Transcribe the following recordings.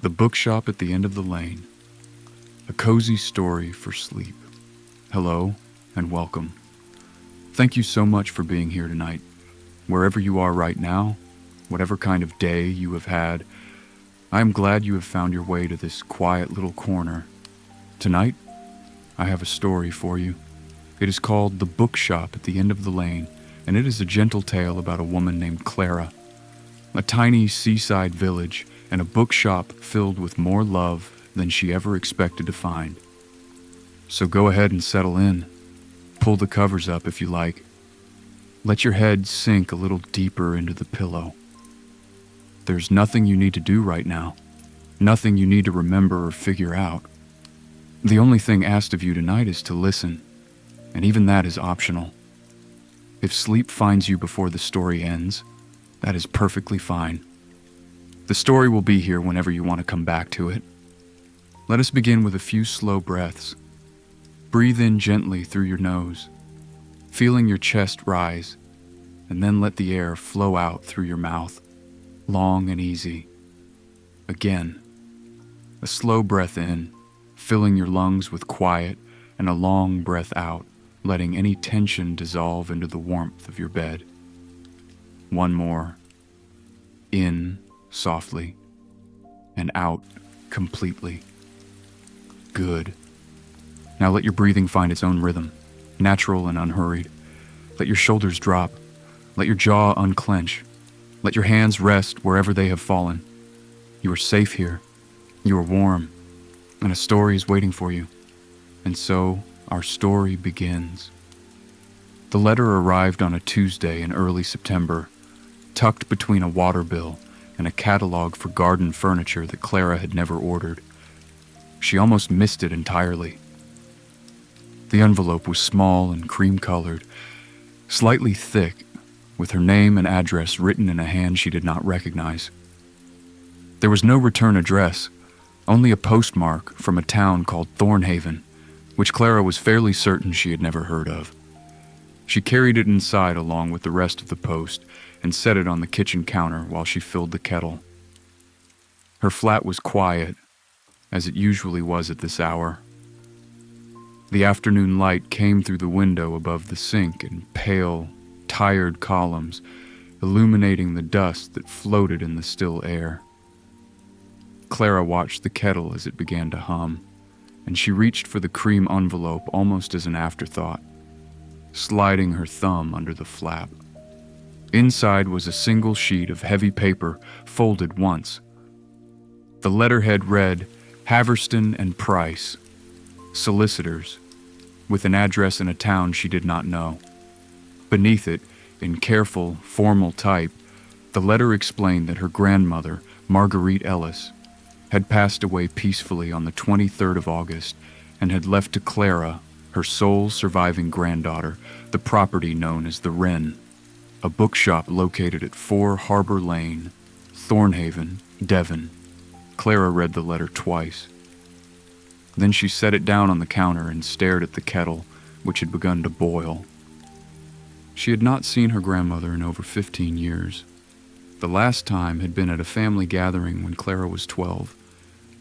The Bookshop at the End of the Lane, a cozy story for sleep. Hello and welcome. Thank you so much for being here tonight. Wherever you are right now, whatever kind of day you have had, I am glad you have found your way to this quiet little corner. Tonight, I have a story for you. It is called The Bookshop at the End of the Lane, and it is a gentle tale about a woman named Clara. A tiny seaside village and a bookshop filled with more love than she ever expected to find. So go ahead and settle in. Pull the covers up if you like. Let your head sink a little deeper into the pillow. There's nothing you need to do right now. Nothing you need to remember or figure out. The only thing asked of you tonight is to listen, and even that is optional. If sleep finds you before the story ends, that is perfectly fine. The story will be here whenever you want to come back to it. Let us begin with a few slow breaths. Breathe in gently through your nose, feeling your chest rise, and then let the air flow out through your mouth, long and easy. Again, a slow breath in, filling your lungs with quiet, and a long breath out, letting any tension dissolve into the warmth of your bed. One more. In softly, and out completely. Good. Now let your breathing find its own rhythm, natural and unhurried. Let your shoulders drop. Let your jaw unclench. Let your hands rest wherever they have fallen. You are safe here. You are warm, and a story is waiting for you. And so our story begins. The letter arrived on a Tuesday in early September, tucked between a water bill and a catalog for garden furniture that Clara had never ordered. She almost missed it entirely. The envelope was small and cream-colored, slightly thick, with her name and address written in a hand she did not recognize. There was no return address, only a postmark from a town called Thornhaven, which Clara was fairly certain she had never heard of. She carried it inside along with the rest of the post and set it on the kitchen counter while she filled the kettle. Her flat was quiet, as it usually was at this hour. The afternoon light came through the window above the sink in pale, tired columns, illuminating the dust that floated in the still air. Clara watched the kettle as it began to hum, and she reached for the cream envelope almost as an afterthought, sliding her thumb under the flap. Inside was a single sheet of heavy paper, folded once. The letterhead read, Haverston and Price, solicitors, with an address in a town she did not know. Beneath it, in careful, formal type, the letter explained that her grandmother, Marguerite Ellis, had passed away peacefully on the 23rd of August and had left to Clara, her sole surviving granddaughter, the property known as the Wren, a bookshop located at 4 Harbor Lane, Thornhaven, Devon. Clara read the letter twice. Then she set it down on the counter and stared at the kettle, which had begun to boil. She had not seen her grandmother in over 15 years. The last time had been at a family gathering when Clara was 12,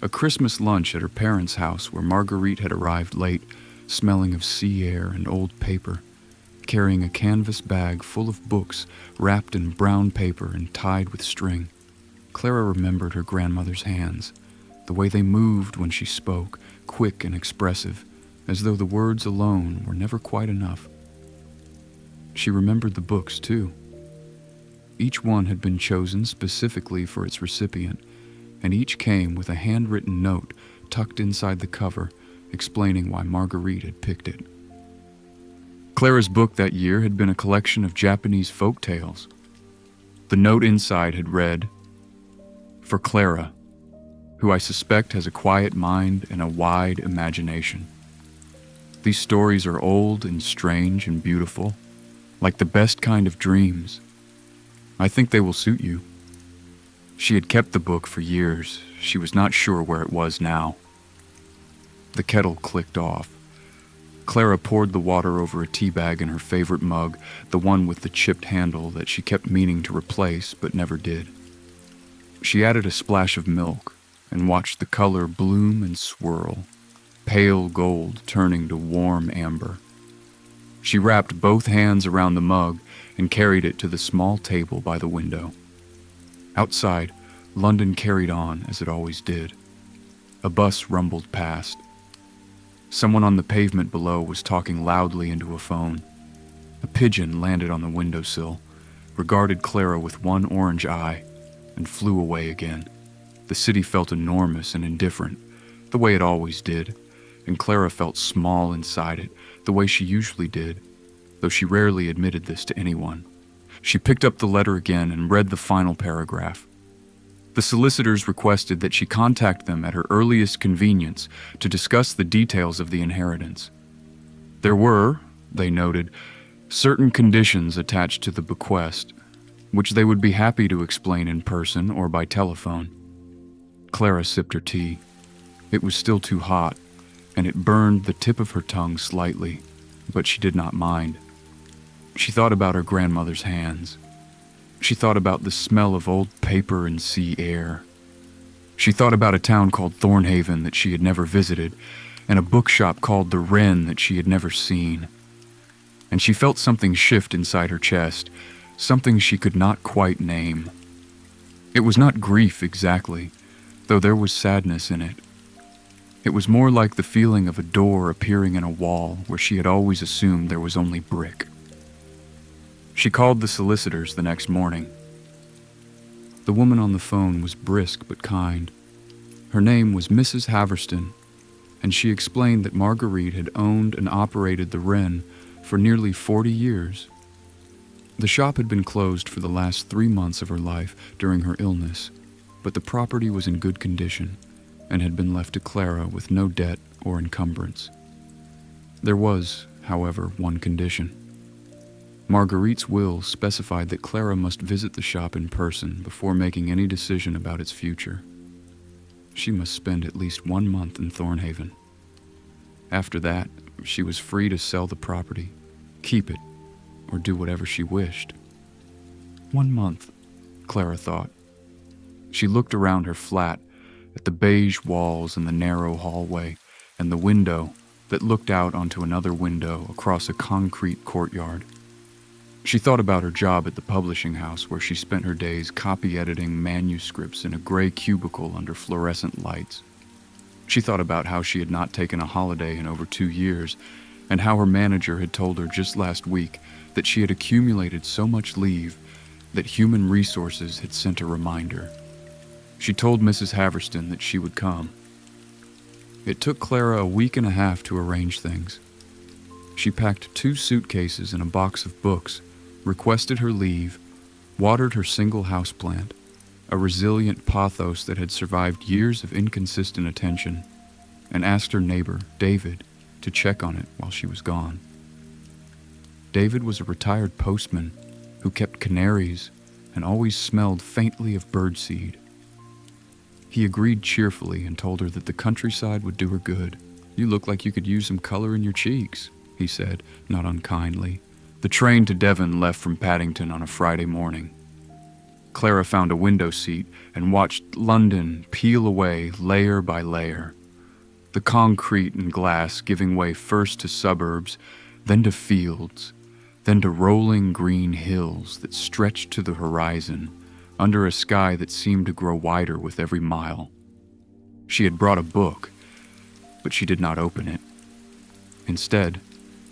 a Christmas lunch at her parents' house where Marguerite had arrived late, smelling of sea air and old paper, carrying a canvas bag full of books wrapped in brown paper and tied with string. Clara remembered her grandmother's hands, the way they moved when she spoke, quick and expressive, as though the words alone were never quite enough. She remembered the books, too. Each one had been chosen specifically for its recipient, and each came with a handwritten note tucked inside the cover explaining why Marguerite had picked it. Clara's book that year had been a collection of Japanese folk tales. The note inside had read, For Clara, who I suspect has a quiet mind and a wide imagination. These stories are old and strange and beautiful, like the best kind of dreams. I think they will suit you. She had kept the book for years. She was not sure where it was now. The kettle clicked off. Clara poured the water over a tea bag in her favorite mug, the one with the chipped handle that she kept meaning to replace but never did. She added a splash of milk, and watched the color bloom and swirl, pale gold turning to warm amber. She wrapped both hands around the mug and carried it to the small table by the window. Outside, London carried on as it always did. A bus rumbled past. Someone on the pavement below was talking loudly into a phone. A pigeon landed on the windowsill, regarded Clara with one orange eye, and flew away again. The city felt enormous and indifferent, the way it always did, and Clara felt small inside it, the way she usually did, though she rarely admitted this to anyone. She picked up the letter again and read the final paragraph. The solicitors requested that she contact them at her earliest convenience to discuss the details of the inheritance. There were, they noted, certain conditions attached to the bequest, which they would be happy to explain in person or by telephone. Clara sipped her tea. It was still too hot, and it burned the tip of her tongue slightly, but she did not mind. She thought about her grandmother's hands. She thought about the smell of old paper and sea air. She thought about a town called Thornhaven that she had never visited, and a bookshop called the Wren that she had never seen. And she felt something shift inside her chest, something she could not quite name. It was not grief exactly, though there was sadness in it. It was more like the feeling of a door appearing in a wall where she had always assumed there was only brick. She called the solicitors the next morning. The woman on the phone was brisk but kind. Her name was Mrs. Haverston, and she explained that Marguerite had owned and operated the Wren for nearly 40 years. The shop had been closed for the last 3 months of her life during her illness, but the property was in good condition and had been left to Clara with no debt or encumbrance. There was, however, one condition. Marguerite's will specified that Clara must visit the shop in person before making any decision about its future. She must spend at least 1 month in Thornhaven. After that, she was free to sell the property, keep it, or do whatever she wished. 1 month, Clara thought. She looked around her flat at the beige walls and the narrow hallway and the window that looked out onto another window across a concrete courtyard. She thought about her job at the publishing house where she spent her days copy editing manuscripts in a gray cubicle under fluorescent lights. She thought about how she had not taken a holiday in over 2 years, and how her manager had told her just last week that she had accumulated so much leave that Human Resources had sent a reminder. She told Mrs. Haverston that she would come. It took Clara a week and a half to arrange things. She packed 2 suitcases and a box of books, requested her leave, watered her single houseplant, a resilient pothos that had survived years of inconsistent attention, and asked her neighbor, David, to check on it while she was gone. David was a retired postman who kept canaries and always smelled faintly of birdseed. He agreed cheerfully and told her that the countryside would do her good. "You look like you could use some color in your cheeks," he said, not unkindly. The train to Devon left from Paddington on a Friday morning. Clara found a window seat and watched London peel away layer by layer. The concrete and glass giving way first to suburbs, then to fields, then to rolling green hills that stretched to the horizon under a sky that seemed to grow wider with every mile. She had brought a book, but she did not open it. Instead,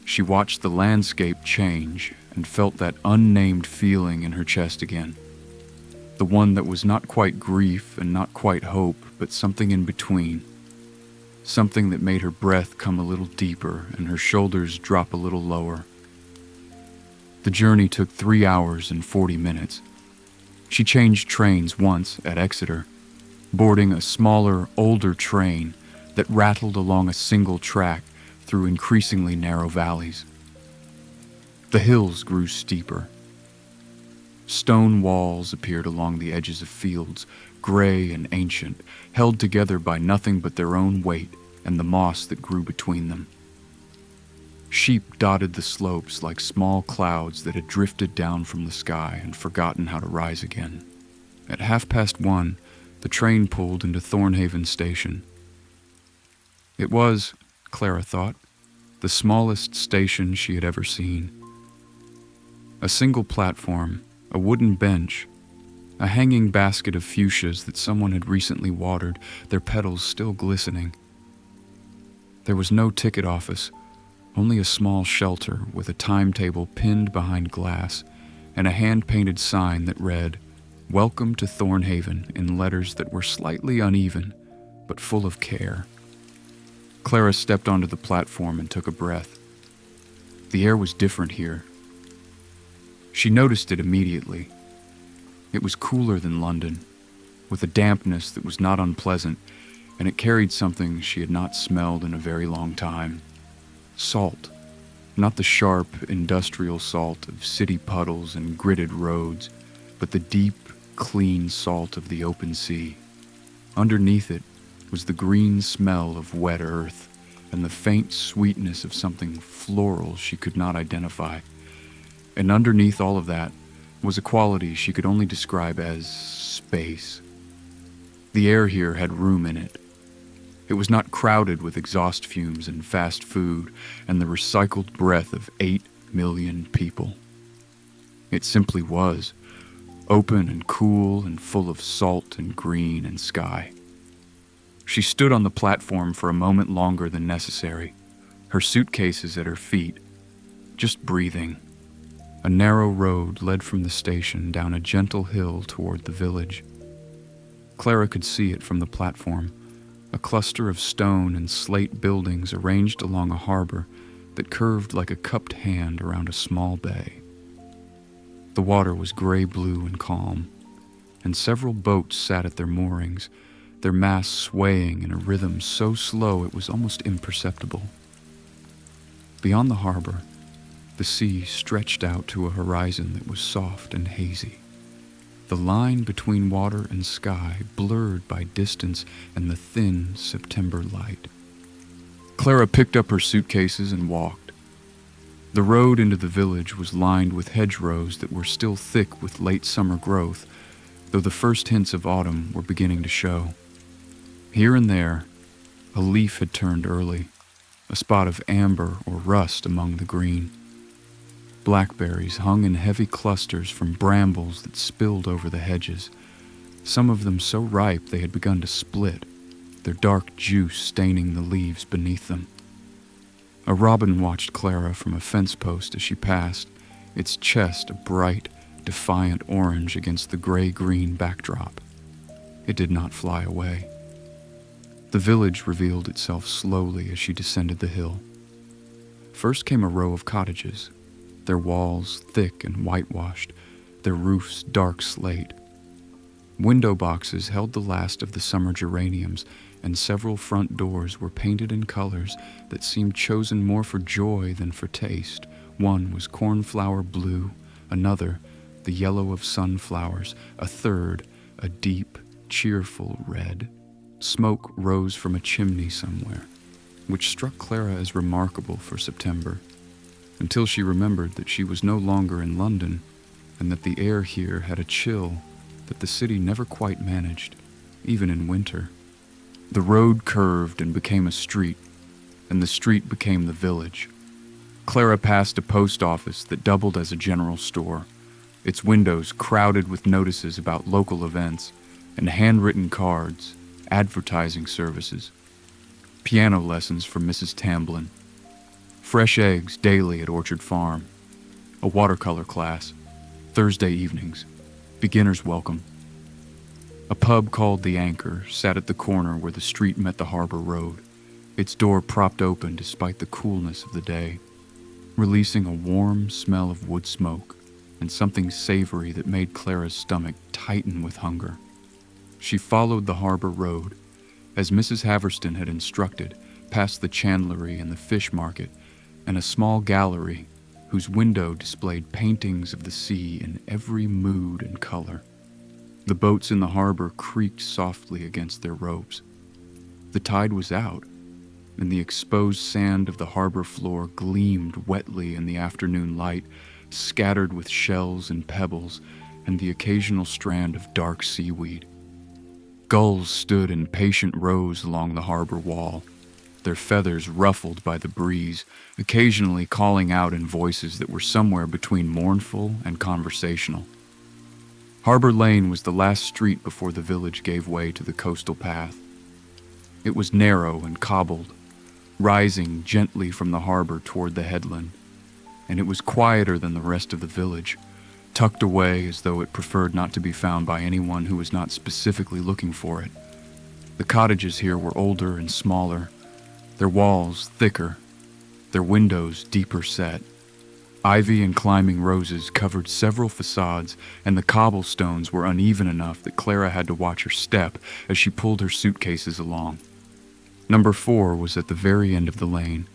she watched the landscape change and felt that unnamed feeling in her chest again. The one that was not quite grief and not quite hope, but something in between. Something that made her breath come a little deeper and her shoulders drop a little lower. The journey took 3 hours and 40 minutes. She changed trains once at Exeter, boarding a smaller, older train that rattled along a single track through increasingly narrow valleys. The hills grew steeper. Stone walls appeared along the edges of fields, gray and ancient, held together by nothing but their own weight and the moss that grew between them. Sheep dotted the slopes like small clouds that had drifted down from the sky and forgotten how to rise again. At 1:30, The train pulled into Thornhaven Station. It was, Clara thought, the smallest station she had ever seen. A single platform, a wooden bench, a hanging basket of fuchsias that someone had recently watered, their petals still glistening. There was no ticket office, only a small shelter with a timetable pinned behind glass and a hand-painted sign that read, "Welcome to Thornhaven," in letters that were slightly uneven, but full of care. Clara stepped onto the platform and took a breath. The air was different here. She noticed it immediately. It was cooler than London, with a dampness that was not unpleasant, and it carried something she had not smelled in a very long time. Salt. Not the sharp, industrial salt of city puddles and gritted roads, but the deep, clean salt of the open sea. Underneath it was the green smell of wet earth and the faint sweetness of something floral she could not identify. And underneath all of that was a quality she could only describe as space. The air here had room in it. It was not crowded with exhaust fumes and fast food and the recycled breath of 8 million people. It simply was, open and cool and full of salt and green and sky. She stood on the platform for a moment longer than necessary, her suitcases at her feet, just breathing. A narrow road led from the station down a gentle hill toward the village. Clara could see it from the platform, a cluster of stone and slate buildings arranged along a harbor that curved like a cupped hand around a small bay. The water was gray-blue and calm, and several boats sat at their moorings, their masts swaying in a rhythm so slow it was almost imperceptible. Beyond the harbor, the sea stretched out to a horizon that was soft and hazy. The line between water and sky blurred by distance and the thin September light. Clara picked up her suitcases and walked. The road into the village was lined with hedgerows that were still thick with late summer growth, though the first hints of autumn were beginning to show. Here and there, a leaf had turned early, a spot of amber or rust among the green. Blackberries hung in heavy clusters from brambles that spilled over the hedges, some of them so ripe they had begun to split, their dark juice staining the leaves beneath them. A robin watched Clara from a fence post as she passed, its chest a bright, defiant orange against the gray-green backdrop. It did not fly away. The village revealed itself slowly as she descended the hill. First came a row of cottages, their walls thick and whitewashed, their roofs dark slate. Window boxes held the last of the summer geraniums, and several front doors were painted in colors that seemed chosen more for joy than for taste. One was cornflower blue, another the yellow of sunflowers, a third a deep, cheerful red. Smoke rose from a chimney somewhere, which struck Clara as remarkable for September, until she remembered that she was no longer in London and that the air here had a chill that the city never quite managed, even in winter. The road curved and became a street, and the street became the village. Clara passed a post office that doubled as a general store, its windows crowded with notices about local events and handwritten cards, advertising services, piano lessons for Mrs. Tamblin, fresh eggs daily at Orchard Farm, a watercolor class, Thursday evenings, beginner's welcome. A pub called The Anchor sat at the corner where the street met the harbor road, its door propped open despite the coolness of the day, releasing a warm smell of wood smoke and something savory that made Clara's stomach tighten with hunger. She followed the harbor road, as Mrs. Haverston had instructed, past the chandlery and the fish market, and a small gallery whose window displayed paintings of the sea in every mood and color. The boats in the harbor creaked softly against their ropes. The tide was out, and the exposed sand of the harbor floor gleamed wetly in the afternoon light, scattered with shells and pebbles and the occasional strand of dark seaweed. Gulls stood in patient rows along the harbor wall, their feathers ruffled by the breeze, occasionally calling out in voices that were somewhere between mournful and conversational. Harbor Lane was the last street before the village gave way to the coastal path. It was narrow and cobbled, rising gently from the harbor toward the headland, and it was quieter than the rest of the village, tucked away as though it preferred not to be found by anyone who was not specifically looking for it. The cottages here were older and smaller, their walls thicker, their windows deeper set. Ivy and climbing roses covered several facades, and the cobblestones were uneven enough that Clara had to watch her step as she pulled her suitcases along. Number 4 was at the very end of the lane,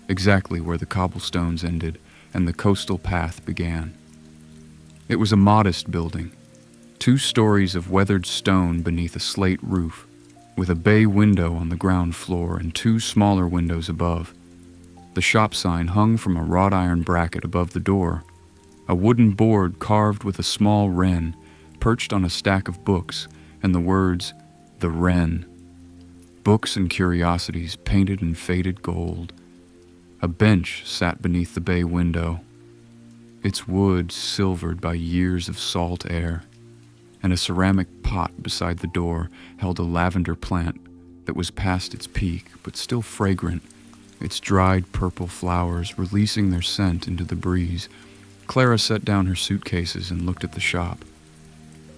exactly where the cobblestones ended and the coastal path began. It was a modest building, 2 stories of weathered stone beneath a slate roof, with a bay window on the ground floor and 2 smaller windows above. The shop sign hung from a wrought iron bracket above the door, a wooden board carved with a small wren perched on a stack of books, and the words, "The Wren." Books and curiosities painted in faded gold. A bench sat beneath the bay window, its wood silvered by years of salt air, and a ceramic pot beside the door held a lavender plant that was past its peak but still fragrant, its dried purple flowers releasing their scent into the breeze. Clara set down her suitcases and looked at the shop.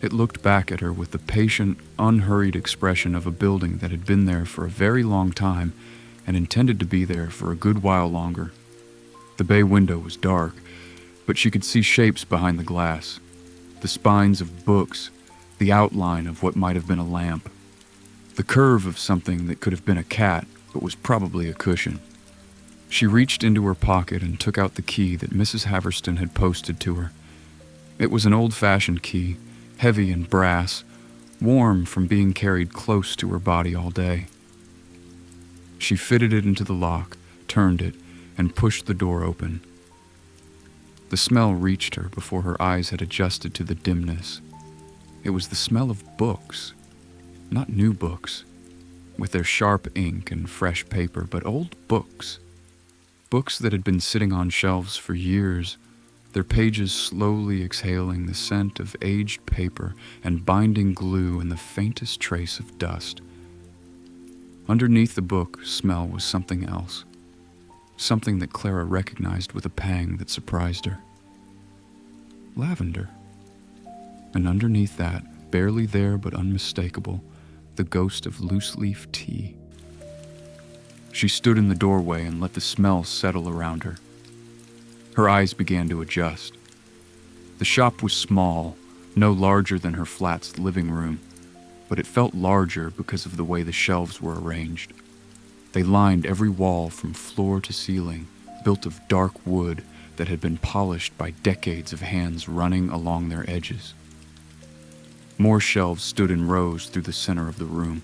It looked back at her with the patient, unhurried expression of a building that had been there for a very long time and intended to be there for a good while longer. The bay window was dark, but she could see shapes behind the glass, the spines of books, the outline of what might have been a lamp, the curve of something that could have been a cat but was probably a cushion. She reached into her pocket and took out the key that Mrs. Haverston had posted to her. It was an old-fashioned key, heavy and brass, warm from being carried close to her body all day. She fitted it into the lock, turned it, and pushed the door open. The smell reached her before her eyes had adjusted to the dimness. It was the smell of books, not new books, with their sharp ink and fresh paper, but old books. Books that had been sitting on shelves for years, their pages slowly exhaling the scent of aged paper and binding glue and the faintest trace of dust. Underneath the book smell was something else, something that Clara recognized with a pang that surprised her. Lavender. And underneath that, barely there but unmistakable, the ghost of loose-leaf tea. She stood in the doorway and let the smell settle around her. Her eyes began to adjust. The shop was small, no larger than her flat's living room, but it felt larger because of the way the shelves were arranged. They lined every wall from floor to ceiling, built of dark wood that had been polished by decades of hands running along their edges. More shelves stood in rows through the center of the room,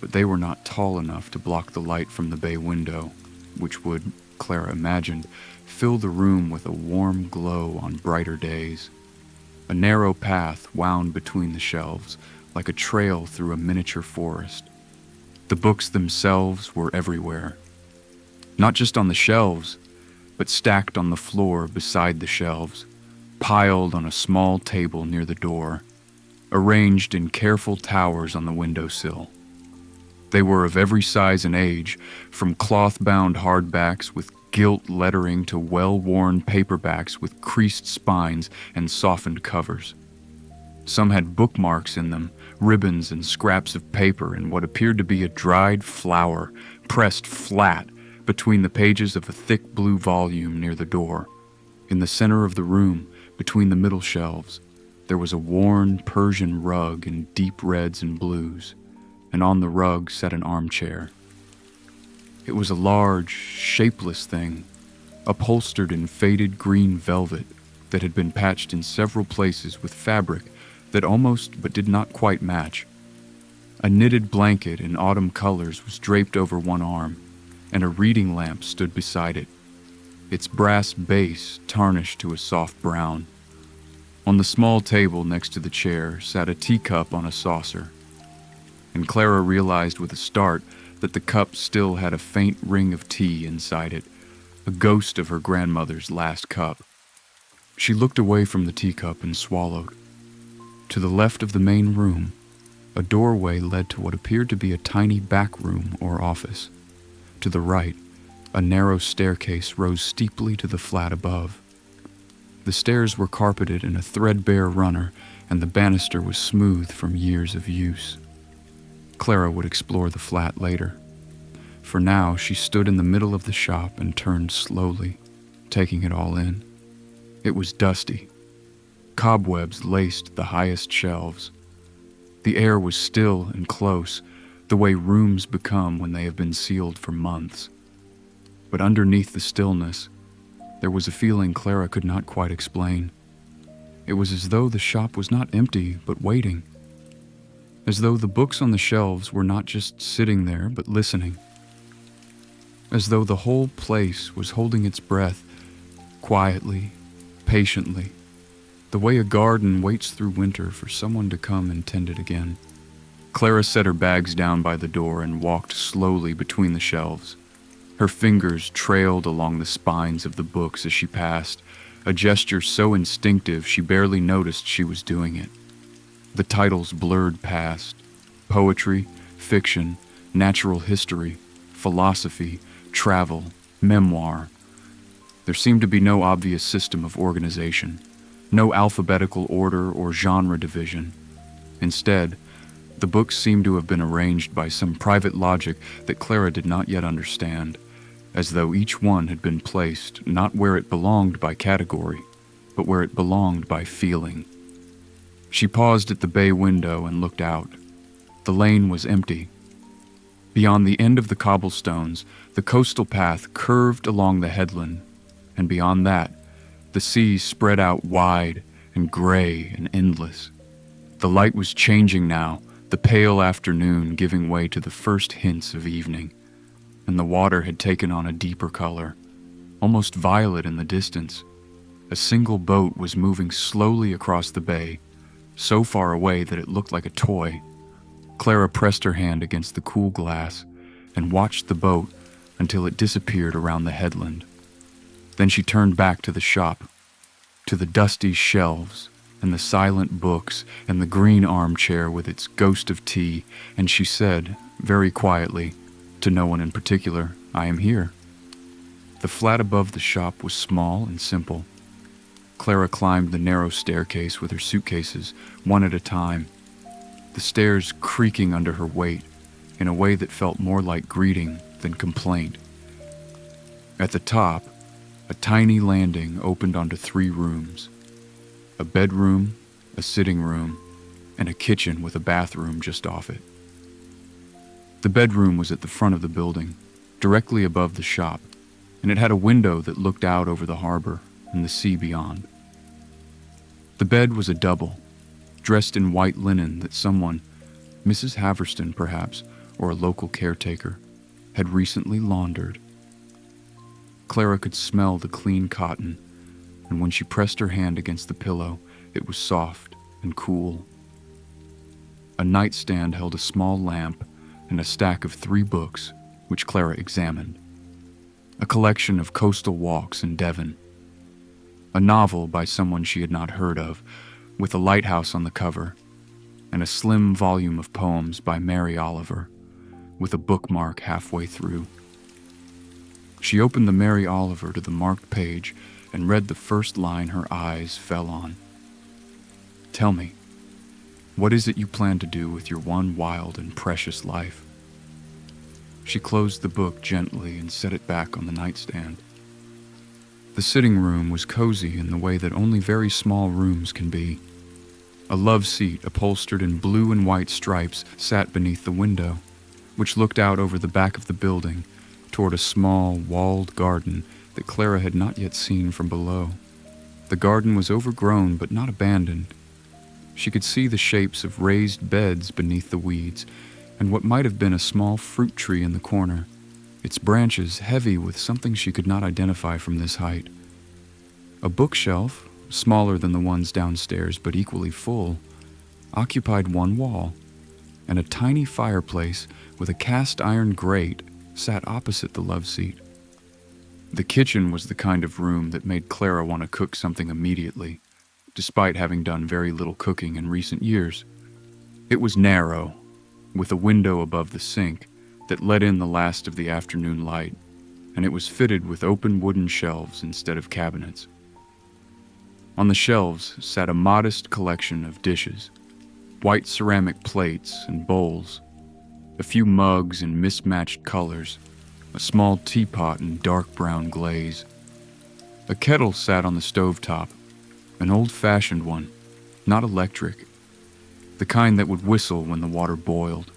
but they were not tall enough to block the light from the bay window, which would, Clara imagined, fill the room with a warm glow on brighter days. A narrow path wound between the shelves, like a trail through a miniature forest. The books themselves were everywhere, not just on the shelves, but stacked on the floor beside the shelves, piled on a small table near the door, arranged in careful towers on the windowsill. They were of every size and age, from cloth-bound hardbacks with gilt lettering to well-worn paperbacks with creased spines and softened covers. Some had bookmarks in them, ribbons and scraps of paper, and what appeared to be a dried flower pressed flat between the pages of a thick blue volume near the door. In the center of the room, between the middle shelves, there was a worn Persian rug in deep reds and blues, and on the rug sat an armchair. It was a large, shapeless thing, upholstered in faded green velvet that had been patched in several places with fabric that almost but did not quite match. A knitted blanket in autumn colors was draped over one arm, and a reading lamp stood beside it, its brass base tarnished to a soft brown. On the small table next to the chair sat a teacup on a saucer, and Clara realized with a start that the cup still had a faint ring of tea inside it, a ghost of her grandmother's last cup. She looked away from the teacup and swallowed. To the left of the main room, a doorway led to what appeared to be a tiny back room or office. To the right, a narrow staircase rose steeply to the flat above. The stairs were carpeted in a threadbare runner, and the banister was smooth from years of use. Clara would explore the flat later. For now, she stood in the middle of the shop and turned slowly, taking it all in. It was dusty. Cobwebs laced the highest shelves. The air was still and close, the way rooms become when they have been sealed for months. But underneath the stillness, there was a feeling Clara could not quite explain. It was as though the shop was not empty, but waiting. As though the books on the shelves were not just sitting there, but listening. As though the whole place was holding its breath, quietly, patiently, the way a garden waits through winter for someone to come and tend it again. Clara set her bags down by the door and walked slowly between the shelves. Her fingers trailed along the spines of the books as she passed, a gesture so instinctive she barely noticed she was doing it. The titles blurred past: poetry, fiction, natural history, philosophy, travel, memoir. There seemed to be no obvious system of organization, no alphabetical order or genre division. Instead, the books seemed to have been arranged by some private logic that Clara did not yet understand, as though each one had been placed not where it belonged by category, but where it belonged by feeling. She paused at the bay window and looked out. The lane was empty. Beyond the end of the cobblestones, the coastal path curved along the headland, and beyond that, the sea spread out wide and gray and endless. The light was changing now, the pale afternoon giving way to the first hints of evening, and the water had taken on a deeper color, almost violet in the distance. A single boat was moving slowly across the bay, so far away that it looked like a toy. Clara pressed her hand against the cool glass and watched the boat until it disappeared around the headland. Then she turned back to the shop, to the dusty shelves and the silent books and the green armchair with its ghost of tea, and she said, very quietly, to no one in particular, "I am here." The flat above the shop was small and simple. Clara climbed the narrow staircase with her suitcases, one at a time, the stairs creaking under her weight in a way that felt more like greeting than complaint. At the top, a tiny landing opened onto 3 rooms: a bedroom, a sitting room, and a kitchen with a bathroom just off it. The bedroom was at the front of the building, directly above the shop, and it had a window that looked out over the harbor and the sea beyond. The bed was a double, dressed in white linen that someone, Mrs. Haverston perhaps, or a local caretaker, had recently laundered. Clara could smell the clean cotton, and when she pressed her hand against the pillow, it was soft and cool. A nightstand held a small lamp and a stack of 3 books, which Clara examined. A collection of coastal walks in Devon. A novel by someone she had not heard of, with a lighthouse on the cover, and a slim volume of poems by Mary Oliver, with a bookmark halfway through. She opened the Mary Oliver to the marked page and read the first line her eyes fell on. "Tell me, what is it you plan to do with your one wild and precious life?" She closed the book gently and set it back on the nightstand. The sitting room was cozy in the way that only very small rooms can be. A love seat upholstered in blue and white stripes sat beneath the window, which looked out over the back of the building toward a small, walled garden that Clara had not yet seen from below. The garden was overgrown but not abandoned. She could see the shapes of raised beds beneath the weeds, and what might have been a small fruit tree in the corner, its branches heavy with something she could not identify from this height. A bookshelf, smaller than the ones downstairs but equally full, occupied one wall. and a tiny fireplace with a cast iron grate sat opposite the love seat. The kitchen was the kind of room that made Clara want to cook something immediately, despite having done very little cooking in recent years. It was narrow, with a window above the sink that let in the last of the afternoon light, and it was fitted with open wooden shelves instead of cabinets. On the shelves sat a modest collection of dishes, white ceramic plates and bowls, a few mugs in mismatched colors, a small teapot in dark brown glaze. A kettle sat on the stovetop, an old-fashioned one, not electric, the kind that would whistle when the water boiled.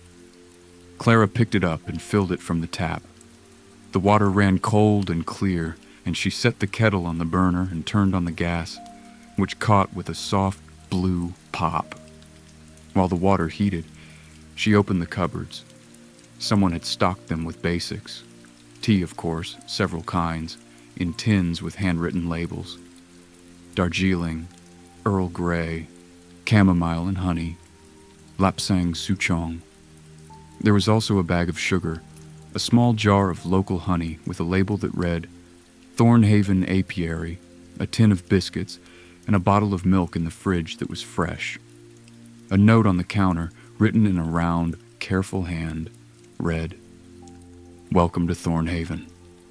Clara picked it up and filled it from the tap. The water ran cold and clear, and she set the kettle on the burner and turned on the gas, which caught with a soft blue pop. While the water heated, she opened the cupboards. Someone had stocked them with basics. Tea, of course, several kinds, in tins with handwritten labels. Darjeeling, Earl Grey, chamomile and honey, lapsang souchong. There was also a bag of sugar, a small jar of local honey with a label that read, Thornhaven Apiary, a tin of biscuits, and a bottle of milk in the fridge that was fresh. A note on the counter, written in a round, careful hand, read, Welcome to Thornhaven.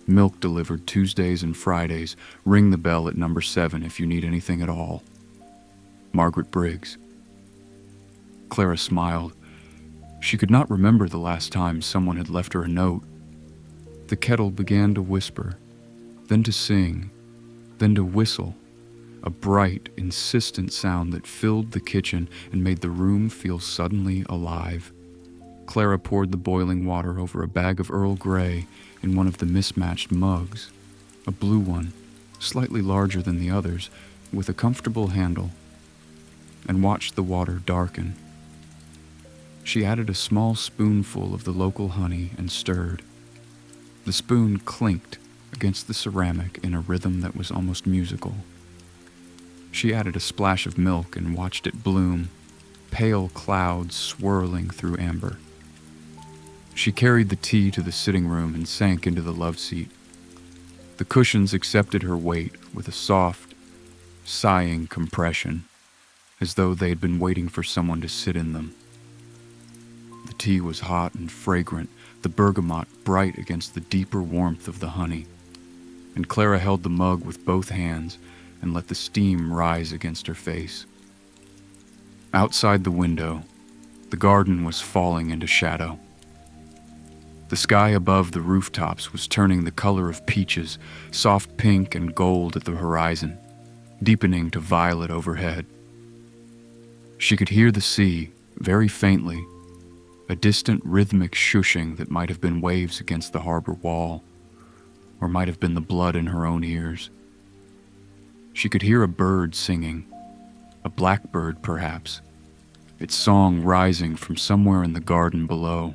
Milk delivered Tuesdays and Fridays. Ring the bell at number 7 if you need anything at all. Margaret Briggs. Clara smiled. She could not remember the last time someone had left her a note. The kettle began to whisper, then to sing, then to whistle, a bright, insistent sound that filled the kitchen and made the room feel suddenly alive. Clara poured the boiling water over a bag of Earl Grey in one of the mismatched mugs, a blue one, slightly larger than the others, with a comfortable handle, and watched the water darken. She added a small spoonful of the local honey and stirred. The spoon clinked against the ceramic in a rhythm that was almost musical. She added a splash of milk and watched it bloom, pale clouds swirling through amber. She carried the tea to the sitting room and sank into the love seat. The cushions accepted her weight with a soft, sighing compression, as though they had been waiting for someone to sit in them. The tea was hot and fragrant, the bergamot bright against the deeper warmth of the honey, and Clara held the mug with both hands and let the steam rise against her face. Outside the window, the garden was falling into shadow. The sky above the rooftops was turning the color of peaches, soft pink and gold at the horizon, deepening to violet overhead. She could hear the sea, very faintly, a distant rhythmic shushing that might have been waves against the harbor wall, or might have been the blood in her own ears. She could hear a bird singing, a blackbird perhaps, its song rising from somewhere in the garden below,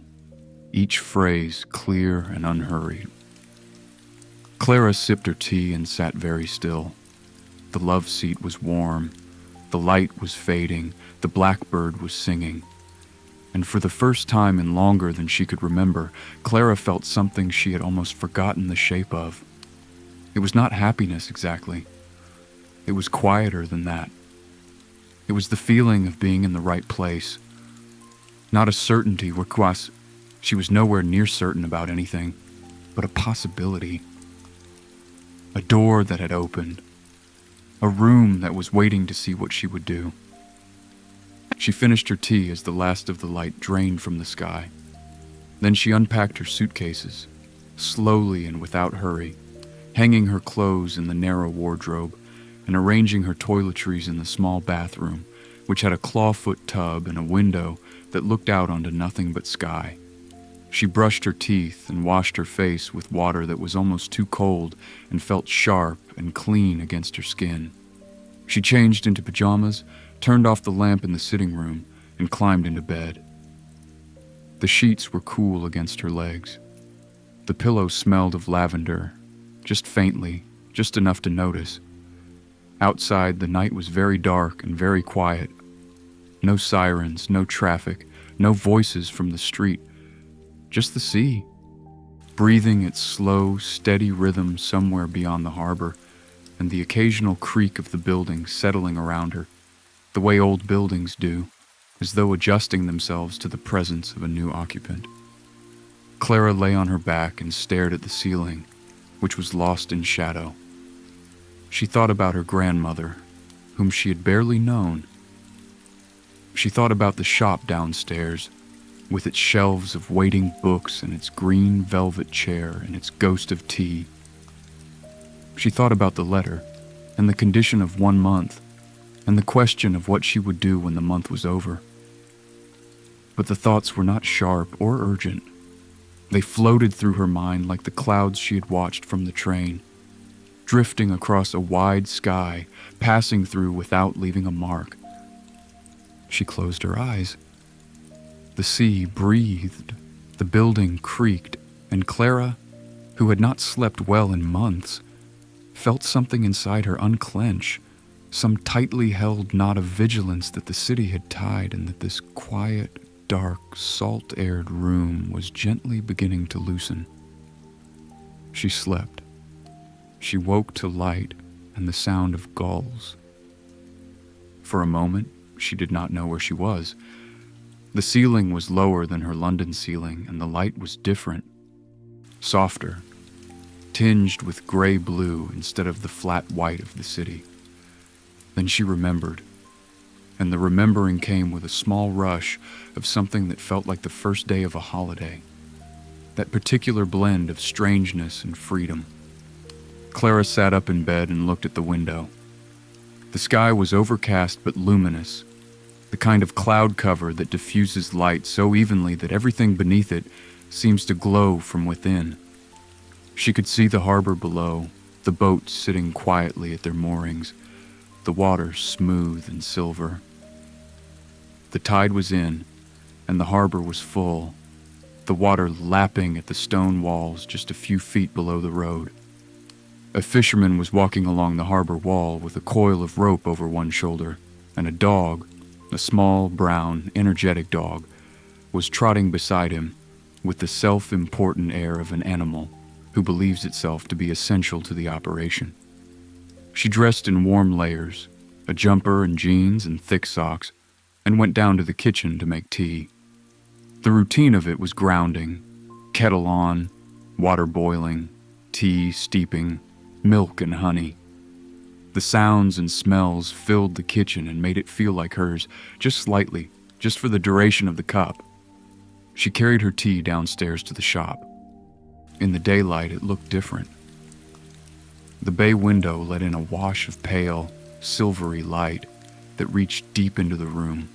each phrase clear and unhurried. Clara sipped her tea and sat very still. The love seat was warm, the light was fading, the blackbird was singing. And for the first time in longer than she could remember, Clara felt something she had almost forgotten the shape of. It was not happiness exactly. It was quieter than that. It was the feeling of being in the right place. Not a certainty, request. She was nowhere near certain about anything, but a possibility. A door that had opened. A room that was waiting to see what she would do. She finished her tea as the last of the light drained from the sky. Then she unpacked her suitcases, slowly and without hurry, hanging her clothes in the narrow wardrobe and arranging her toiletries in the small bathroom, which had a clawfoot tub and a window that looked out onto nothing but sky. She brushed her teeth and washed her face with water that was almost too cold and felt sharp and clean against her skin. She changed into pajamas, turned off the lamp in the sitting room, and climbed into bed. The sheets were cool against her legs. The pillow smelled of lavender, just faintly, just enough to notice. Outside, the night was very dark and very quiet. No sirens, no traffic, no voices from the street, just the sea, breathing its slow, steady rhythm somewhere beyond the harbor, and the occasional creak of the buildings settling around her, the way old buildings do, as though adjusting themselves to the presence of a new occupant. Clara lay on her back and stared at the ceiling, which was lost in shadow. She thought about her grandmother, whom she had barely known. She thought about the shop downstairs, with its shelves of waiting books and its green velvet chair and its ghost of tea. She thought about the letter, and the condition of 1 month, and the question of what she would do when the month was over. But the thoughts were not sharp or urgent. They floated through her mind like the clouds she had watched from the train, drifting across a wide sky, passing through without leaving a mark. She closed her eyes. The sea breathed, the building creaked, and Clara, who had not slept well in months, felt something inside her unclench, some tightly held knot of vigilance that the city had tied and that this quiet, dark, salt-aired room was gently beginning to loosen. She slept. She woke to light and the sound of gulls. For a moment, she did not know where she was. The ceiling was lower than her London ceiling, and the light was different, softer, tinged with gray-blue instead of the flat white of the city. Then she remembered, and the remembering came with a small rush of something that felt like the first day of a holiday, that particular blend of strangeness and freedom. Clara sat up in bed and looked at the window. The sky was overcast but luminous, the kind of cloud cover that diffuses light so evenly that everything beneath it seems to glow from within. She could see the harbor below, the boats sitting quietly at their moorings, the water smooth and silver. The tide was in, and the harbor was full, the water lapping at the stone walls just a few feet below the road. A fisherman was walking along the harbor wall with a coil of rope over one shoulder, and a dog, a small, brown, energetic dog, was trotting beside him with the self-important air of an animal who believes itself to be essential to the operation. She dressed in warm layers, a jumper and jeans and thick socks, and went down to the kitchen to make tea. The routine of it was grounding, kettle on, water boiling, tea steeping, milk and honey. The sounds and smells filled the kitchen and made it feel like hers, just slightly, just for the duration of the cup. She carried her tea downstairs to the shop. In the daylight, it looked different. The bay window let in a wash of pale, silvery light that reached deep into the room,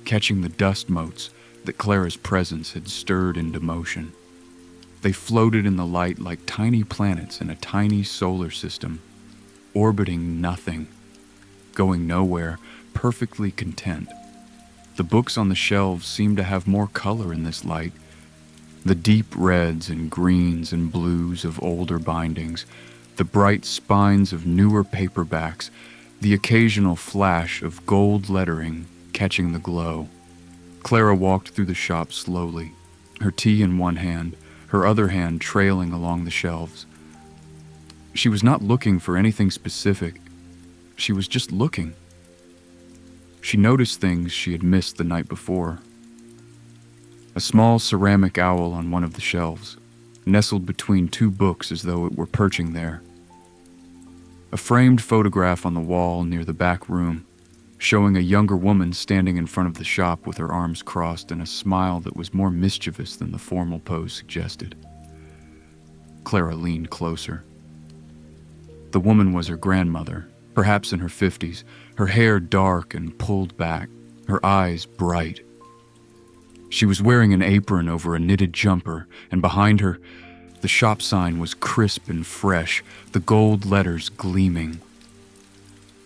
catching the dust motes that Clara's presence had stirred into motion. They floated in the light like tiny planets in a tiny solar system, orbiting nothing, going nowhere, perfectly content. The books on the shelves seemed to have more color in this light. The deep reds and greens and blues of older bindings, the bright spines of newer paperbacks, the occasional flash of gold lettering catching the glow. Clara walked through the shop slowly, her tea in one hand, her other hand trailing along the shelves. She was not looking for anything specific. She was just looking. She noticed things she had missed the night before. A small ceramic owl on one of the shelves, nestled between two books as though it were perching there. A framed photograph on the wall near the back room, showing a younger woman standing in front of the shop with her arms crossed and a smile that was more mischievous than the formal pose suggested. Clara leaned closer. The woman was her grandmother, perhaps in her 50s, her hair dark and pulled back, her eyes bright. She was wearing an apron over a knitted jumper, and behind her, the shop sign was crisp and fresh, the gold letters gleaming.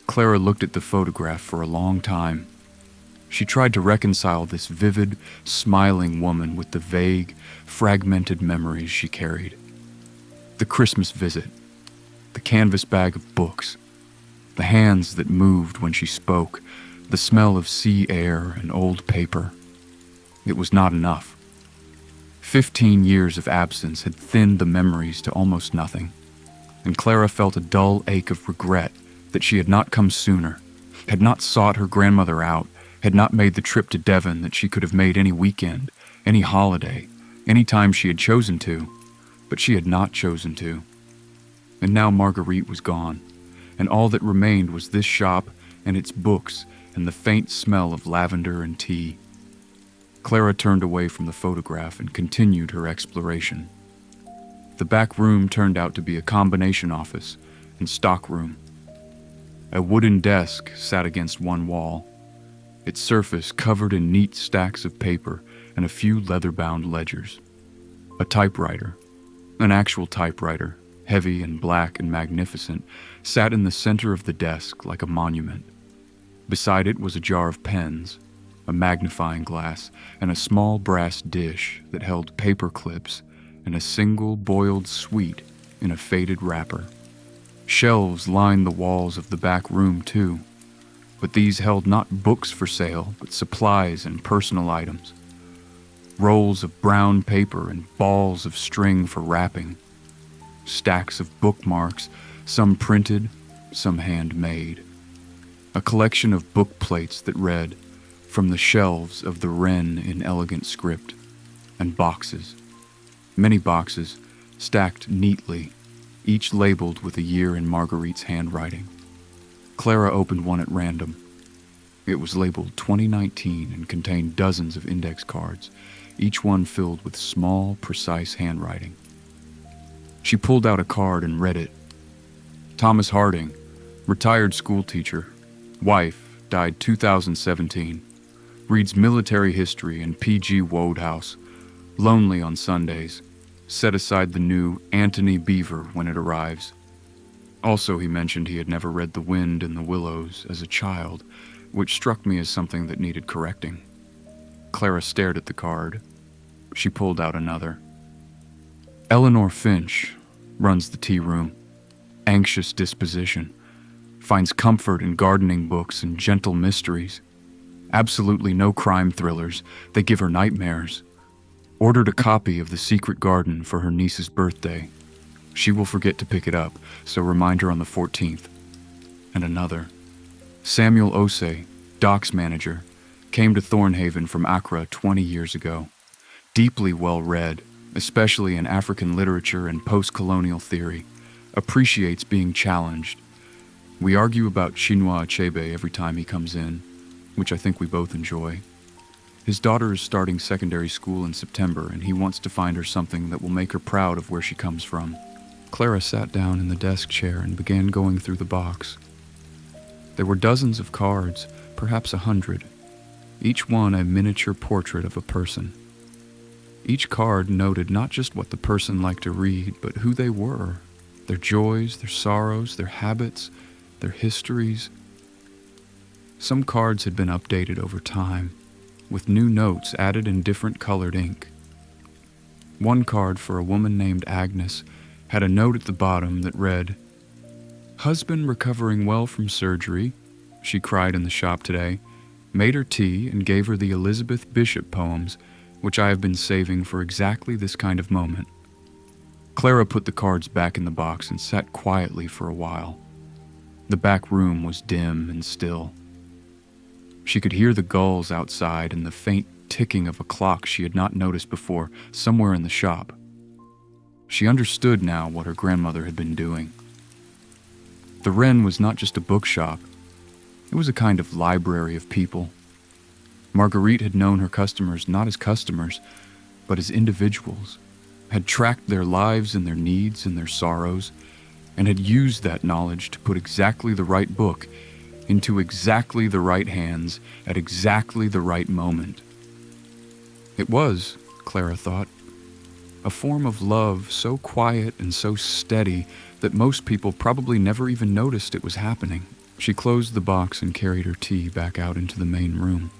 Clara looked at the photograph for a long time. She tried to reconcile this vivid, smiling woman with the vague, fragmented memories she carried. The Christmas visit, the canvas bag of books, the hands that moved when she spoke, the smell of sea air and old paper. It was not enough. 15 years of absence had thinned the memories to almost nothing, and Clara felt a dull ache of regret that she had not come sooner, had not sought her grandmother out, had not made the trip to Devon that she could have made any weekend, any holiday, any time she had chosen to, but she had not chosen to. And now Marguerite was gone, and all that remained was this shop and its books and the faint smell of lavender and tea. Clara turned away from the photograph and continued her exploration. The back room turned out to be a combination office and stockroom. A wooden desk sat against one wall, its surface covered in neat stacks of paper and a few leather-bound ledgers. A typewriter, an actual typewriter, heavy and black and magnificent, sat in the center of the desk like a monument. Beside it was a jar of pens, a magnifying glass, and a small brass dish that held paper clips and a single boiled sweet in a faded wrapper. Shelves lined the walls of the back room too, but these held not books for sale, but supplies and personal items. Rolls of brown paper and balls of string for wrapping. Stacks of bookmarks, some printed, some handmade. A collection of book plates that read, "From the shelves of the Wren in elegant script," and boxes. Many boxes, stacked neatly, each labeled with a year in Marguerite's handwriting. Clara opened one at random. It was labeled 2019 and contained dozens of index cards, each one filled with small, precise handwriting. She pulled out a card and read it. Thomas Harding, retired schoolteacher, wife, died 2017, reads military history in P.G. Wodehouse, lonely on Sundays, set aside the new Antony Beaver when it arrives. Also, he mentioned he had never read The Wind in the Willows as a child, which struck me as something that needed correcting. Clara stared at the card. She pulled out another. Eleanor Finch runs the tea room. Anxious disposition. Finds comfort in gardening books and gentle mysteries. Absolutely no crime thrillers. They give her nightmares. Ordered a copy of The Secret Garden for her niece's birthday. She will forget to pick it up, so remind her on the 14th. And another. Samuel Osei, docks manager, came to Thornhaven from Accra 20 years ago. Deeply well-read, especially in African literature and post-colonial theory. Appreciates being challenged. We argue about Chinua Achebe every time he comes in, which I think we both enjoy. His daughter is starting secondary school in September, and he wants to find her something that will make her proud of where she comes from. Clara sat down in the desk chair and began going through the box. There were dozens of cards, perhaps 100, each one a miniature portrait of a person. Each card noted not just what the person liked to read, but who they were, their joys, their sorrows, their habits, their histories. Some cards had been updated over time, with new notes added in different colored ink. One card for a woman named Agnes had a note at the bottom that read, "Husband recovering well from surgery," she cried in the shop today, made her tea and gave her the Elizabeth Bishop poems, which I have been saving for exactly this kind of moment. Clara put the cards back in the box and sat quietly for a while. The back room was dim and still. She could hear the gulls outside and the faint ticking of a clock she had not noticed before, somewhere in the shop. She understood now what her grandmother had been doing. The Wren was not just a bookshop. It was a kind of library of people. Marguerite had known her customers not as customers, but as individuals, had tracked their lives and their needs and their sorrows, and had used that knowledge to put exactly the right book into exactly the right hands at exactly the right moment. It was, Clara thought, a form of love so quiet and so steady that most people probably never even noticed it was happening. She closed the box and carried her tea back out into the main room.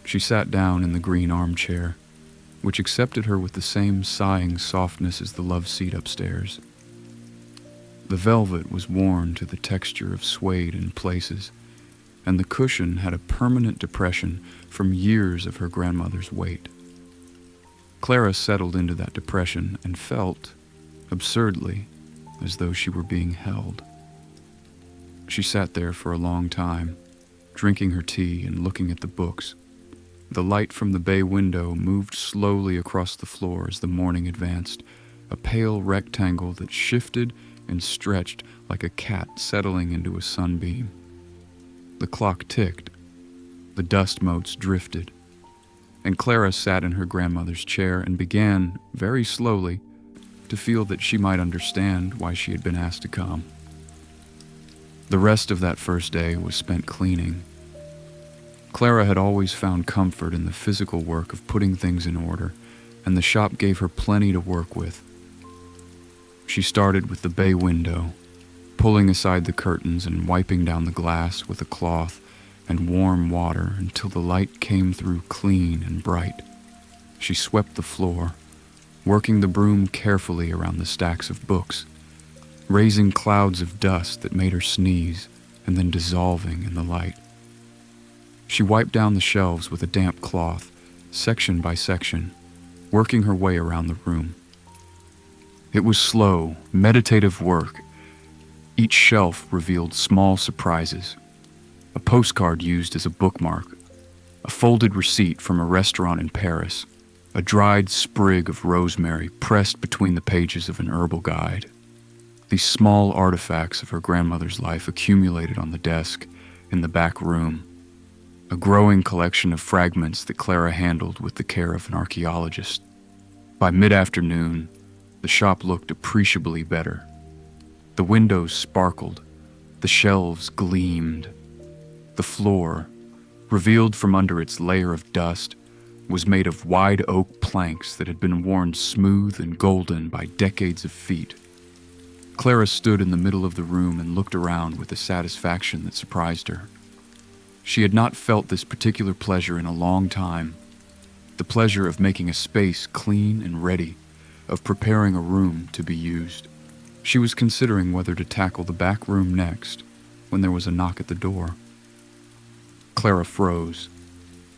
She sat down in the green armchair, which accepted her with the same sighing softness as the love seat upstairs. The velvet was worn to the texture of suede in places, and the cushion had a permanent depression from years of her grandmother's weight. Clara settled into that depression and felt, absurdly, as though she were being held. She sat there for a long time, drinking her tea and looking at the books. The light from the bay window moved slowly across the floor as the morning advanced, a pale rectangle that shifted and stretched like a cat settling into a sunbeam. The clock ticked, the dust motes drifted, and Clara sat in her grandmother's chair and began, very slowly, to feel that she might understand why she had been asked to come. The rest of that first day was spent cleaning. Clara had always found comfort in the physical work of putting things in order, and the shop gave her plenty to work with. She started with the bay window, pulling aside the curtains and wiping down the glass with a cloth and warm water until the light came through clean and bright. She swept the floor, working the broom carefully around the stacks of books, raising clouds of dust that made her sneeze and then dissolving in the light. She wiped down the shelves with a damp cloth, section by section, working her way around the room. It was slow, meditative work. Each shelf revealed small surprises. A postcard used as a bookmark, a folded receipt from a restaurant in Paris, a dried sprig of rosemary pressed between the pages of an herbal guide. These small artifacts of her grandmother's life accumulated on the desk in the back room, a growing collection of fragments that Clara handled with the care of an archaeologist. By mid-afternoon, the shop looked appreciably better. The windows sparkled, the shelves gleamed. The floor, revealed from under its layer of dust, was made of wide oak planks that had been worn smooth and golden by decades of feet. Clara stood in the middle of the room and looked around with a satisfaction that surprised her. She had not felt this particular pleasure in a long time, the pleasure of making a space clean and ready, of preparing a room to be used. She was considering whether to tackle the back room next when there was a knock at the door. Clara froze.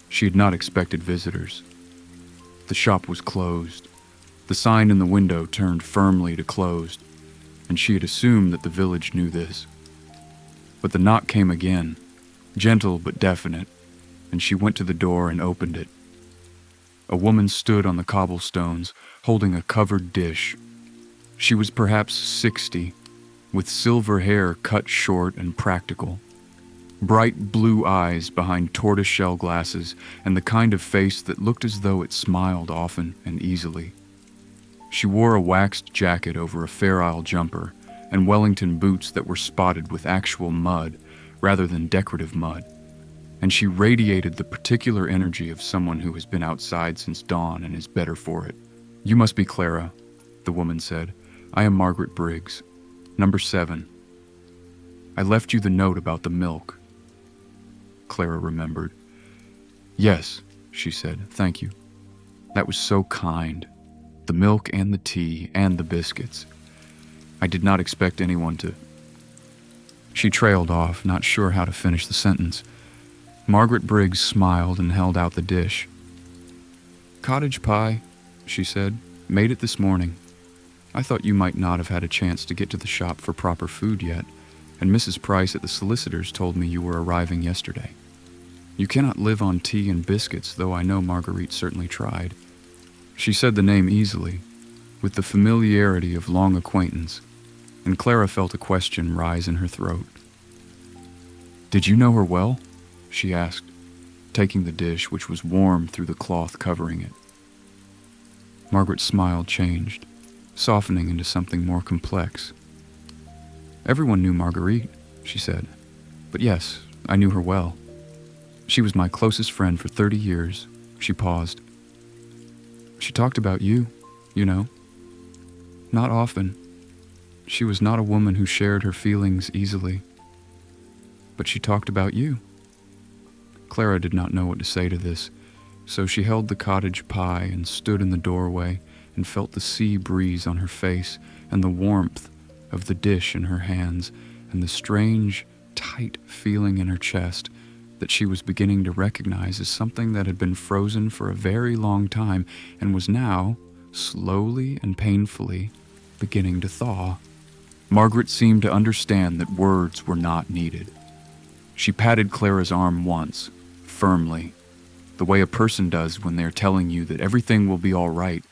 She had not expected visitors. The shop was closed. The sign in the window turned firmly to closed, and she had assumed that the village knew this. But the knock came again, gentle but definite, and she went to the door and opened it. A woman stood on the cobblestones, holding a covered dish. She was perhaps 60, with silver hair cut short and practical, bright blue eyes behind tortoiseshell glasses, and the kind of face that looked as though it smiled often and easily. She wore a waxed jacket over a Fair Isle jumper and Wellington boots that were spotted with actual mud rather than decorative mud, and she radiated the particular energy of someone who has been outside since dawn and is better for it. "You must be Clara," the woman said. "I am Margaret Briggs, number 7. I left you the note about the milk." Clara remembered. "Yes," she said, "thank you. That was so kind. The milk and the tea and the biscuits. I did not expect anyone to..." She trailed off, not sure how to finish the sentence. Margaret Briggs smiled and held out the dish. "Cottage pie," she said. "Made it this morning. I thought you might not have had a chance to get to the shop for proper food yet, and Mrs. Price at the solicitor's told me you were arriving yesterday. You cannot live on tea and biscuits, though I know Marguerite certainly tried." She said the name easily, with the familiarity of long acquaintance, and Clara felt a question rise in her throat. "Did you know her well?" she asked, taking the dish, which was warm through the cloth covering it. Margaret's smile changed, softening into something more complex. "Everyone knew Marguerite," she said. "But yes, I knew her well. She was my closest friend for 30 years. She paused. "She talked about you, you know. Not often. She was not a woman who shared her feelings easily. But she talked about you." Clara did not know what to say to this, so she held the cottage pie and stood in the doorway and felt the sea breeze on her face and the warmth of the dish in her hands and the strange, tight feeling in her chest that she was beginning to recognize as something that had been frozen for a very long time and was now, slowly and painfully, beginning to thaw. Margaret seemed to understand that words were not needed. She patted Clara's arm once, firmly, the way a person does when they're telling you that everything will be all right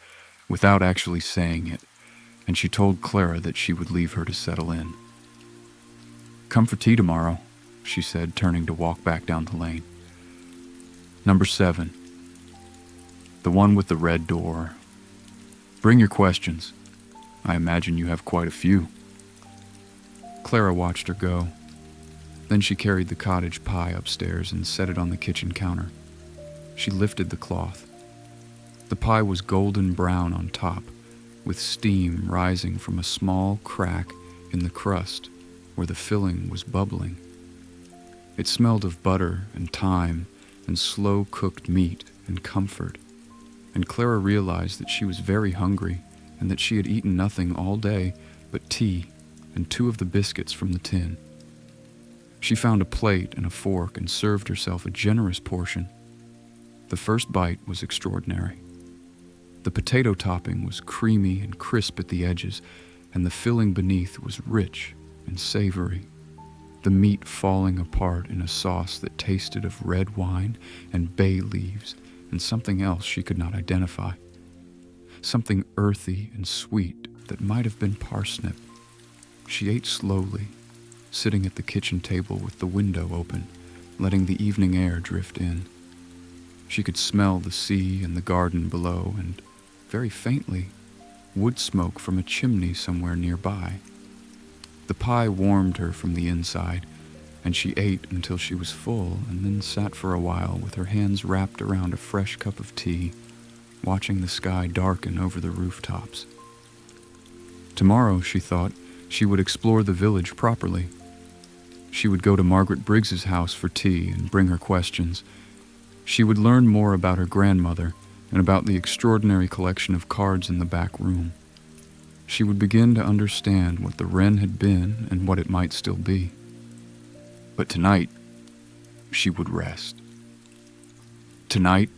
without actually saying it, and she told Clara that she would leave her to settle in. "Come for tea tomorrow," she said, turning to walk back down the lane. "Number 7. The one with the red door. Bring your questions. I imagine you have quite a few." Clara watched her go. Then she carried the cottage pie upstairs and set it on the kitchen counter. She lifted the cloth. The pie was golden brown on top, with steam rising from a small crack in the crust where the filling was bubbling. It smelled of butter and thyme and slow-cooked meat and comfort, and Clara realized that she was very hungry and that she had eaten nothing all day but tea and 2 of the biscuits from the tin. She found a plate and a fork and served herself a generous portion. The first bite was extraordinary. The potato topping was creamy and crisp at the edges, and the filling beneath was rich and savory, the meat falling apart in a sauce that tasted of red wine and bay leaves and something else she could not identify. Something earthy and sweet that might have been parsnip. She ate slowly, sitting at the kitchen table with the window open, letting the evening air drift in. She could smell the sea and the garden below and, very faintly, wood smoke from a chimney somewhere nearby. The pie warmed her from the inside, and she ate until she was full and then sat for a while with her hands wrapped around a fresh cup of tea, watching the sky darken over the rooftops. Tomorrow, she thought, she would explore the village properly. She would go to Margaret Briggs's house for tea and bring her questions. She would learn more about her grandmother and about the extraordinary collection of cards in the back room. She would begin to understand what the Wren had been and what it might still be. But tonight, she would rest. Tonight,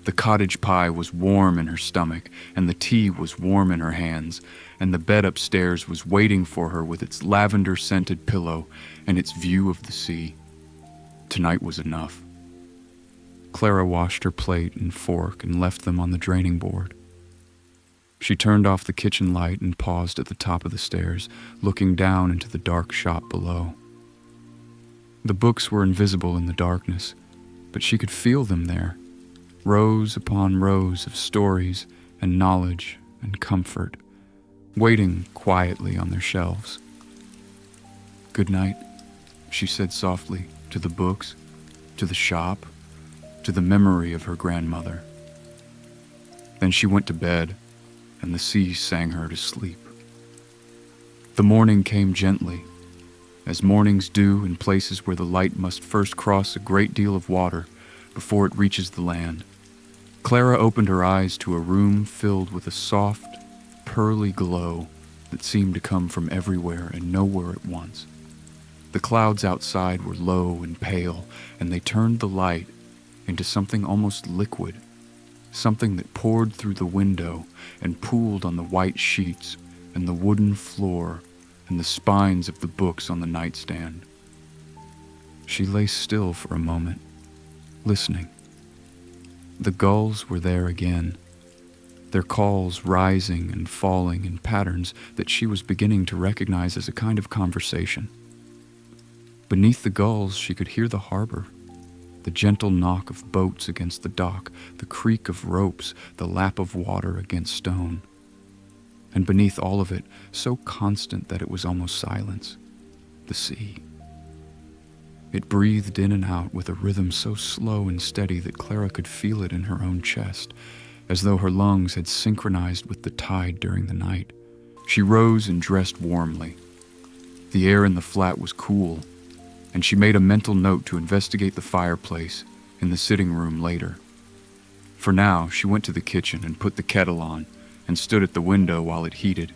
the cottage pie was warm in her stomach, and the tea was warm in her hands, and the bed upstairs was waiting for her with its lavender-scented pillow and its view of the sea. Tonight was enough. Clara washed her plate and fork and left them on the draining board. She turned off the kitchen light and paused at the top of the stairs, looking down into the dark shop below. The books were invisible in the darkness, but she could feel them there, rows upon rows of stories and knowledge and comfort, waiting quietly on their shelves. "Good night," she said softly, to the books, to the shop, to the memory of her grandmother. Then she went to bed, and the sea sang her to sleep. The morning came gently, as mornings do in places where the light must first cross a great deal of water before it reaches the land. Clara opened her eyes to a room filled with a soft, pearly glow that seemed to come from everywhere and nowhere at once. The clouds outside were low and pale, and they turned the light into something almost liquid, something that poured through the window and pooled on the white sheets and the wooden floor and the spines of the books on the nightstand. She lay still for a moment, listening. The gulls were there again, their calls rising and falling in patterns that she was beginning to recognize as a kind of conversation. Beneath the gulls, she could hear the harbor, the gentle knock of boats against the dock, the creak of ropes, the lap of water against stone. And beneath all of it, so constant that it was almost silence, the sea. It breathed in and out with a rhythm so slow and steady that Clara could feel it in her own chest, as though her lungs had synchronized with the tide during the night. She rose and dressed warmly. The air in the flat was cool, and she made a mental note to investigate the fireplace in the sitting room later. For now, she went to the kitchen and put the kettle on and stood at the window while it heated,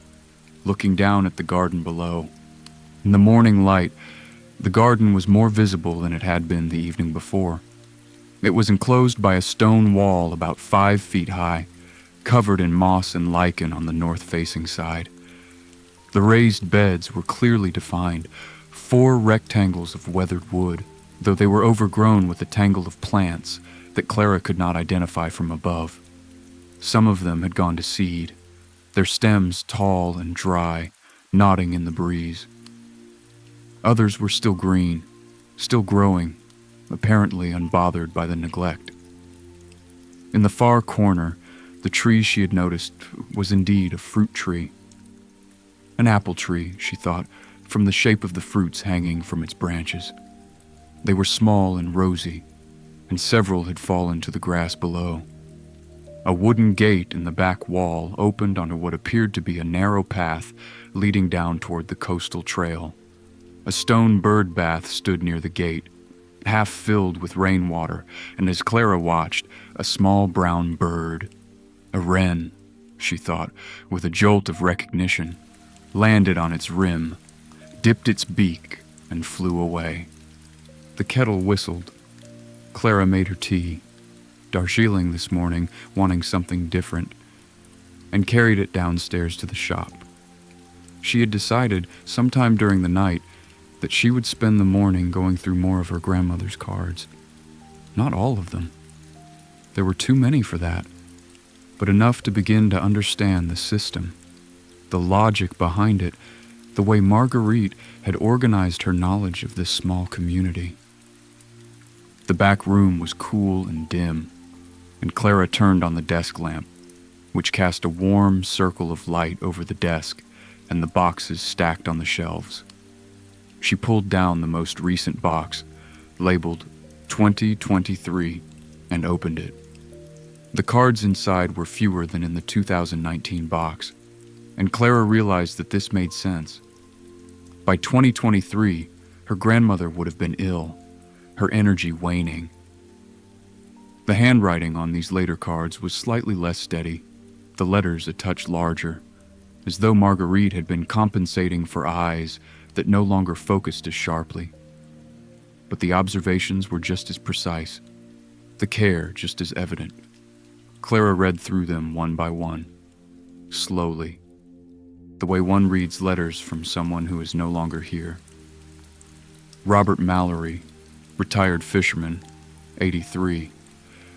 looking down at the garden below. In the morning light, The garden was more visible than it had been the evening before. It was enclosed by a stone wall about 5 feet high, covered in moss and lichen on the north-facing side. The raised beds were clearly defined, 4 rectangles of weathered wood, though they were overgrown with a tangle of plants that Clara could not identify from above. Some of them had gone to seed, their stems tall and dry, nodding in the breeze. Others were still green, still growing, apparently unbothered by the neglect. In the far corner, the tree she had noticed was indeed a fruit tree. An apple tree, she thought, from the shape of the fruits hanging from its branches. They were small and rosy, and several had fallen to the grass below. A wooden gate in the back wall opened onto what appeared to be a narrow path leading down toward the coastal trail. A stone bird bath stood near the gate, half filled with rainwater, and as Clara watched, a small brown bird, a wren, she thought, with a jolt of recognition, landed on its rim, dipped its beak, and flew away. The kettle whistled. Clara made her tea, Darjeeling this morning, wanting something different, and carried it downstairs to the shop. She had decided, sometime during the night, that she would spend the morning going through more of her grandmother's cards. Not all of them. There were too many for that, but enough to begin to understand the system, the logic behind it, the way Marguerite had organized her knowledge of this small community. The back room was cool and dim, and Clara turned on the desk lamp, which cast a warm circle of light over the desk and the boxes stacked on the shelves. She pulled down the most recent box, labeled 2023, and opened it. The cards inside were fewer than in the 2019 box, and Clara realized that this made sense. By 2023, her grandmother would have been ill, her energy waning. The handwriting on these later cards was slightly less steady, the letters a touch larger, as though Marguerite had been compensating for eyes that no longer focused as sharply. But the observations were just as precise, the care just as evident. Clara read through them one by one, slowly, the way one reads letters from someone who is no longer here. Robert Mallory, retired fisherman, 83,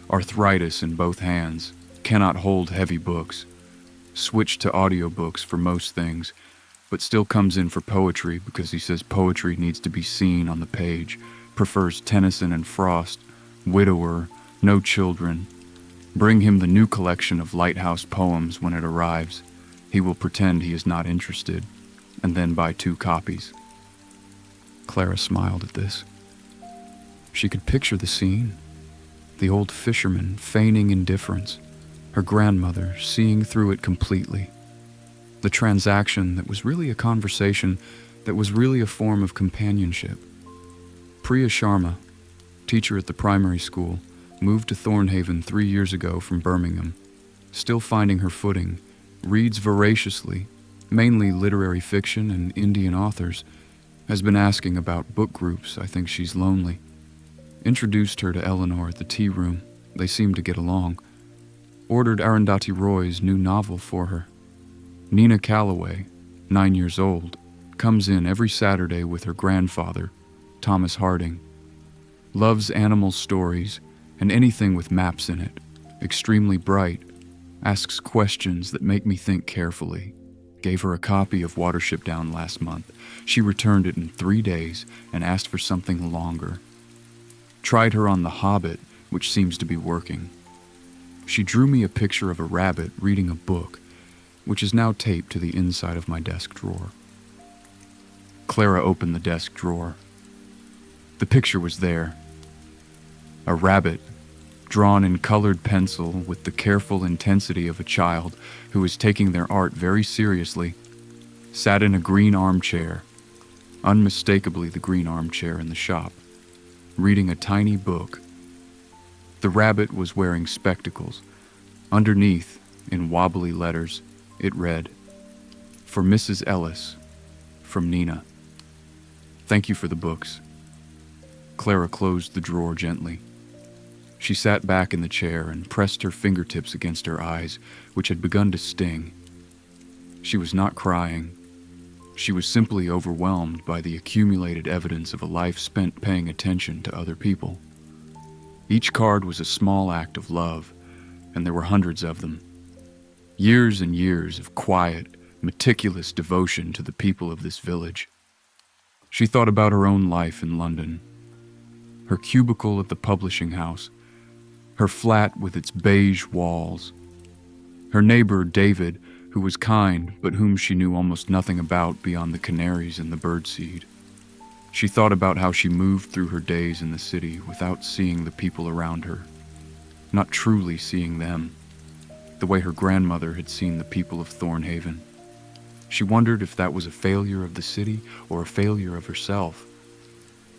arthritis in both hands, cannot hold heavy books, switched to audiobooks for most things, but still comes in for poetry because he says poetry needs to be seen on the page, prefers Tennyson and Frost, widower, no children. Bring him the new collection of Lighthouse poems when it arrives. He will pretend he is not interested, and then buy 2 copies. Clara smiled at this. She could picture the scene. The old fisherman feigning indifference, her grandmother seeing through it completely. The transaction that was really a conversation, that was really a form of companionship. Priya Sharma, teacher at the primary school, moved to Thornhaven 3 years ago from Birmingham. Still finding her footing, reads voraciously, mainly literary fiction and Indian authors, has been asking about book groups. I think she's lonely. Introduced her to Eleanor at the tea room. They seemed to get along. Ordered Arundhati Roy's new novel for her. Nina Calloway, 9 years old, comes in every Saturday with her grandfather, Thomas Harding. Loves animal stories and anything with maps in it. Extremely bright. Asks questions that make me think carefully. Gave her a copy of Watership Down last month. She returned it in 3 days and asked for something longer. Tried her on The Hobbit, which seems to be working. She drew me a picture of a rabbit reading a book, which is now taped to the inside of my desk drawer. Clara opened the desk drawer. The picture was there. A rabbit, drawn in colored pencil with the careful intensity of a child who is taking their art very seriously, sat in a green armchair, unmistakably the green armchair in the shop, reading a tiny book. The rabbit was wearing spectacles. Underneath, in wobbly letters, it read, "For Mrs. Ellis, from Nina." Thank you for the books." Clara closed the drawer gently. She sat back in the chair and pressed her fingertips against her eyes, which had begun to sting. She was not crying. She was simply overwhelmed by the accumulated evidence of a life spent paying attention to other people. Each card was a small act of love, and there were hundreds of them. Years and years of quiet, meticulous devotion to the people of this village. She thought about her own life in London, her cubicle at the publishing house, her flat with its beige walls, her neighbor David, who was kind but whom she knew almost nothing about beyond the canaries and the birdseed. She thought about how she moved through her days in the city without seeing the people around her, not truly seeing them, the way her grandmother had seen the people of Thornhaven. She wondered if that was a failure of the city or a failure of herself,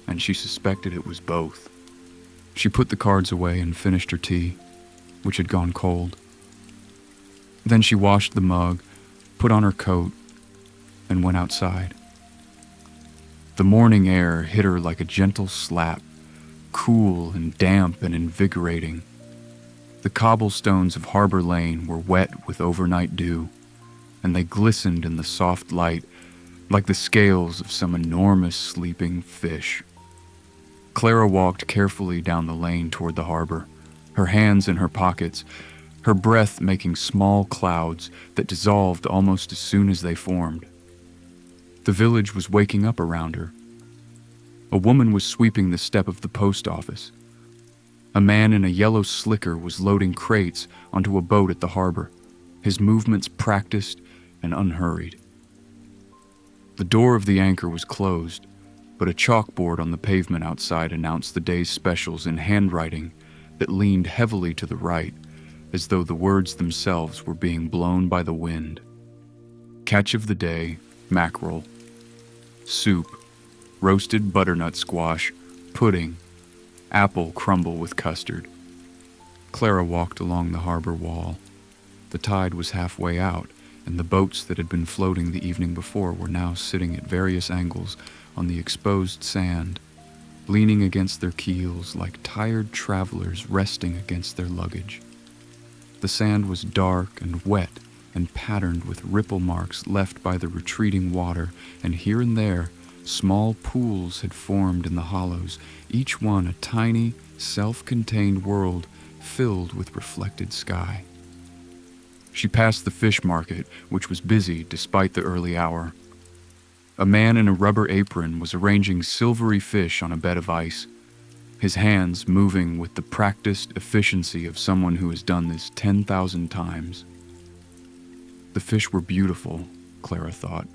and she suspected it was both. She put the cards away and finished her tea, which had gone cold. Then she washed the mug, put on her coat, and went outside. The morning air hit her like a gentle slap, cool and damp and invigorating. The cobblestones of Harbor Lane were wet with overnight dew, and they glistened in the soft light like the scales of some enormous sleeping fish. Clara walked carefully down the lane toward the harbor, her hands in her pockets, her breath making small clouds that dissolved almost as soon as they formed. The village was waking up around her. A woman was sweeping the step of the post office. A man in a yellow slicker was loading crates onto a boat at the harbor, his movements practiced and unhurried. The door of the anchor was closed, but a chalkboard on the pavement outside announced the day's specials in handwriting that leaned heavily to the right, as though the words themselves were being blown by the wind. Catch of the day, mackerel. Soup, roasted butternut squash, pudding, apple crumble with custard. Clara walked along the harbor wall. The tide was halfway out, and the boats that had been floating the evening before were now sitting at various angles on the exposed sand, leaning against their keels like tired travelers resting against their luggage. The sand was dark and wet and patterned with ripple marks left by the retreating water, and here and there, small pools had formed in the hollows, each one a tiny, self-contained world filled with reflected sky. She passed the fish market, which was busy despite the early hour. A man in a rubber apron was arranging silvery fish on a bed of ice, his hands moving with the practiced efficiency of someone who has done this 10,000 times. The fish were beautiful, Clara thought,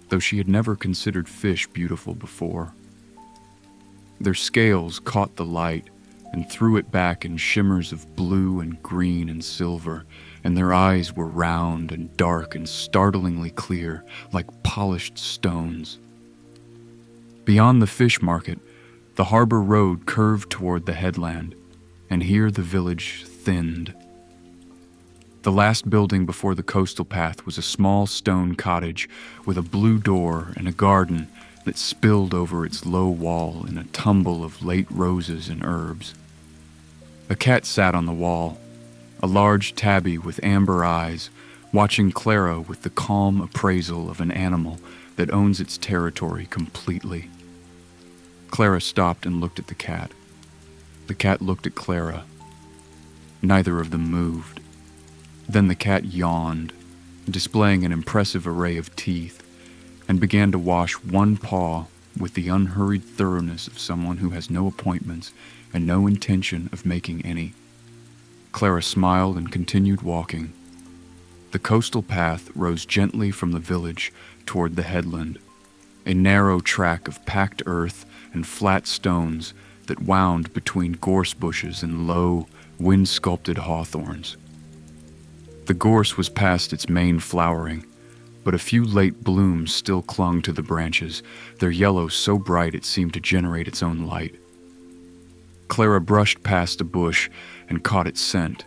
though she had never considered fish beautiful before. Their scales caught the light and threw it back in shimmers of blue and green and silver, and their eyes were round and dark and startlingly clear, like polished stones. Beyond the fish market, the harbor road curved toward the headland, and here the village thinned. The last building before the coastal path was a small stone cottage with a blue door and a garden that spilled over its low wall in a tumble of late roses and herbs. A cat sat on the wall, a large tabby with amber eyes, watching Clara with the calm appraisal of an animal that owns its territory completely. Clara stopped and looked at the cat. The cat looked at Clara. Neither of them moved. Then the cat yawned, displaying an impressive array of teeth, and began to wash one paw with the unhurried thoroughness of someone who has no appointments and no intention of making any. Clara smiled and continued walking. The coastal path rose gently from the village toward the headland, a narrow track of packed earth and flat stones that wound between gorse bushes and low, wind-sculpted hawthorns. The gorse was past its main flowering, but a few late blooms still clung to the branches, their yellow so bright it seemed to generate its own light. Clara brushed past a bush and caught its scent.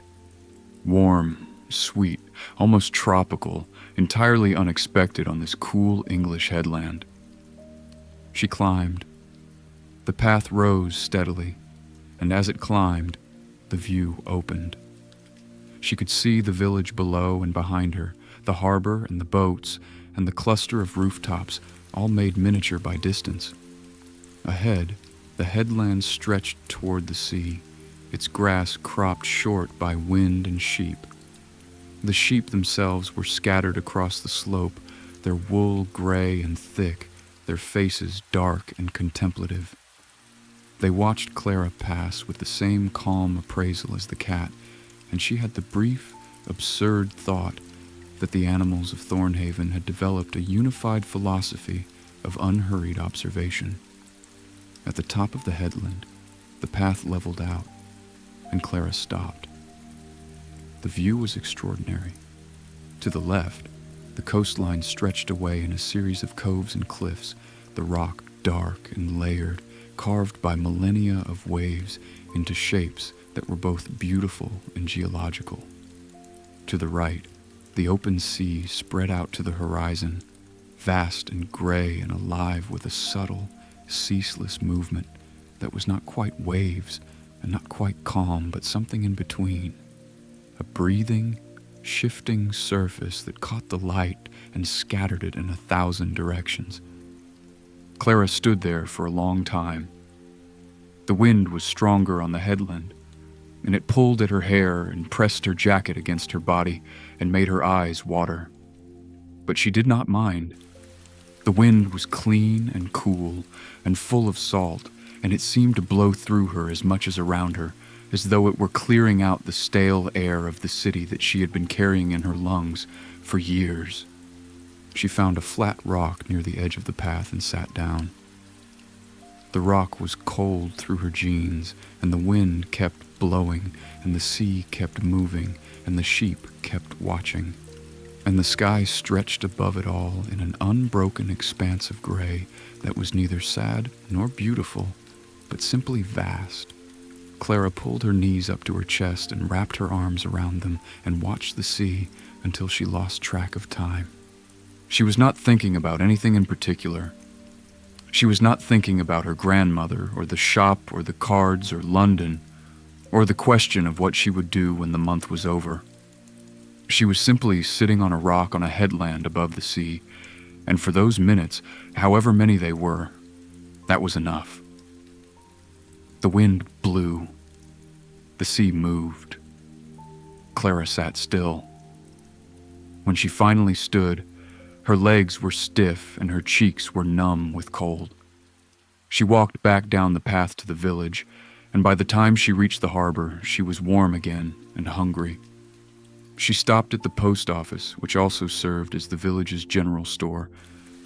Warm, sweet, almost tropical, entirely unexpected on this cool English headland. She climbed. The path rose steadily, and as it climbed, the view opened. She could see the village below and behind her, the harbor and the boats, and the cluster of rooftops, all made miniature by distance. Ahead, the headland stretched toward the sea, its grass cropped short by wind and sheep. The sheep themselves were scattered across the slope, their wool gray and thick, their faces dark and contemplative. They watched Clara pass with the same calm appraisal as the cat, and she had the brief, absurd thought that the animals of Thornhaven had developed a unified philosophy of unhurried observation. At the top of the headland, the path leveled out, and Clara stopped. The view was extraordinary. To the left, the coastline stretched away in a series of coves and cliffs, the rock dark and layered, carved by millennia of waves into shapes that were both beautiful and geological. To the right, the open sea spread out to the horizon, vast and gray and alive with a subtle, ceaseless movement that was not quite waves and not quite calm, but something in between. A breathing, shifting surface that caught the light and scattered it in 1,000 directions. Clara stood there for a long time. The wind was stronger on the headland, and it pulled at her hair and pressed her jacket against her body and made her eyes water. But she did not mind. The wind was clean and cool and full of salt, and it seemed to blow through her as much as around her, as though it were clearing out the stale air of the city that she had been carrying in her lungs for years. She found a flat rock near the edge of the path and sat down. The rock was cold through her jeans, and the wind kept blowing, and the sea kept moving, and the sheep kept watching, and the sky stretched above it all in an unbroken expanse of gray that was neither sad nor beautiful, but simply vast. Clara pulled her knees up to her chest and wrapped her arms around them and watched the sea until she lost track of time. She was not thinking about anything in particular. She was not thinking about her grandmother, or the shop, or the cards, or London, or the question of what she would do when the month was over. She was simply sitting on a rock on a headland above the sea, and for those minutes, however many they were, that was enough. The wind blew. The sea moved. Clara sat still. When she finally stood, her legs were stiff and her cheeks were numb with cold. She walked back down the path to the village, and by the time she reached the harbor, she was warm again and hungry. She stopped at the post office, which also served as the village's general store,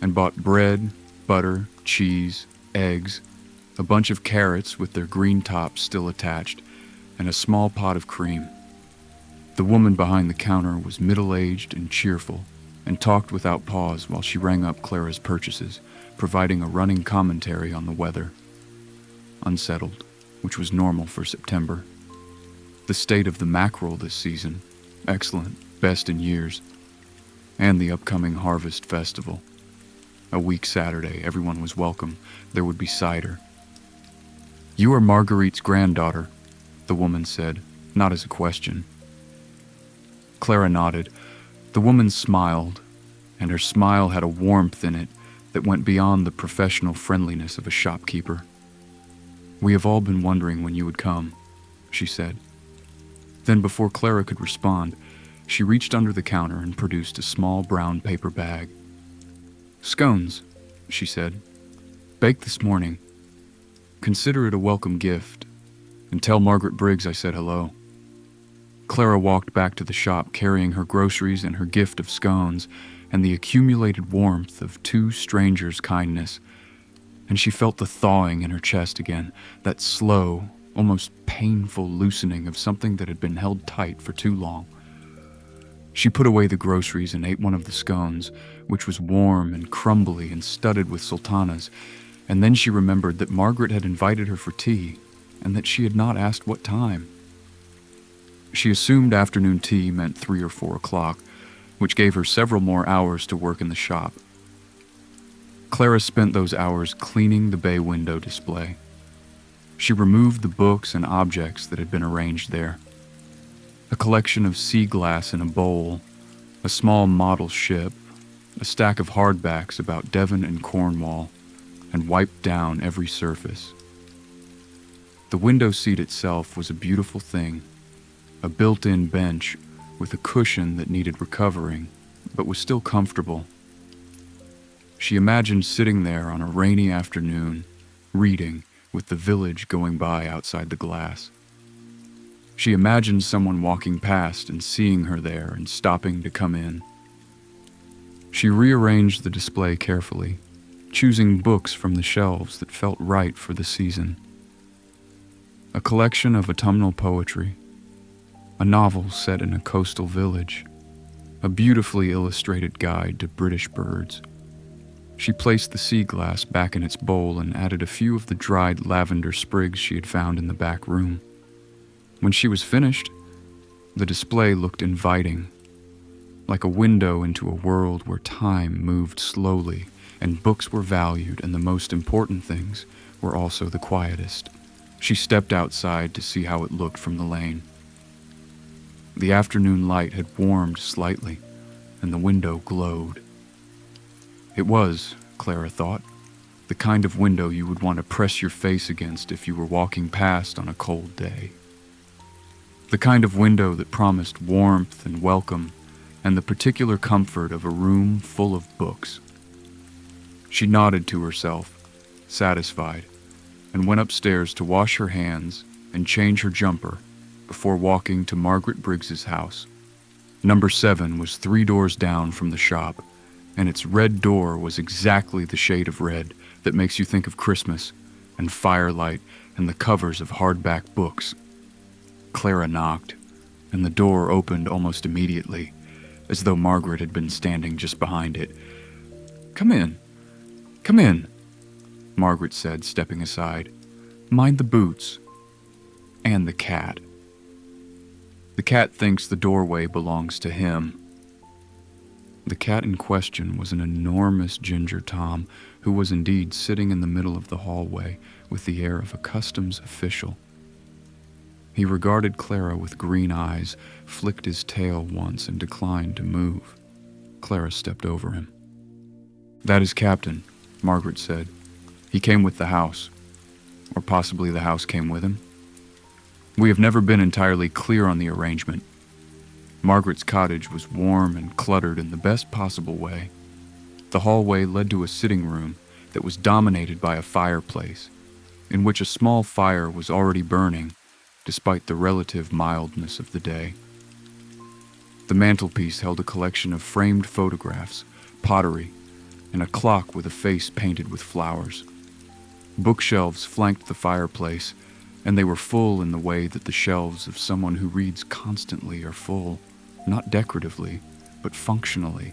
and bought bread, butter, cheese, eggs, a bunch of carrots with their green tops still attached, and a small pot of cream. The woman behind the counter was middle-aged and cheerful, and talked without pause while she rang up Clara's purchases, providing a running commentary on the weather. Unsettled, which was normal for September. The state of the mackerel this season, excellent, best in years. And the upcoming harvest festival. A week Saturday, everyone was welcome. There would be cider. "You are Marguerite's granddaughter," the woman said, not as a question. Clara nodded. The woman smiled, and her smile had a warmth in it that went beyond the professional friendliness of a shopkeeper. "We have all been wondering when you would come," she said. Then, before Clara could respond, she reached under the counter and produced a small brown paper bag. "Scones," she said. "Baked this morning. Consider it a welcome gift, and tell Margaret Briggs I said hello." Clara walked back to the shop carrying her groceries and her gift of scones and the accumulated warmth of two strangers' kindness, and she felt the thawing in her chest again, that slow, almost painful loosening of something that had been held tight for too long. She put away the groceries and ate one of the scones, which was warm and crumbly and studded with sultanas, and then she remembered that Margaret had invited her for tea, and that she had not asked what time. She assumed afternoon tea meant 3 or 4 o'clock, which gave her several more hours to work in the shop. Clara spent those hours cleaning the bay window display. She removed the books and objects that had been arranged there. A collection of sea glass in a bowl, a small model ship, a stack of hardbacks about Devon and Cornwall, and wiped down every surface. The window seat itself was a beautiful thing, a built-in bench with a cushion that needed recovering, but was still comfortable. She imagined sitting there on a rainy afternoon, reading, with the village going by outside the glass. She imagined someone walking past and seeing her there and stopping to come in. She rearranged the display carefully, choosing books from the shelves that felt right for the season. A collection of autumnal poetry, a novel set in a coastal village, a beautifully illustrated guide to British birds. She placed the sea glass back in its bowl and added a few of the dried lavender sprigs she had found in the back room. When she was finished, the display looked inviting, like a window into a world where time moved slowly and books were valued and the most important things were also the quietest. She stepped outside to see how it looked from the lane. The afternoon light had warmed slightly, and the window glowed. It was, Clara thought, the kind of window you would want to press your face against if you were walking past on a cold day. The kind of window that promised warmth and welcome and the particular comfort of a room full of books. She nodded to herself, satisfied, and went upstairs to wash her hands and change her jumper before walking to Margaret Briggs's house. Number 7 was 3 doors down from the shop, and its red door was exactly the shade of red that makes you think of Christmas and firelight and the covers of hardback books. Clara knocked, and the door opened almost immediately, as though Margaret had been standing just behind it. Come in, Margaret said, stepping aside. Mind the boots. And the cat. The cat thinks the doorway belongs to him. The cat in question was an enormous ginger Tom, who was indeed sitting in the middle of the hallway with the air of a customs official. He regarded Clara with green eyes, flicked his tail once, and declined to move. Clara stepped over him. That is Captain, Margaret said. He came with the house. Or possibly the house came with him. We have never been entirely clear on the arrangement. Margaret's cottage was warm and cluttered in the best possible way. The hallway led to a sitting room that was dominated by a fireplace, in which a small fire was already burning, despite the relative mildness of the day. The mantelpiece held a collection of framed photographs, pottery, and a clock with a face painted with flowers. Bookshelves flanked the fireplace, and they were full in the way that the shelves of someone who reads constantly are full, not decoratively, but functionally,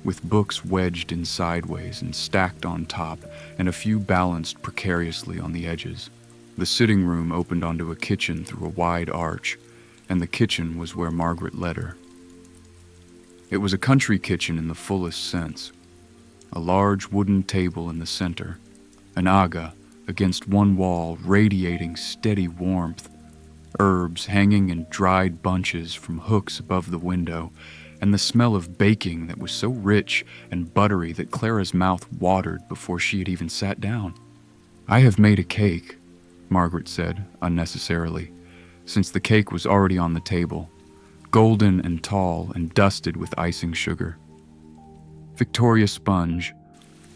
with books wedged in sideways and stacked on top, and a few balanced precariously on the edges. The sitting room opened onto a kitchen through a wide arch, and the kitchen was where Margaret led her. It was a country kitchen in the fullest sense. A large wooden table in the center, an aga against one wall radiating steady warmth, herbs hanging in dried bunches from hooks above the window, and the smell of baking that was so rich and buttery that Clara's mouth watered before she had even sat down. I have made a cake, Margaret said, unnecessarily, since the cake was already on the table, golden and tall and dusted with icing sugar. Victoria sponge,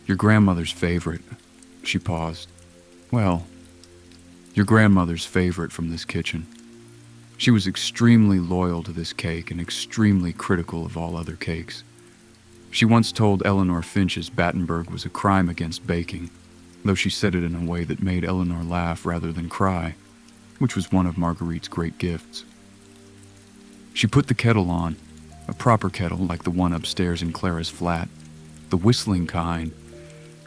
your grandmother's favorite. She paused. Well, your grandmother's favorite from this kitchen. She was extremely loyal to this cake and extremely critical of all other cakes. She once told Eleanor Finch's Battenberg was a crime against baking, though she said it in a way that made Eleanor laugh rather than cry, which was one of Marguerite's great gifts. She put the kettle on, a proper kettle like the one upstairs in Clara's flat, the whistling kind,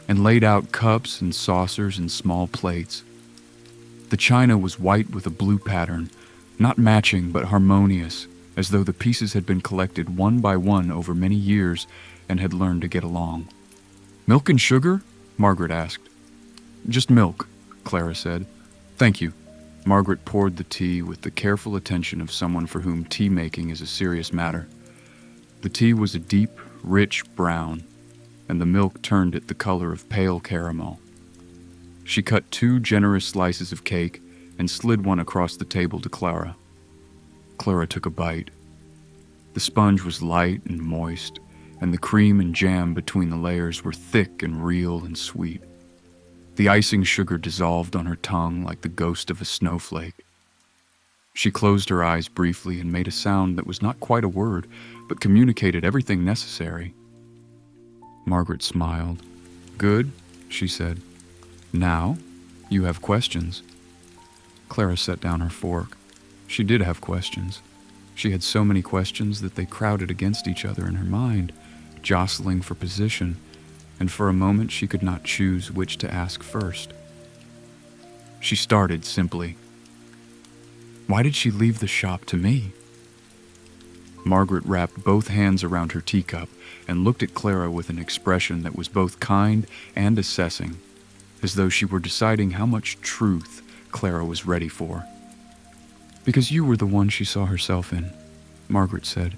and laid out cups and saucers and small plates. The china was white with a blue pattern, not matching but harmonious, as though the pieces had been collected one by one over many years and had learned to get along. Milk and sugar? Margaret asked. Just milk, Clara said. Thank you. Margaret poured the tea with the careful attention of someone for whom tea making is a serious matter. The tea was a deep, rich brown, and the milk turned it the color of pale caramel. She cut 2 generous slices of cake and slid one across the table to Clara. Clara took a bite. The sponge was light and moist, and the cream and jam between the layers were thick and real and sweet. The icing sugar dissolved on her tongue like the ghost of a snowflake. She closed her eyes briefly and made a sound that was not quite a word, but communicated everything necessary. Margaret smiled. Good, she said. Now, you have questions. Clara set down her fork. She did have questions. She had so many questions that they crowded against each other in her mind, jostling for position, and for a moment she could not choose which to ask first. She started simply. Why did she leave the shop to me? Margaret wrapped both hands around her teacup and looked at Clara with an expression that was both kind and assessing, as though she were deciding how much truth Clara was ready for. Because you were the one she saw herself in, Margaret said.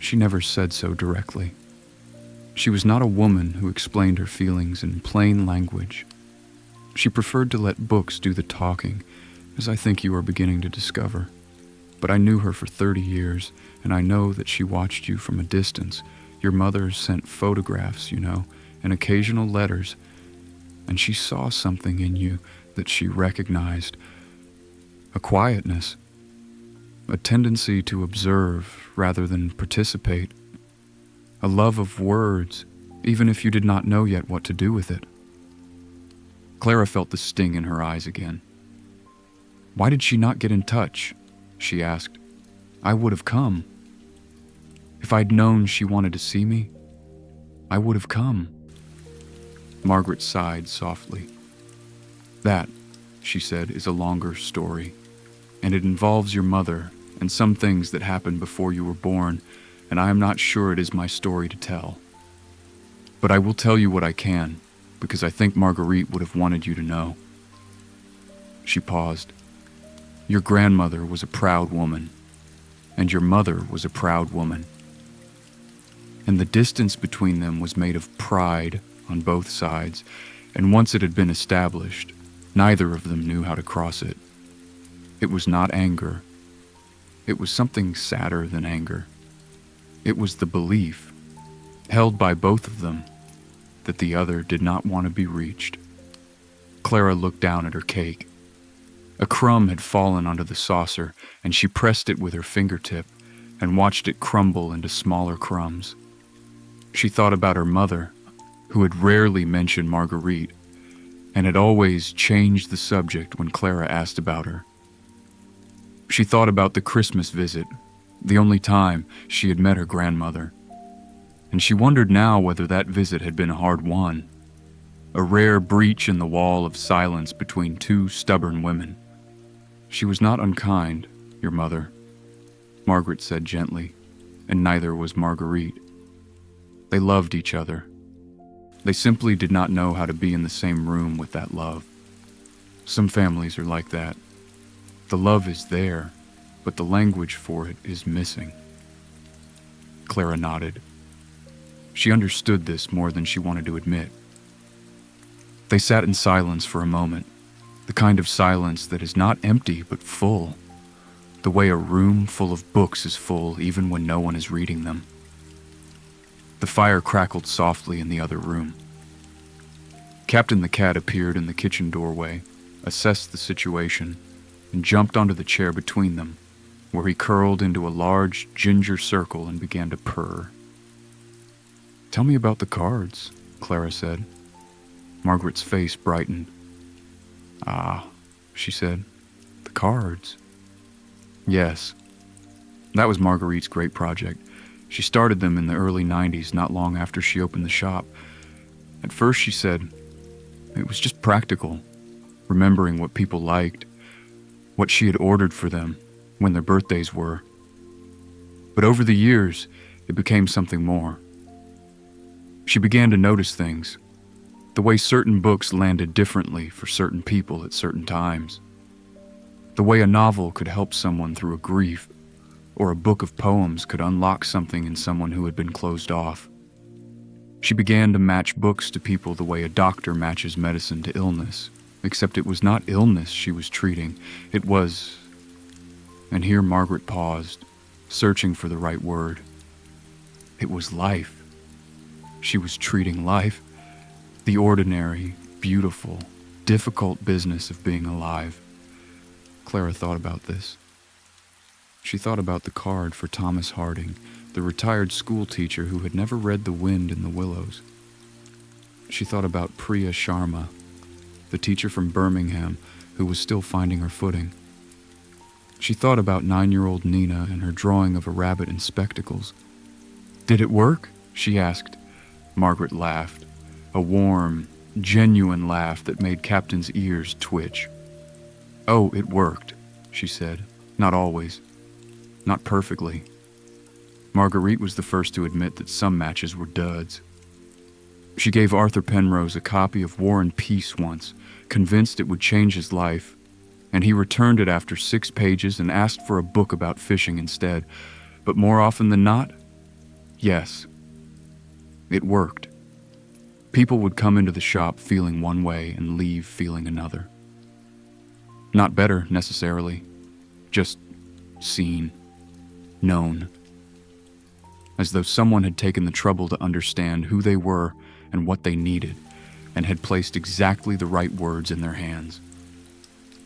She never said so directly. She was not a woman who explained her feelings in plain language. She preferred to let books do the talking, as I think you are beginning to discover. But I knew her for 30 years, and I know that she watched you from a distance. Your mother sent photographs, you know, and occasional letters, and she saw something in you that she recognized. A quietness, a tendency to observe rather than participate, a love of words, even if you did not know yet what to do with it. Clara felt the sting in her eyes again. Why did she not get in touch? She asked. I would have come. If I'd known she wanted to see me, I would have come. Margaret sighed softly. That, she said, is a longer story, and it involves your mother and some things that happened before you were born, and I am not sure it is my story to tell. But I will tell you what I can, because I think Marguerite would have wanted you to know. She paused. Your grandmother was a proud woman, and your mother was a proud woman. And the distance between them was made of pride on both sides, and once it had been established, neither of them knew how to cross it. It was not anger. It was something sadder than anger. It was the belief, held by both of them, that the other did not want to be reached. Clara looked down at her cake. A crumb had fallen onto the saucer, and she pressed it with her fingertip and watched it crumble into smaller crumbs. She thought about her mother, who had rarely mentioned Marguerite, and had always changed the subject when Clara asked about her. She thought about the Christmas visit, the only time she had met her grandmother, and she wondered now whether that visit had been a hard one, a rare breach in the wall of silence between 2 stubborn women. She was not unkind, your mother, Margaret said gently, and neither was Marguerite. They loved each other. They simply did not know how to be in the same room with that love. Some families are like that. The love is there, but the language for it is missing. Clara nodded. She understood this more than she wanted to admit. They sat in silence for a moment, the kind of silence that is not empty but full, the way a room full of books is full even when no one is reading them. The fire crackled softly in the other room. Captain the Cat appeared in the kitchen doorway, assessed the situation, and jumped onto the chair between them, where he curled into a large ginger circle and began to purr. Tell me about the cards, Clara said. Margaret's face brightened. Ah, she said, the cards. Yes, that was Marguerite's great project. She started them in the early 90s, not long after she opened the shop. At first, she said, it was just practical, remembering what people liked, what she had ordered for them when their birthdays were. But over the years, it became something more. She began to notice things, the way certain books landed differently for certain people at certain times, the way a novel could help someone through a grief, or a book of poems could unlock something in someone who had been closed off. She began to match books to people the way a doctor matches medicine to illness, except it was not illness she was treating, it was... And here Margaret paused, searching for the right word. It was life. She was treating life, the ordinary, beautiful, difficult business of being alive. Clara thought about this. She thought about the card for Thomas Harding, the retired school teacher who had never read The Wind in the Willows. She thought about Priya Sharma, the teacher from Birmingham who was still finding her footing. She thought about 9-year-old Nina and her drawing of a rabbit in spectacles. "Did it work?" she asked. Margaret laughed, a warm, genuine laugh that made Captain's ears twitch. "Oh, it worked," she said. "Not always. Not perfectly." Marguerite was the first to admit that some matches were duds. She gave Arthur Penrose a copy of War and Peace once, convinced it would change his life, and he returned it after 6 pages and asked for a book about fishing instead. But more often than not, yes, it worked. People would come into the shop feeling one way and leave feeling another. Not better, necessarily, just seen, known. As though someone had taken the trouble to understand who they were and what they needed, and had placed exactly the right words in their hands.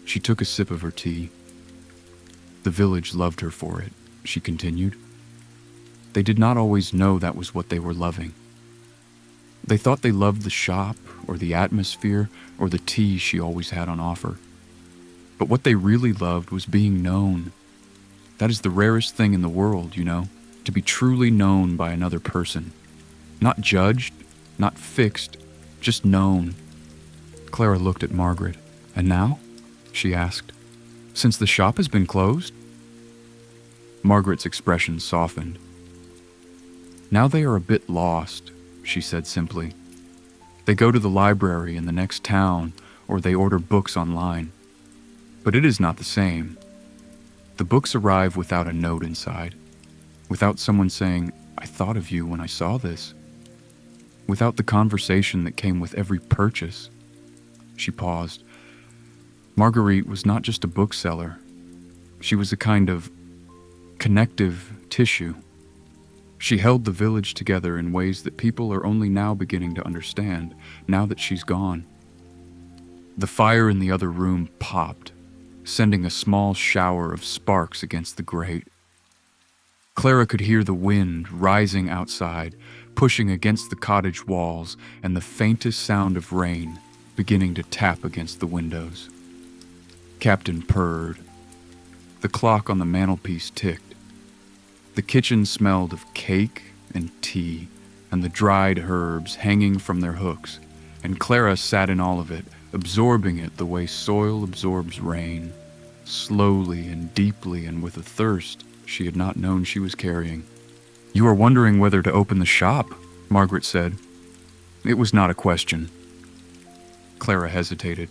She took a sip of her tea. The village loved her for it, she continued. They did not always know that was what they were loving. They thought they loved the shop, or the atmosphere, or the tea she always had on offer. But what they really loved was being known. That is the rarest thing in the world, you know, to be truly known by another person. Not judged, not fixed, just known. Clara looked at Margaret. "And now?" she asked. "Since the shop has been closed?" Margaret's expression softened. "Now they are a bit lost," she said simply. "They go to the library in the next town, or they order books online. But it is not the same. The books arrive without a note inside, without someone saying, 'I thought of you when I saw this,' without the conversation that came with every purchase." She paused. Marguerite was not just a bookseller. She was a kind of connective tissue. She held the village together in ways that people are only now beginning to understand, now that she's gone. The fire in the other room popped, sending a small shower of sparks against the grate. Clara could hear the wind rising outside, pushing against the cottage walls, and the faintest sound of rain beginning to tap against the windows. Captain purred. The clock on the mantelpiece ticked. The kitchen smelled of cake and tea and the dried herbs hanging from their hooks, and Clara sat in all of it, absorbing it the way soil absorbs rain, slowly and deeply and with a thirst she had not known she was carrying. "You are wondering whether to open the shop," Margaret said. It was not a question. Clara hesitated.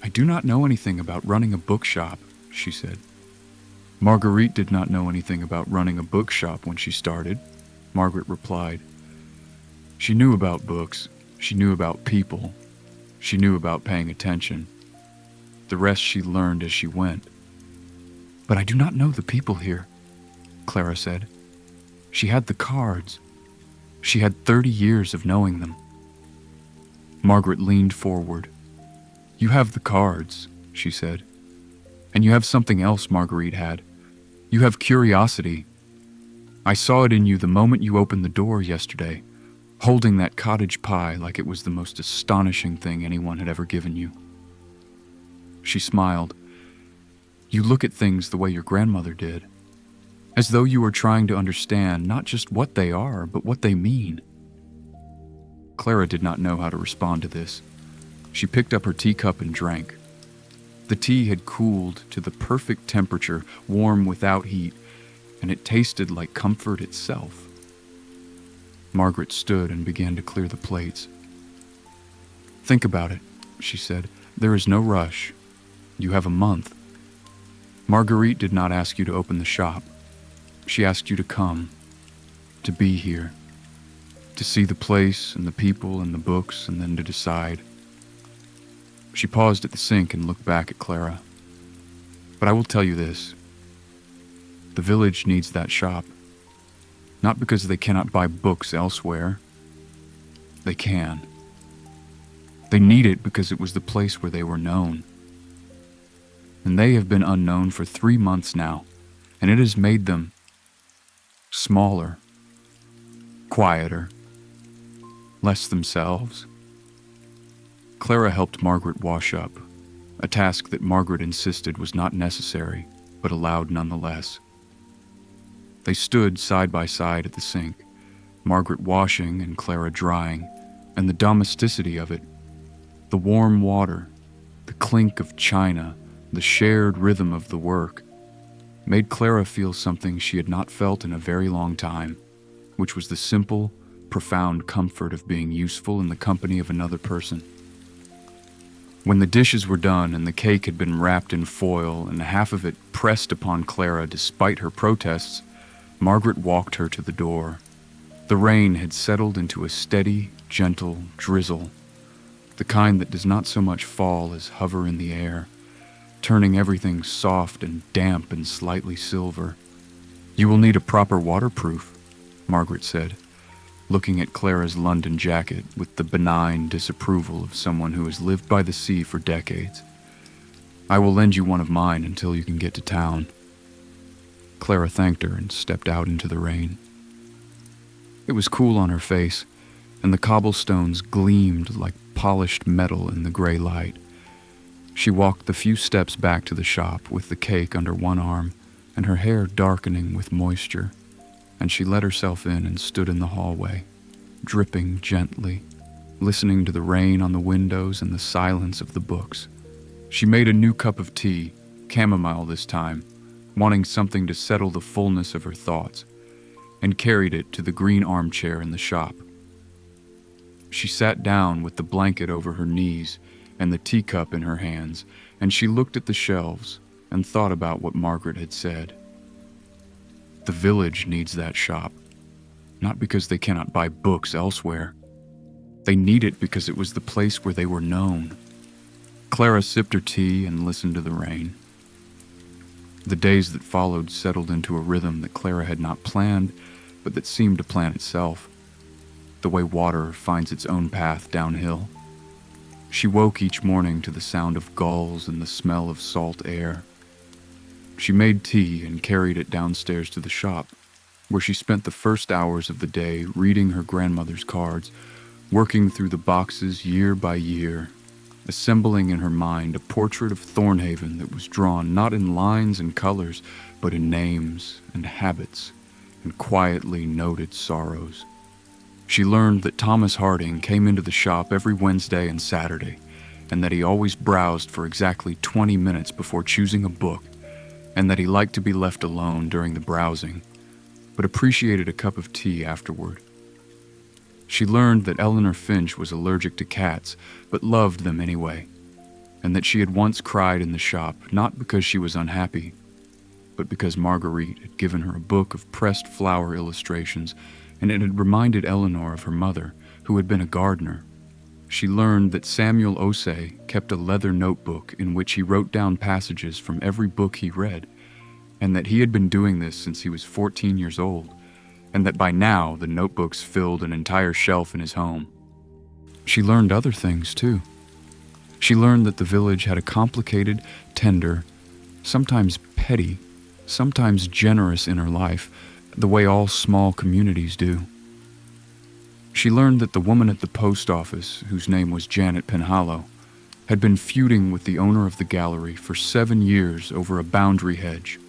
"I do not know anything about running a bookshop," she said. Marguerite did not know anything about running a bookshop when she started, Margaret replied. She knew about books, she knew about people, she knew about paying attention. The rest she learned as she went. "But I do not know the people here," Clara said. She had the cards. She had 30 years of knowing them. Margaret leaned forward. "You have the cards," she said. "And you have something else Marguerite had. You have curiosity. I saw it in you the moment you opened the door yesterday, holding that cottage pie like it was the most astonishing thing anyone had ever given you." She smiled. "You look at things the way your grandmother did, as though you were trying to understand not just what they are, but what they mean." Clara did not know how to respond to this. She picked up her teacup and drank. The tea had cooled to the perfect temperature, warm without heat, and it tasted like comfort itself. Margaret stood and began to clear the plates. "Think about it," she said. "There is no rush. You have a month." Marguerite did not ask you to open the shop. She asked you to come, to be here, to see the place and the people and the books, and then to decide. She paused at the sink and looked back at Clara. "But I will tell you this. The village needs that shop. Not because they cannot buy books elsewhere. They can. They need it because it was the place where they were known. And they have been unknown for 3 months now, and it has made them smaller, quieter, less themselves." Clara helped Margaret wash up, a task that Margaret insisted was not necessary, but allowed nonetheless. They stood side by side at the sink, Margaret washing and Clara drying, and the domesticity of it, the warm water, the clink of china, the shared rhythm of the work, made Clara feel something she had not felt in a very long time, which was the simple, profound comfort of being useful in the company of another person. When the dishes were done and the cake had been wrapped in foil and half of it pressed upon Clara despite her protests, Margaret walked her to the door. The rain had settled into a steady, gentle drizzle, the kind that does not so much fall as hover in the air, turning everything soft and damp and slightly silver. "You will need a proper waterproof," Margaret said, looking at Clara's London jacket with the benign disapproval of someone who has lived by the sea for decades. "I will lend you one of mine until you can get to town." Clara thanked her and stepped out into the rain. It was cool on her face, and the cobblestones gleamed like polished metal in the gray light. She walked the few steps back to the shop with the cake under one arm and her hair darkening with moisture, and she let herself in and stood in the hallway, dripping gently, listening to the rain on the windows and the silence of the books. She made a new cup of tea, chamomile this time, wanting something to settle the fullness of her thoughts, and carried it to the green armchair in the shop. She sat down with the blanket over her knees and the teacup in her hands, and she looked at the shelves and thought about what Margaret had said. The village needs that shop, not because they cannot buy books elsewhere. They need it because it was the place where they were known. Clara sipped her tea and listened to the rain. The days that followed settled into a rhythm that Clara had not planned, but that seemed to plan itself, the way water finds its own path downhill. She woke each morning to the sound of gulls and the smell of salt air. She made tea and carried it downstairs to the shop, where she spent the first hours of the day reading her grandmother's cards, working through the boxes year by year, assembling in her mind a portrait of Thornhaven that was drawn not in lines and colors, but in names and habits and quietly noted sorrows. She learned that Thomas Harding came into the shop every Wednesday and Saturday, and that he always browsed for exactly 20 minutes before choosing a book, and that he liked to be left alone during the browsing, but appreciated a cup of tea afterward. She learned that Eleanor Finch was allergic to cats, but loved them anyway, and that she had once cried in the shop, not because she was unhappy, but because Marguerite had given her a book of pressed flower illustrations, and it had reminded Eleanor of her mother, who had been a gardener. She learned that Samuel Osei kept a leather notebook in which he wrote down passages from every book he read, and that he had been doing this since he was 14 years old, and that by now the notebooks filled an entire shelf in his home. She learned other things, too. She learned that the village had a complicated, tender, sometimes petty, sometimes generous inner life, the way all small communities do. She learned that the woman at the post office, whose name was Janet Penhallow, had been feuding with the owner of the gallery for 7 years over a boundary hedge,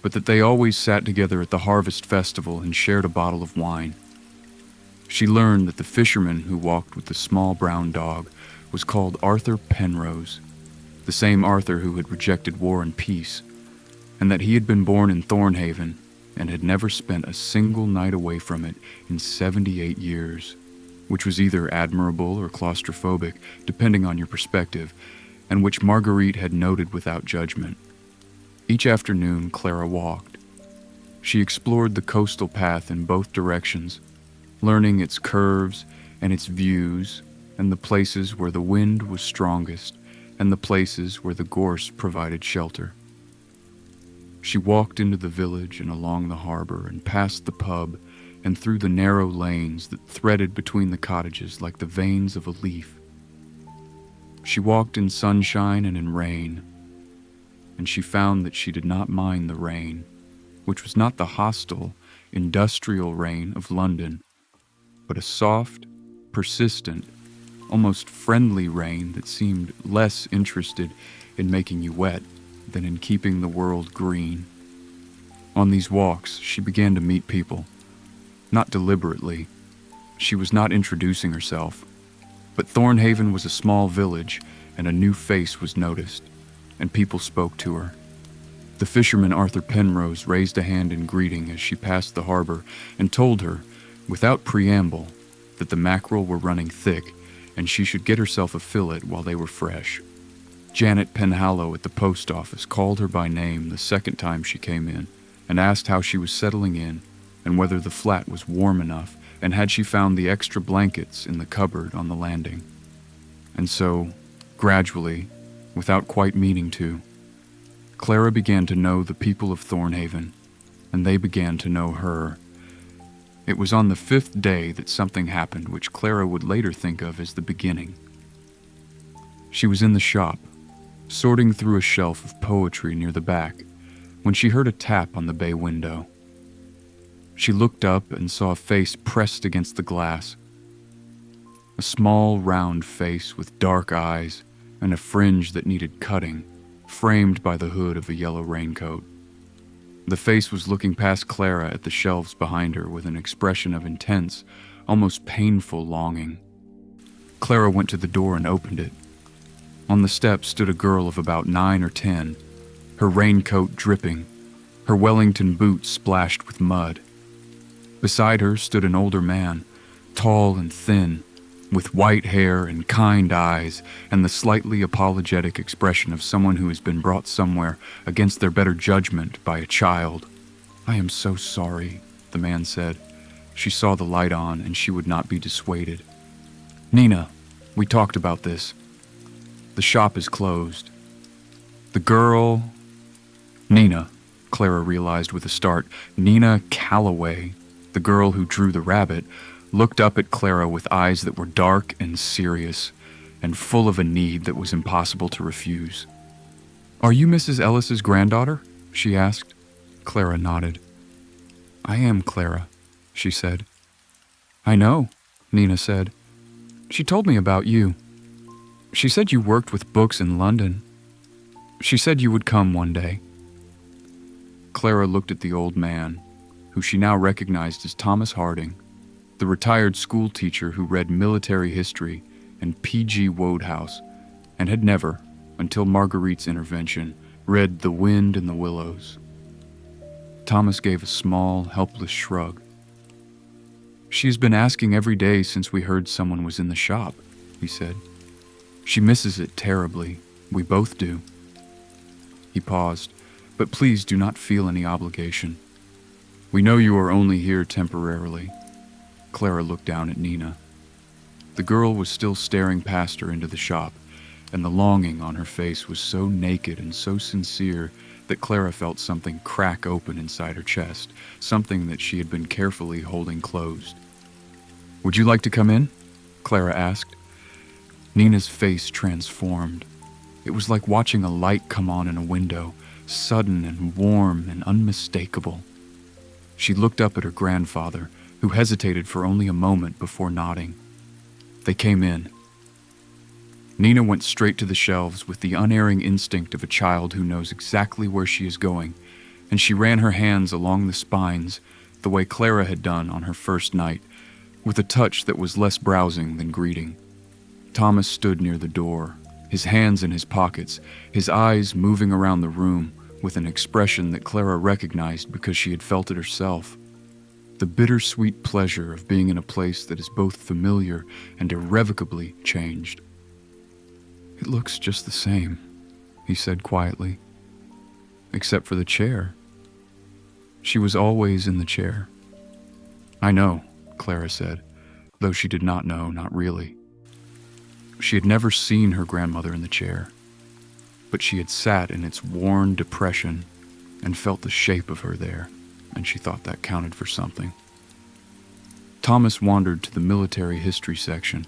but that they always sat together at the harvest festival and shared a bottle of wine. She learned that the fisherman who walked with the small brown dog was called Arthur Penrose, the same Arthur who had rejected war and peace, and that he had been born in Thornhaven, and had never spent a single night away from it in 78 years, which was either admirable or claustrophobic, depending on your perspective, and which Marguerite had noted without judgment. Each afternoon, Clara walked. She explored the coastal path in both directions, learning its curves and its views, and the places where the wind was strongest, and the places where the gorse provided shelter. She walked into the village and along the harbor and past the pub and through the narrow lanes that threaded between the cottages like the veins of a leaf. She walked in sunshine and in rain, and she found that she did not mind the rain, which was not the hostile, industrial rain of London, but a soft, persistent, almost friendly rain that seemed less interested in making you wet than in keeping the world green. On these walks, she began to meet people. Not deliberately. She was not introducing herself. But Thornhaven was a small village, and a new face was noticed, and people spoke to her. The fisherman Arthur Penrose raised a hand in greeting as she passed the harbor and told her, without preamble, that the mackerel were running thick and she should get herself a fillet while they were fresh. Janet Penhallow at the post office called her by name the second time she came in and asked how she was settling in and whether the flat was warm enough and had she found the extra blankets in the cupboard on the landing. And so, gradually, without quite meaning to, Clara began to know the people of Thornhaven, and they began to know her. It was on the 5th day that something happened which Clara would later think of as the beginning. She was in the shop, sorting through a shelf of poetry near the back, when she heard a tap on the bay window. She looked up and saw a face pressed against the glass. A small, round face with dark eyes and a fringe that needed cutting, framed by the hood of a yellow raincoat. The face was looking past Clara at the shelves behind her with an expression of intense, almost painful longing. Clara went to the door and opened it. On the steps stood a girl of about 9 or 10, her raincoat dripping, her Wellington boots splashed with mud. Beside her stood an older man, tall and thin, with white hair and kind eyes and the slightly apologetic expression of someone who has been brought somewhere against their better judgment by a child. "I am so sorry," the man said. She saw the light on and she would not be dissuaded. "Nina, we talked about this. The shop is closed." The girl... Nina, Clara realized with a start. Nina Calloway, the girl who drew the rabbit, looked up at Clara with eyes that were dark and serious, and full of a need that was impossible to refuse. "Are you Mrs. Ellis's granddaughter?" she asked. Clara nodded. "I am Clara," she said. "I know," Nina said. "She told me about you. She said you worked with books in London. She said you would come one day." Clara looked at the old man, who she now recognized as Thomas Harding, the retired school teacher who read military history and P.G. Wodehouse, and had never, until Marguerite's intervention, read The Wind in the Willows. Thomas gave a small, helpless shrug. "She has been asking every day since we heard someone was in the shop," he said. "She misses it terribly. We both do." He paused. "But please do not feel any obligation. We know you are only here temporarily." Clara looked down at Nina. The girl was still staring past her into the shop, and the longing on her face was so naked and so sincere that Clara felt something crack open inside her chest, something that she had been carefully holding closed. "Would you like to come in?" Clara asked. Nina's face transformed. It was like watching a light come on in a window, sudden and warm and unmistakable. She looked up at her grandfather, who hesitated for only a moment before nodding. They came in. Nina went straight to the shelves with the unerring instinct of a child who knows exactly where she is going, and she ran her hands along the spines the way Clara had done on her first night, with a touch that was less browsing than greeting. Thomas stood near the door, his hands in his pockets, his eyes moving around the room, with an expression that Clara recognized because she had felt it herself. The bittersweet pleasure of being in a place that is both familiar and irrevocably changed. "It looks just the same," he said quietly. "Except for the chair." She was always in the chair. "I know," Clara said, though she did not know, not really. She had never seen her grandmother in the chair, but she had sat in its worn depression and felt the shape of her there, and she thought that counted for something. Thomas wandered to the military history section.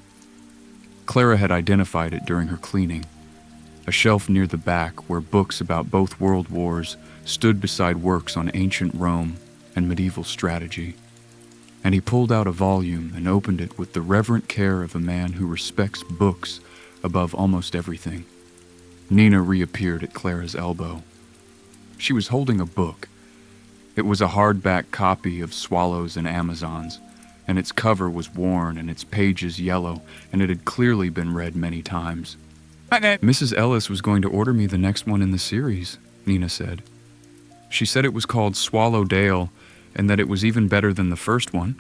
Clara had identified it during her cleaning, a shelf near the back where books about both world wars stood beside works on ancient Rome and medieval strategy. And he pulled out a volume and opened it with the reverent care of a man who respects books above almost everything. Nina reappeared at Clara's elbow. She was holding a book. It was a hardback copy of Swallows and Amazons, and its cover was worn and its pages yellow, and it had clearly been read many times. "Mrs. Ellis was going to order me the next one in the series," Nina said. "She said it was called Swallow Dale, and that it was even better than the first one."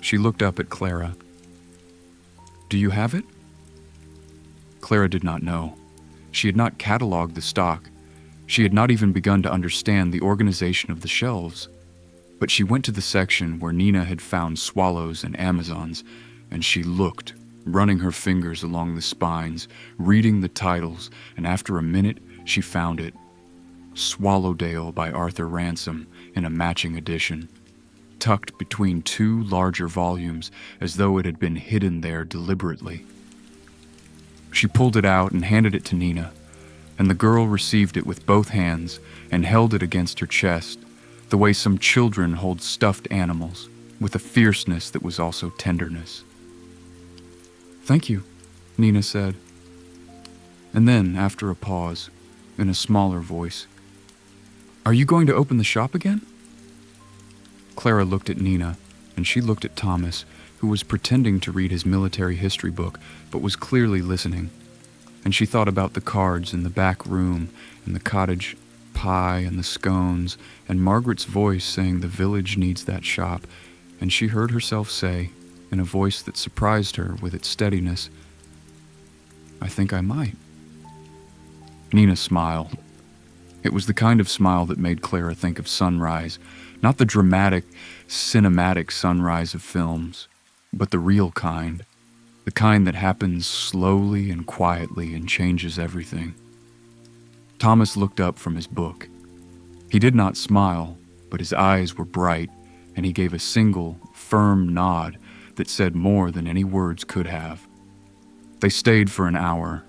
She looked up at Clara. "Do you have it?" Clara did not know. She had not cataloged the stock. She had not even begun to understand the organization of the shelves. But she went to the section where Nina had found Swallows and Amazons, and she looked, running her fingers along the spines, reading the titles, and after a minute she found it. Swallowdale by Arthur Ransom in a matching edition, tucked between two larger volumes as though it had been hidden there deliberately. She pulled it out and handed it to Nina, and the girl received it with both hands and held it against her chest, the way some children hold stuffed animals, with a fierceness that was also tenderness. "Thank you," Nina said. And then, after a pause, in a smaller voice, "Are you going to open the shop again?" Clara looked at Nina, and she looked at Thomas, who was pretending to read his military history book, but was clearly listening. And she thought about the cards in the back room, and the cottage pie and the scones, and Margaret's voice saying the village needs that shop, and she heard herself say, in a voice that surprised her with its steadiness, "I think I might." Nina smiled. It was the kind of smile that made Clara think of sunrise, not the dramatic, cinematic sunrise of films, but the real kind, the kind that happens slowly and quietly and changes everything. Thomas looked up from his book. He did not smile, but his eyes were bright, and he gave a single, firm nod that said more than any words could have. They stayed for an hour.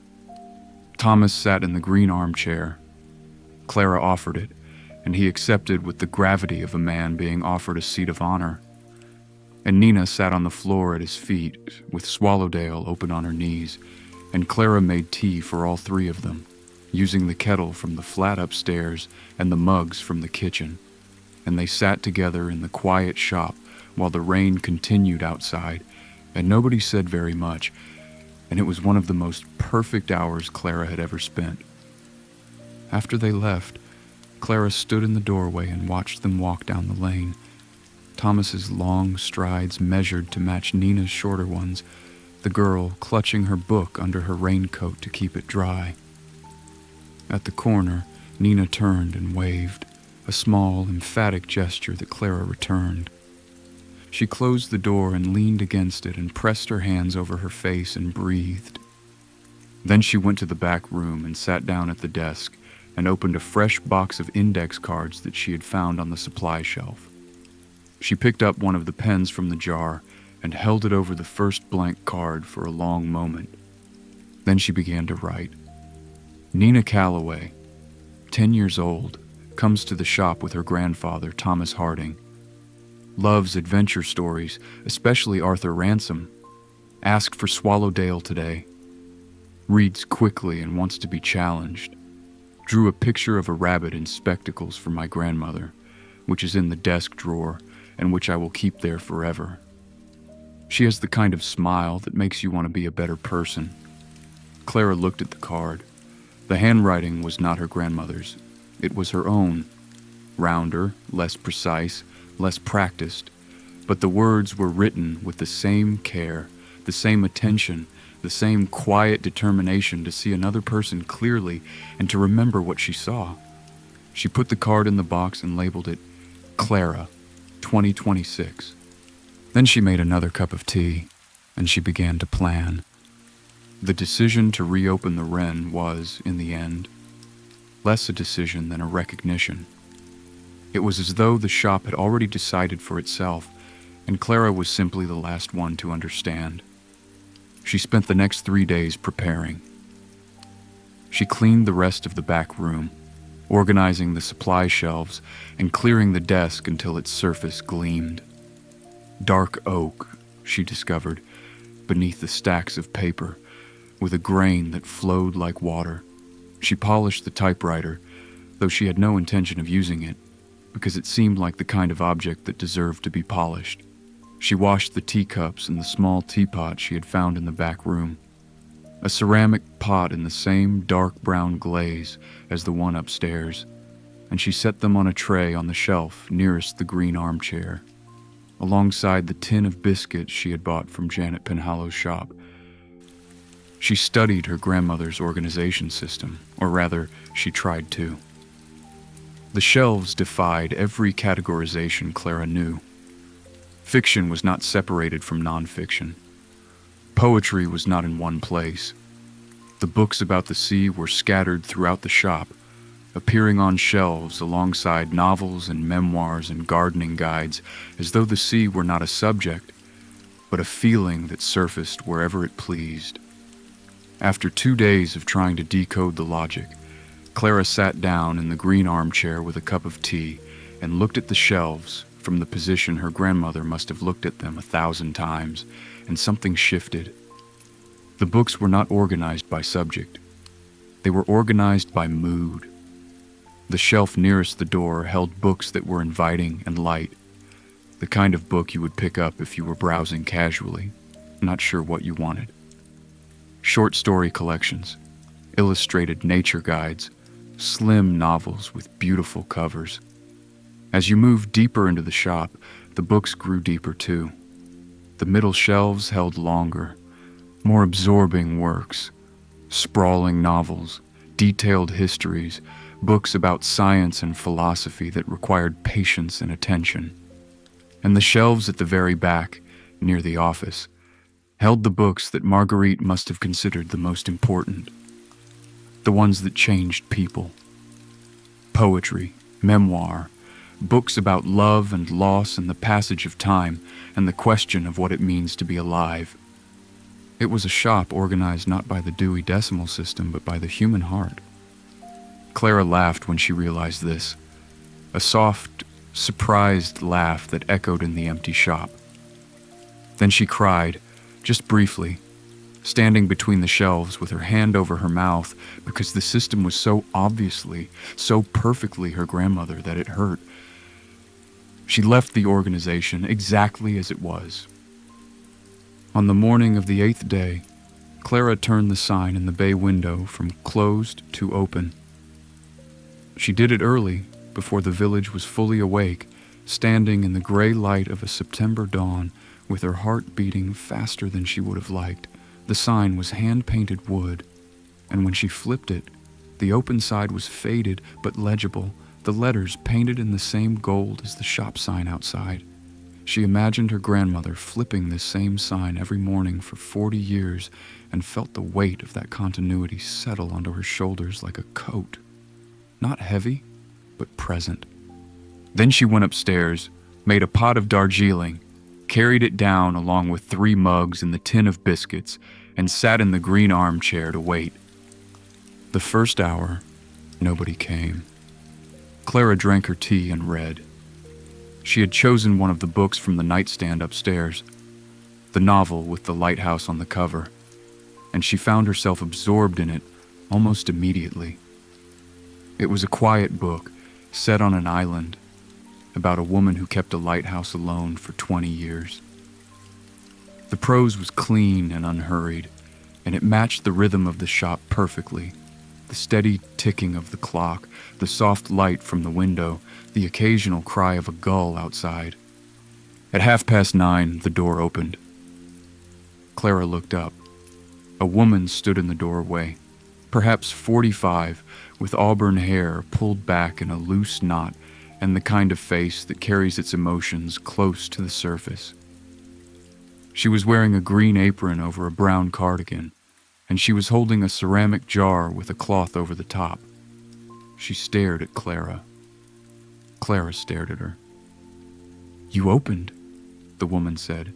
Thomas sat in the green armchair. Clara offered it, and he accepted with the gravity of a man being offered a seat of honor. And Nina sat on the floor at his feet, with Swallowdale open on her knees, and Clara made tea for all three of them, using the kettle from the flat upstairs and the mugs from the kitchen. And they sat together in the quiet shop while the rain continued outside, and nobody said very much, and it was one of the most perfect hours Clara had ever spent. After they left, Clara stood in the doorway and watched them walk down the lane, Thomas's long strides measured to match Nina's shorter ones, the girl clutching her book under her raincoat to keep it dry. At the corner, Nina turned and waved, a small, emphatic gesture that Clara returned. She closed the door and leaned against it and pressed her hands over her face and breathed. Then she went to the back room and sat down at the desk and opened a fresh box of index cards that she had found on the supply shelf. She picked up one of the pens from the jar and held it over the first blank card for a long moment. Then she began to write. Nina Calloway, 10 years old, comes to the shop with her grandfather, Thomas Harding. Loves adventure stories, especially Arthur Ransom. Asked for Swallowdale today. Reads quickly and wants to be challenged. Drew a picture of a rabbit in spectacles for my grandmother, which is in the desk drawer and which I will keep there forever. She has the kind of smile that makes you want to be a better person. Clara looked at the card. The handwriting was not her grandmother's. It was her own, rounder, less precise, less practiced, but the words were written with the same care, the same attention, the same quiet determination to see another person clearly and to remember what she saw. She put the card in the box and labeled it Clara, 2026. Then she made another cup of tea, and she began to plan. The decision to reopen the Wren was, in the end, less a decision than a recognition. It was as though the shop had already decided for itself, and Clara was simply the last one to understand. She spent the next 3 days preparing. She cleaned the rest of the back room, organizing the supply shelves and clearing the desk until its surface gleamed. Dark oak, she discovered, beneath the stacks of paper, with a grain that flowed like water. She polished the typewriter, though she had no intention of using it, because it seemed like the kind of object that deserved to be polished. She washed the teacups in the small teapot she had found in the back room, a ceramic pot in the same dark brown glaze as the one upstairs, and she set them on a tray on the shelf nearest the green armchair, alongside the tin of biscuits she had bought from Janet Penhallow's shop. She studied her grandmother's organization system, or rather, she tried to. The shelves defied every categorization Clara knew. Fiction was not separated from nonfiction. Poetry was not in one place. The books about the sea were scattered throughout the shop, appearing on shelves alongside novels and memoirs and gardening guides, as though the sea were not a subject, but a feeling that surfaced wherever it pleased. After 2 days of trying to decode the logic, Clara sat down in the green armchair with a cup of tea and looked at the shelves from the position her grandmother must have looked at them 1,000 times, and something shifted. The books were not organized by subject. They were organized by mood. The shelf nearest the door held books that were inviting and light, the kind of book you would pick up if you were browsing casually, not sure what you wanted. Short story collections, illustrated nature guides, slim novels with beautiful covers. As you moved deeper into the shop, the books grew deeper too. The middle shelves held longer, more absorbing works, sprawling novels, detailed histories, books about science and philosophy that required patience and attention. And the shelves at the very back, near the office, held the books that Marguerite must have considered the most important, the ones that changed people. Poetry, memoir, books about love and loss and the passage of time and the question of what it means to be alive. It was a shop organized not by the Dewey Decimal System, but by the human heart. Clara laughed when she realized this, a soft, surprised laugh that echoed in the empty shop. Then she cried, just briefly, standing between the shelves with her hand over her mouth because the system was so obviously, so perfectly her grandmother that it hurt. She left the organization exactly as it was. On the morning of the 8th day, Clara turned the sign in the bay window from closed to open. She did it early, before the village was fully awake, standing in the gray light of a September dawn, with her heart beating faster than she would have liked. The sign was hand-painted wood, and when she flipped it, the open side was faded but legible, the letters painted in the same gold as the shop sign outside. She imagined her grandmother flipping this same sign every morning for 40 years and felt the weight of that continuity settle onto her shoulders like a coat. Not heavy, but present. Then she went upstairs, made a pot of Darjeeling, carried it down along with 3 mugs and the tin of biscuits, and sat in the green armchair to wait. The first hour, nobody came. Clara drank her tea and read. She had chosen one of the books from the nightstand upstairs, the novel with the lighthouse on the cover, and she found herself absorbed in it almost immediately. It was a quiet book, set on an island, about a woman who kept a lighthouse alone for 20 years. The prose was clean and unhurried, and it matched the rhythm of the shop perfectly. The steady ticking of the clock, the soft light from the window, the occasional cry of a gull outside. At 9:30, the door opened. Clara looked up. A woman stood in the doorway, perhaps 45, with auburn hair pulled back in a loose knot and the kind of face that carries its emotions close to the surface. She was wearing a green apron over a brown cardigan, and she was holding a ceramic jar with a cloth over the top. She stared at Clara. Clara stared at her. "You opened," the woman said.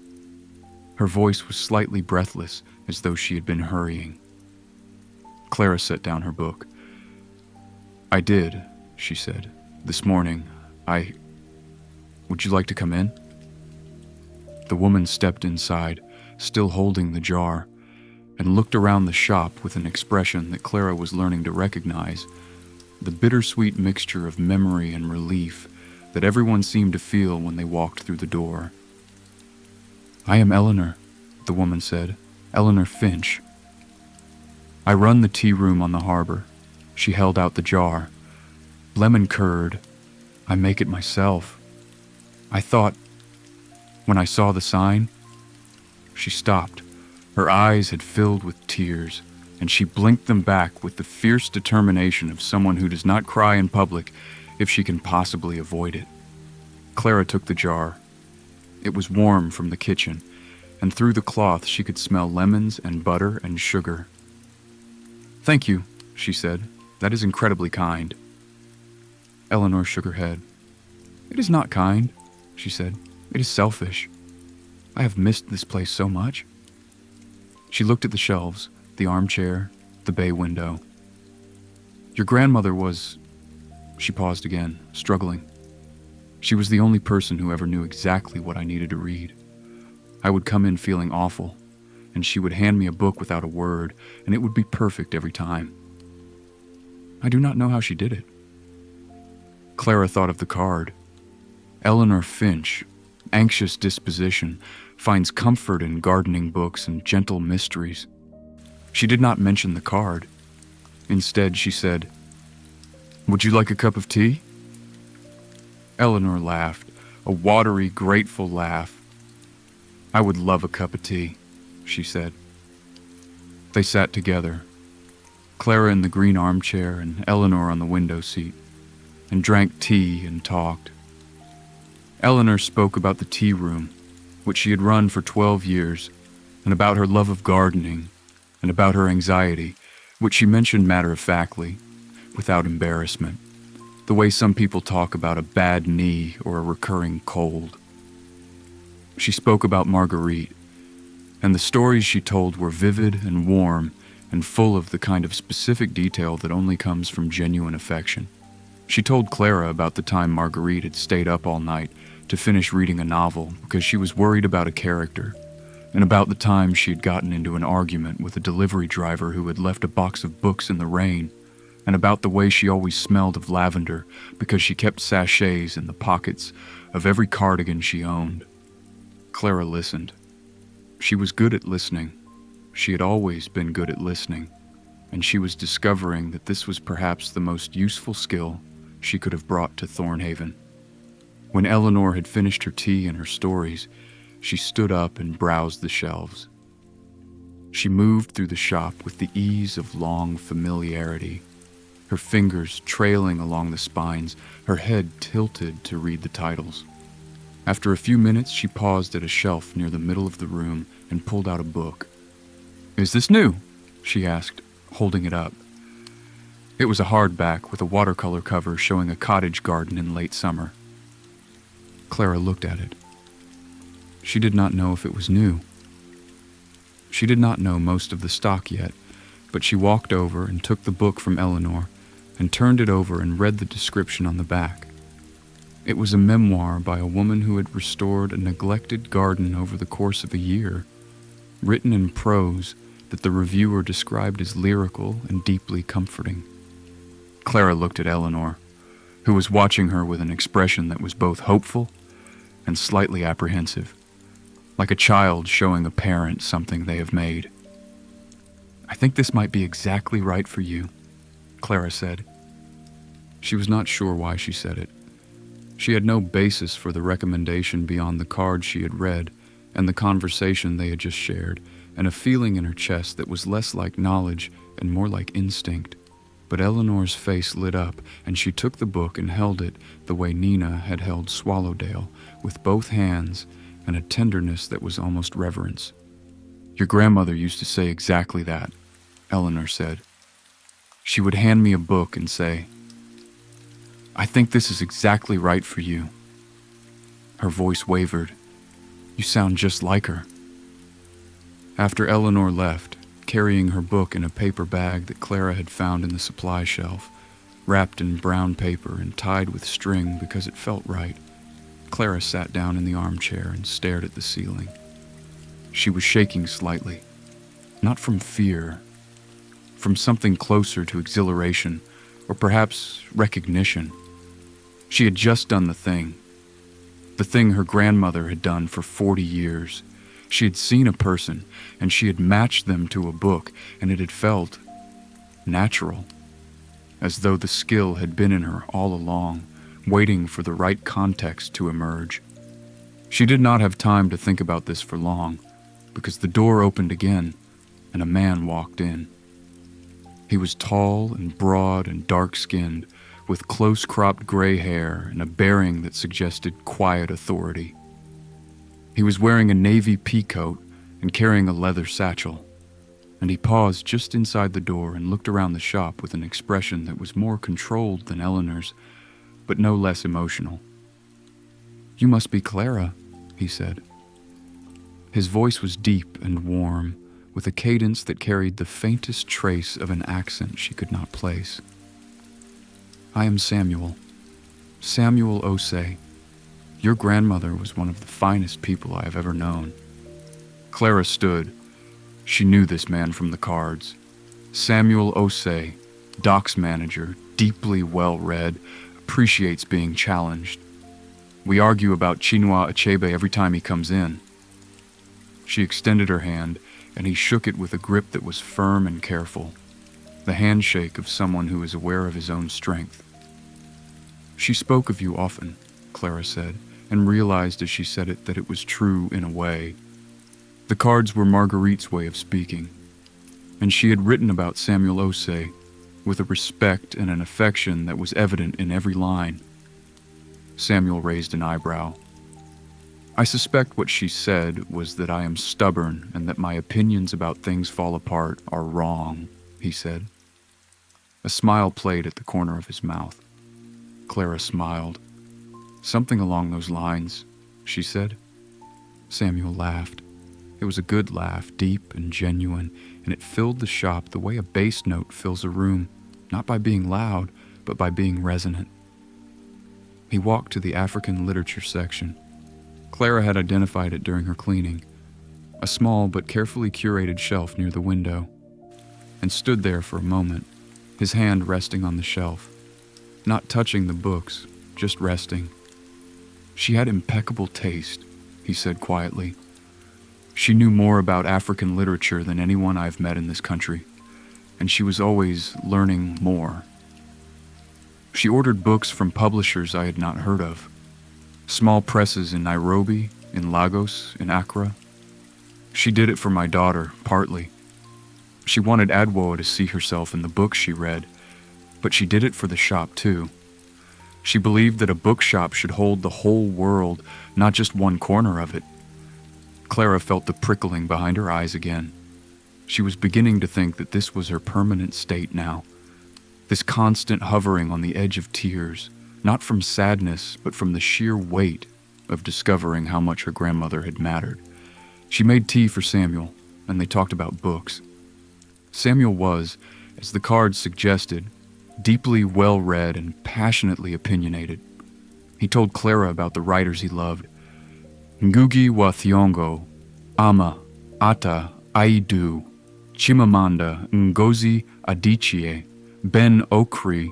Her voice was slightly breathless, as though she had been hurrying. Clara set down her book. "I did," she said. "This morning, Would you like to come in?" The woman stepped inside, still holding the jar, and looked around the shop with an expression that Clara was learning to recognize, the bittersweet mixture of memory and relief that everyone seemed to feel when they walked through the door. "I am Eleanor," the woman said. "Eleanor Finch. I run the tea room on the harbor." She held out the jar. "Lemon curd. I make it myself. I thought, when I saw the sign..." She stopped. Her eyes had filled with tears, and she blinked them back with the fierce determination of someone who does not cry in public if she can possibly avoid it. Clara took the jar. It was warm from the kitchen, and through the cloth she could smell lemons and butter and sugar. "Thank you," she said. "That is incredibly kind." Eleanor shook her head. "It is not kind," she said. "It is selfish. I have missed this place so much." She looked at the shelves, the armchair, the bay window. "Your grandmother was..." She paused again, struggling. "She was the only person who ever knew exactly what I needed to read. I would come in feeling awful, and she would hand me a book without a word, and it would be perfect every time. I do not know how she did it." Clara thought of the card. Eleanor Finch, anxious disposition, finds comfort in gardening books and gentle mysteries. She did not mention the card. Instead, she said, "Would you like a cup of tea?" Eleanor laughed, a watery, grateful laugh. "I would love a cup of tea," she said. They sat together, Clara in the green armchair and Eleanor on the window seat, and drank tea and talked. Eleanor spoke about the tea room, which she had run for 12 years, and about her love of gardening, and about her anxiety, which she mentioned matter-of-factly, without embarrassment, the way some people talk about a bad knee or a recurring cold. She spoke about Marguerite, and the stories she told were vivid and warm and full of the kind of specific detail that only comes from genuine affection. She told Clara about the time Marguerite had stayed up all night to finish reading a novel because she was worried about a character, and about the time she had gotten into an argument with a delivery driver who had left a box of books in the rain, and about the way she always smelled of lavender because she kept sachets in the pockets of every cardigan she owned. Clara listened. She was good at listening. She had always been good at listening, and she was discovering that this was perhaps the most useful skill she could have brought to Thornhaven. When Eleanor had finished her tea and her stories, she stood up and browsed the shelves. She moved through the shop with the ease of long familiarity, her fingers trailing along the spines, her head tilted to read the titles. After a few minutes, she paused at a shelf near the middle of the room and pulled out a book. "Is this new?" she asked, holding it up. It was a hardback with a watercolor cover showing a cottage garden in late summer. Clara looked at it. She did not know if it was new. She did not know most of the stock yet, but she walked over and took the book from Eleanor and turned it over and read the description on the back. It was a memoir by a woman who had restored a neglected garden over the course of a year, written in prose that the reviewer described as lyrical and deeply comforting. Clara looked at Eleanor, who was watching her with an expression that was both hopeful and slightly apprehensive, like a child showing a parent something they have made. "I think this might be exactly right for you," Clara said. She was not sure why she said it. She had no basis for the recommendation beyond the card she had read and the conversation they had just shared, and a feeling in her chest that was less like knowledge and more like instinct. But Eleanor's face lit up, and she took the book and held it the way Nina had held Swallowdale, with both hands and a tenderness that was almost reverence. "Your grandmother used to say exactly that," Eleanor said. "She would hand me a book and say, 'I think this is exactly right for you.'" Her voice wavered. "You sound just like her." After Eleanor left, carrying her book in a paper bag that Clara had found in the supply shelf, wrapped in brown paper and tied with string because it felt right, Clara sat down in the armchair and stared at the ceiling. She was shaking slightly, not from fear, from something closer to exhilaration, or perhaps recognition. She had just done the thing her grandmother had done for 40 years. She had seen a person, and she had matched them to a book, and it had felt natural, as though the skill had been in her all along, waiting for the right context to emerge. She did not have time to think about this for long, because the door opened again, and a man walked in. He was tall and broad and dark-skinned, with close-cropped gray hair and a bearing that suggested quiet authority. He was wearing a navy peacoat and carrying a leather satchel, and he paused just inside the door and looked around the shop with an expression that was more controlled than Eleanor's, but no less emotional. "You must be Clara," he said. His voice was deep and warm, with a cadence that carried the faintest trace of an accent she could not place. "I am Samuel Osei. Your grandmother was one of the finest people I have ever known." Clara stood. She knew this man from the cards. Samuel Osei, docks manager, deeply well-read, appreciates being challenged. "We argue about Chinua Achebe every time he comes in." She extended her hand, and he shook it with a grip that was firm and careful, the handshake of someone who is aware of his own strength. "She spoke of you often," Clara said, and realized as she said it that it was true in a way. The cards were Marguerite's way of speaking, and she had written about Samuel Osei with a respect and an affection that was evident in every line. Samuel raised an eyebrow. "I suspect what she said was that I am stubborn and that my opinions about things fall apart are wrong," he said. A smile played at the corner of his mouth. Clara smiled. "Something along those lines," she said. Samuel laughed. It was a good laugh, deep and genuine, and it filled the shop the way a bass note fills a room, not by being loud, but by being resonant. He walked to the African literature section. Clara had identified it during her cleaning, a small but carefully curated shelf near the window, and stood there for a moment, his hand resting on the shelf, not touching the books, just resting. "She had impeccable taste," he said quietly. "She knew more about African literature than anyone I've met in this country, and she was always learning more. She ordered books from publishers I had not heard of, small presses in Nairobi, in Lagos, in Accra. She did it for my daughter, partly. She wanted Adwoa to see herself in the books she read, but she did it for the shop too. She believed that a bookshop should hold the whole world, not just one corner of it." Clara felt the prickling behind her eyes again. She was beginning to think that this was her permanent state now, this constant hovering on the edge of tears, not from sadness, but from the sheer weight of discovering how much her grandmother had mattered. She made tea for Samuel, and they talked about books. Samuel was, as the cards suggested, deeply well-read and passionately opinionated. He told Clara about the writers he loved. Ngugi wa Thiong'o, Ama, Ata, Aidu, Chimamanda Ngozi Adichie, Ben Okri,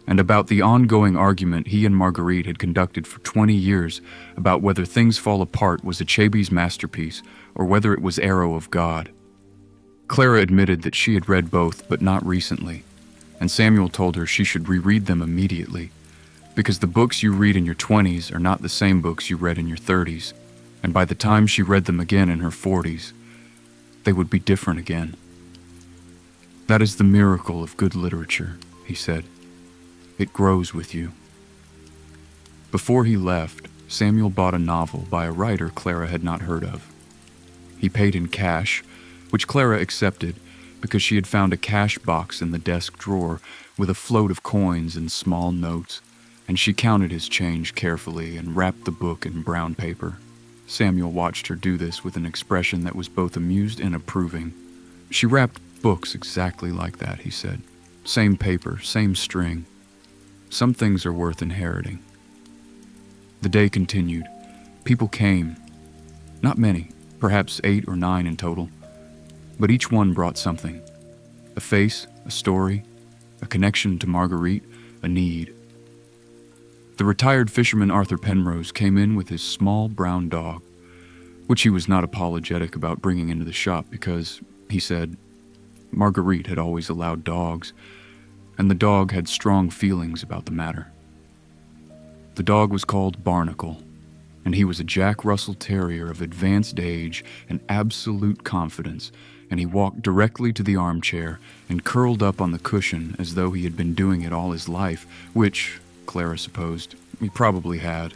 and about the ongoing argument he and Marguerite had conducted for 20 years about whether Things Fall Apart was Achebe's masterpiece or whether it was Arrow of God. Clara admitted that she had read both, but not recently, and Samuel told her she should reread them immediately, because the books you read in your 20s are not the same books you read in your 30s, and by the time she read them again in her 40s, they would be different again. That is the miracle of good literature, he said. It grows with you. Before he left, Samuel bought a novel by a writer Clara had not heard of. He paid in cash, which Clara accepted because she had found a cash box in the desk drawer with a float of coins and small notes, and she counted his change carefully and wrapped the book in brown paper. Samuel watched her do this with an expression that was both amused and approving. She wrapped books exactly like that, he said. Same paper, same string. Some things are worth inheriting. The day continued. People came. Not many, perhaps 8 or 9 in total, but each one brought something. A face, a story, a connection to Marguerite, a need. The retired fisherman Arthur Penrose came in with his small brown dog, which he was not apologetic about bringing into the shop because, he said, Marguerite had always allowed dogs, and the dog had strong feelings about the matter. The dog was called Barnacle, and he was a Jack Russell Terrier of advanced age and absolute confidence, and he walked directly to the armchair and curled up on the cushion as though he had been doing it all his life, which, Clara supposed, he probably had.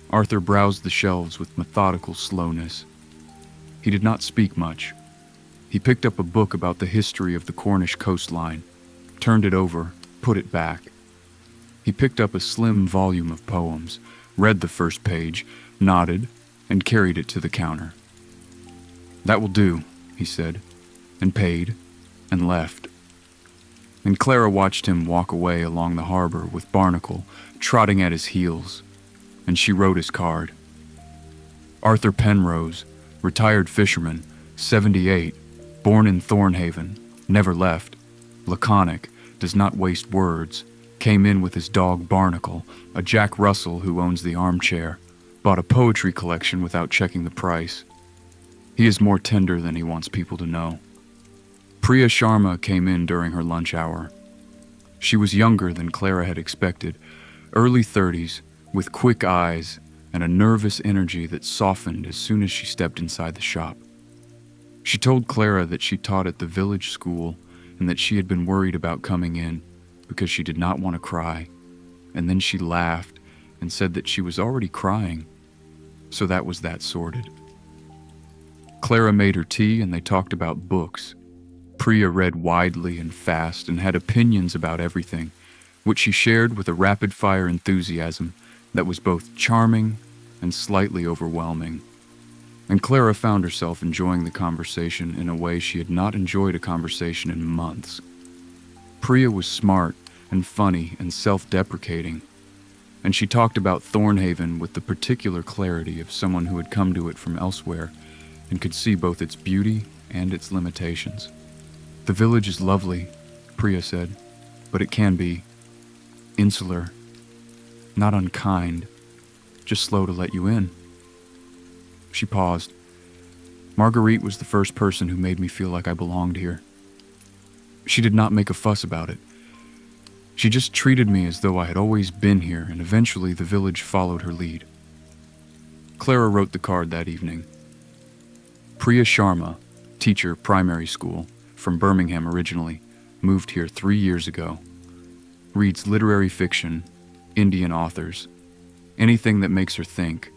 Arthur browsed the shelves with methodical slowness. He did not speak much. He picked up a book about the history of the Cornish coastline, turned it over, put it back. He picked up a slim volume of poems, read the first page, nodded, and carried it to the counter. That will do, he said, and paid, and left. And Clara watched him walk away along the harbor with Barnacle trotting at his heels, and she wrote his card. Arthur Penrose, retired fisherman, 78, born in Thornhaven, never left, laconic, does not waste words, came in with his dog Barnacle, a Jack Russell who owns the armchair, bought a poetry collection without checking the price. He is more tender than he wants people to know. Priya Sharma came in during her lunch hour. She was younger than Clara had expected, early 30s, with quick eyes and a nervous energy that softened as soon as she stepped inside the shop. She told Clara that she taught at the village school and that she had been worried about coming in because she did not want to cry, and then she laughed and said that she was already crying, so that was that sorted. Clara made her tea and they talked about books. Priya read widely and fast and had opinions about everything, which she shared with a rapid-fire enthusiasm that was both charming and slightly overwhelming. And Clara found herself enjoying the conversation in a way she had not enjoyed a conversation in months. Priya was smart and funny and self-deprecating, and she talked about Thornhaven with the particular clarity of someone who had come to it from elsewhere and could see both its beauty and its limitations. The village is lovely, Priya said, but it can be insular, not unkind, just slow to let you in. She paused. Marguerite was the first person who made me feel like I belonged here. She did not make a fuss about it. She just treated me as though I had always been here, and eventually the village followed her lead. Clara wrote the card that evening. Priya Sharma, teacher, primary school, from Birmingham originally, moved here 3 years ago. Reads literary fiction, Indian authors, anything that makes her think.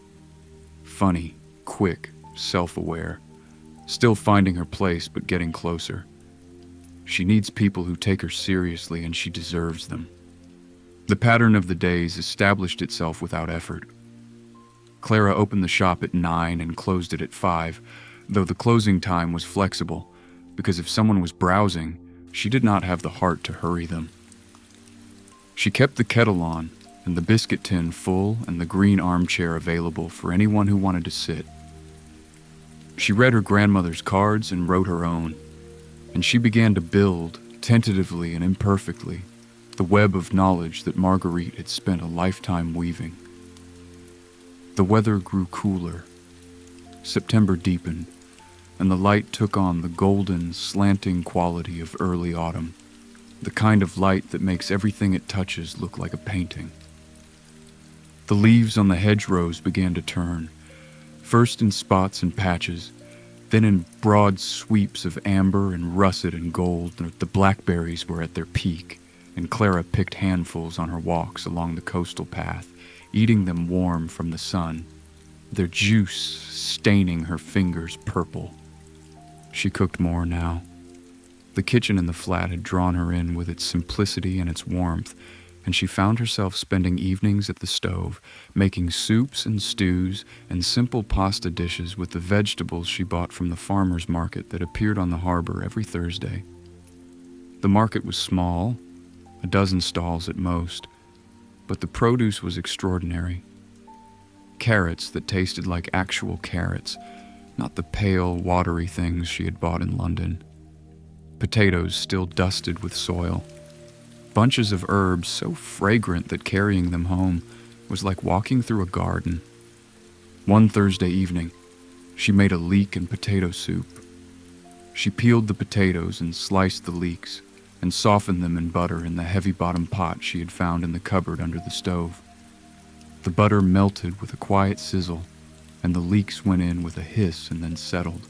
Funny, quick, self-aware, still finding her place but getting closer. She needs people who take her seriously, and she deserves them. The pattern of the days established itself without effort. Clara opened the shop at 9 and closed it at 5, though the closing time was flexible, because if someone was browsing, she did not have the heart to hurry them. She kept the kettle on, and the biscuit tin full and the green armchair available for anyone who wanted to sit. She read her grandmother's cards and wrote her own, and she began to build, tentatively and imperfectly, the web of knowledge that Marguerite had spent a lifetime weaving. The weather grew cooler. September deepened, and the light took on the golden, slanting quality of early autumn. the kind of light that makes everything it touches look like a painting. The leaves on the hedgerows began to turn, first in spots and patches, then in broad sweeps of amber and russet and gold. The blackberries were at their peak, and Clara picked handfuls on her walks along the coastal path, eating them warm from the sun, their juice staining her fingers purple. She cooked more now. The kitchen in the flat had drawn her in with its simplicity and its warmth, and she found herself spending evenings at the stove, making soups and stews and simple pasta dishes with the vegetables she bought from the farmer's market that appeared on the harbor every Thursday. The market was small, a dozen stalls at most, but the produce was extraordinary. Carrots that tasted like actual carrots, not the pale, watery things she had bought in London. Potatoes still dusted with soil. Bunches of herbs so fragrant that carrying them home was like walking through a garden. One Thursday evening, she made a leek and potato soup. She peeled the potatoes and sliced the leeks and softened them in butter in the heavy-bottom pot she had found in the cupboard under the stove. The butter melted with a quiet sizzle, and the leeks went in with a hiss and then settled,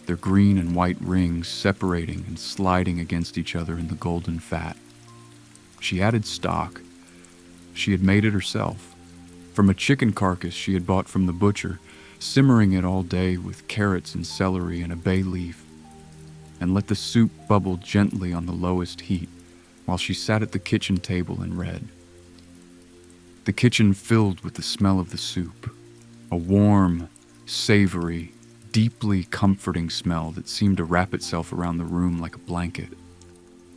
their green and white rings separating and sliding against each other in the golden fat. She added stock. She had made it herself, from a chicken carcass she had bought from the butcher, simmering it all day with carrots and celery and a bay leaf, and let the soup bubble gently on the lowest heat while she sat at the kitchen table and read. The kitchen filled with the smell of the soup, a warm, savory, deeply comforting smell that seemed to wrap itself around the room like a blanket.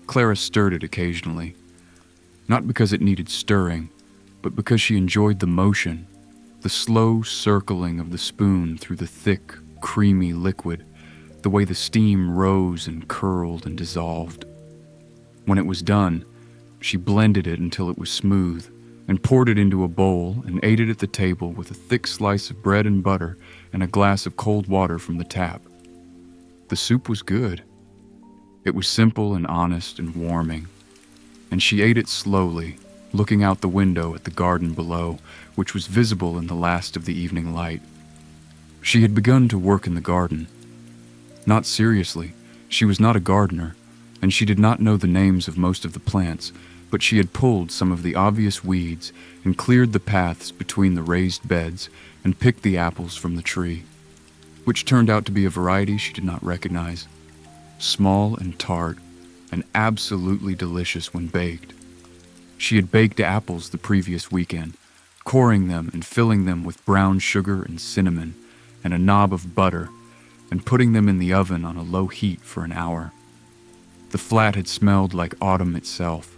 Clara stirred it occasionally, not because it needed stirring, but because she enjoyed the motion, the slow circling of the spoon through the thick, creamy liquid, the way the steam rose and curled and dissolved. When it was done, she blended it until it was smooth, and poured it into a bowl and ate it at the table with a thick slice of bread and butter and a glass of cold water from the tap. The soup was good. It was simple and honest and warming, and she ate it slowly, looking out the window at the garden below, which was visible in the last of the evening light. She had begun to work in the garden. Not seriously, she was not a gardener, and she did not know the names of most of the plants, but she had pulled some of the obvious weeds and cleared the paths between the raised beds and picked the apples from the tree, which turned out to be a variety she did not recognize, small and tart and absolutely delicious when baked. She had baked apples the previous weekend, coring them and filling them with brown sugar and cinnamon and a knob of butter and putting them in the oven on a low heat for an hour. The flat had smelled like autumn itself,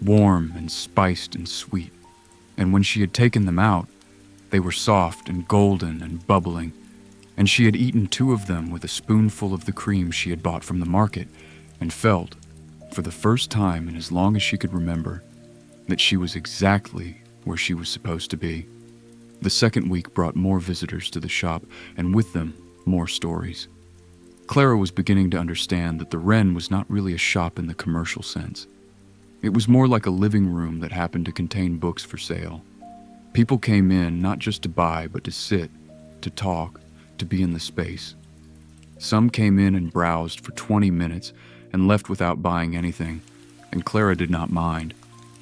warm and spiced and sweet, and when she had taken them out, they were soft and golden and bubbling, and she had eaten 2 of them with a spoonful of the cream she had bought from the market, and felt, for the first time in as long as she could remember, that she was exactly where she was supposed to be. The second week brought more visitors to the shop, and with them, more stories. Clara was beginning to understand that the Wren was not really a shop in the commercial sense. It was more like a living room that happened to contain books for sale. People came in not just to buy, but to sit, to talk, to be in the space. Some came in and browsed for 20 minutes and left without buying anything, and Clara did not mind,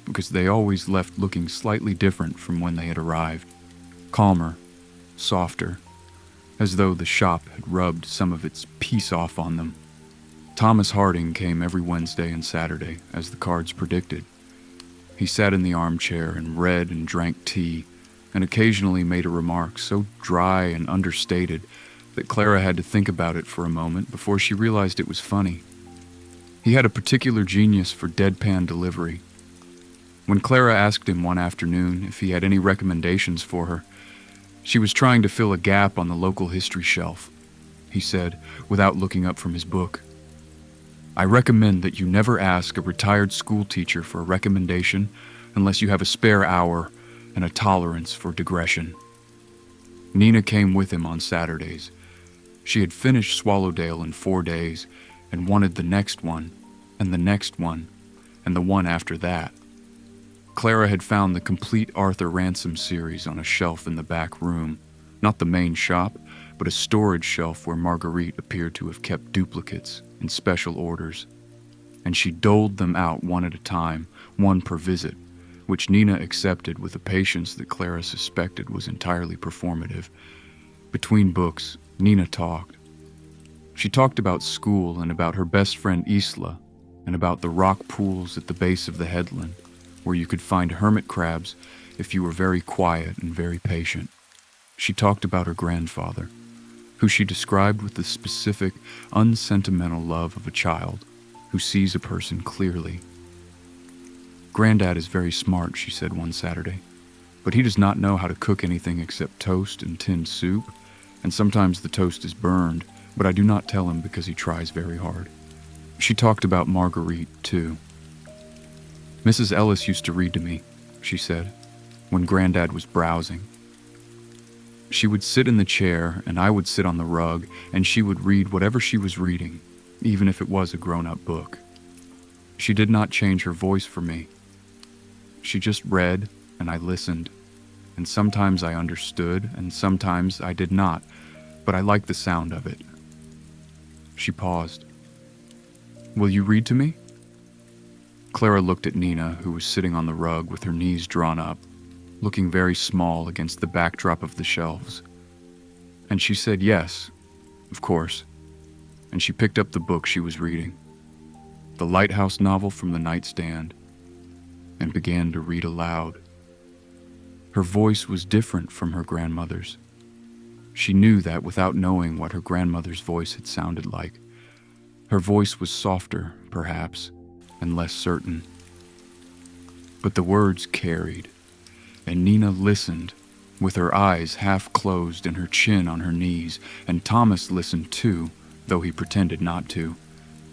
because they always left looking slightly different from when they had arrived. Calmer, softer, as though the shop had rubbed some of its peace off on them. Thomas Harding came every Wednesday and Saturday, as the cards predicted. He sat in the armchair and read and drank tea, and occasionally made a remark so dry and understated that Clara had to think about it for a moment before she realized it was funny. He had a particular genius for deadpan delivery. When Clara asked him one afternoon if he had any recommendations for her, she was trying to fill a gap on the local history shelf. He said, without looking up from his book, "I recommend that you never ask a retired school teacher for a recommendation unless you have a spare hour and a tolerance for digression." Nina came with him on Saturdays. She had finished Swallowdale in 4 days and wanted the next one and the next one, and the one after that. Clara had found the complete Arthur Ransom series on a shelf in the back room, not the main shop, but a storage shelf where Marguerite appeared to have kept duplicates in special orders. And she doled them out one at a time, one per visit, which Nina accepted with a patience that Clara suspected was entirely performative. Between books, Nina talked. She talked about school and about her best friend Isla, and about the rock pools at the base of the headland, where you could find hermit crabs if you were very quiet and very patient. She talked about her grandfather, who she described with the specific, unsentimental love of a child who sees a person clearly. "Granddad is very smart," she said one Saturday, "but he does not know how to cook anything except toast and tinned soup, and sometimes the toast is burned, but I do not tell him because he tries very hard." She talked about Marguerite, too. "Mrs. Ellis used to read to me," she said, "when Granddad was browsing. She would sit in the chair, and I would sit on the rug, and she would read whatever she was reading, even if it was a grown-up book. She did not change her voice for me. She just read, and I listened, and sometimes I understood, and sometimes I did not, but I liked the sound of it." She paused. "Will you read to me?" Clara looked at Nina, who was sitting on the rug with her knees drawn up, looking very small against the backdrop of the shelves. And she said yes, of course, and she picked up the book she was reading, the Lighthouse novel from the nightstand, and began to read aloud. Her voice was different from her grandmother's. She knew that without knowing what her grandmother's voice had sounded like. Her voice was softer, perhaps, and less certain. But the words carried, and Nina listened, with her eyes half closed and her chin on her knees, and Thomas listened too, though he pretended not to,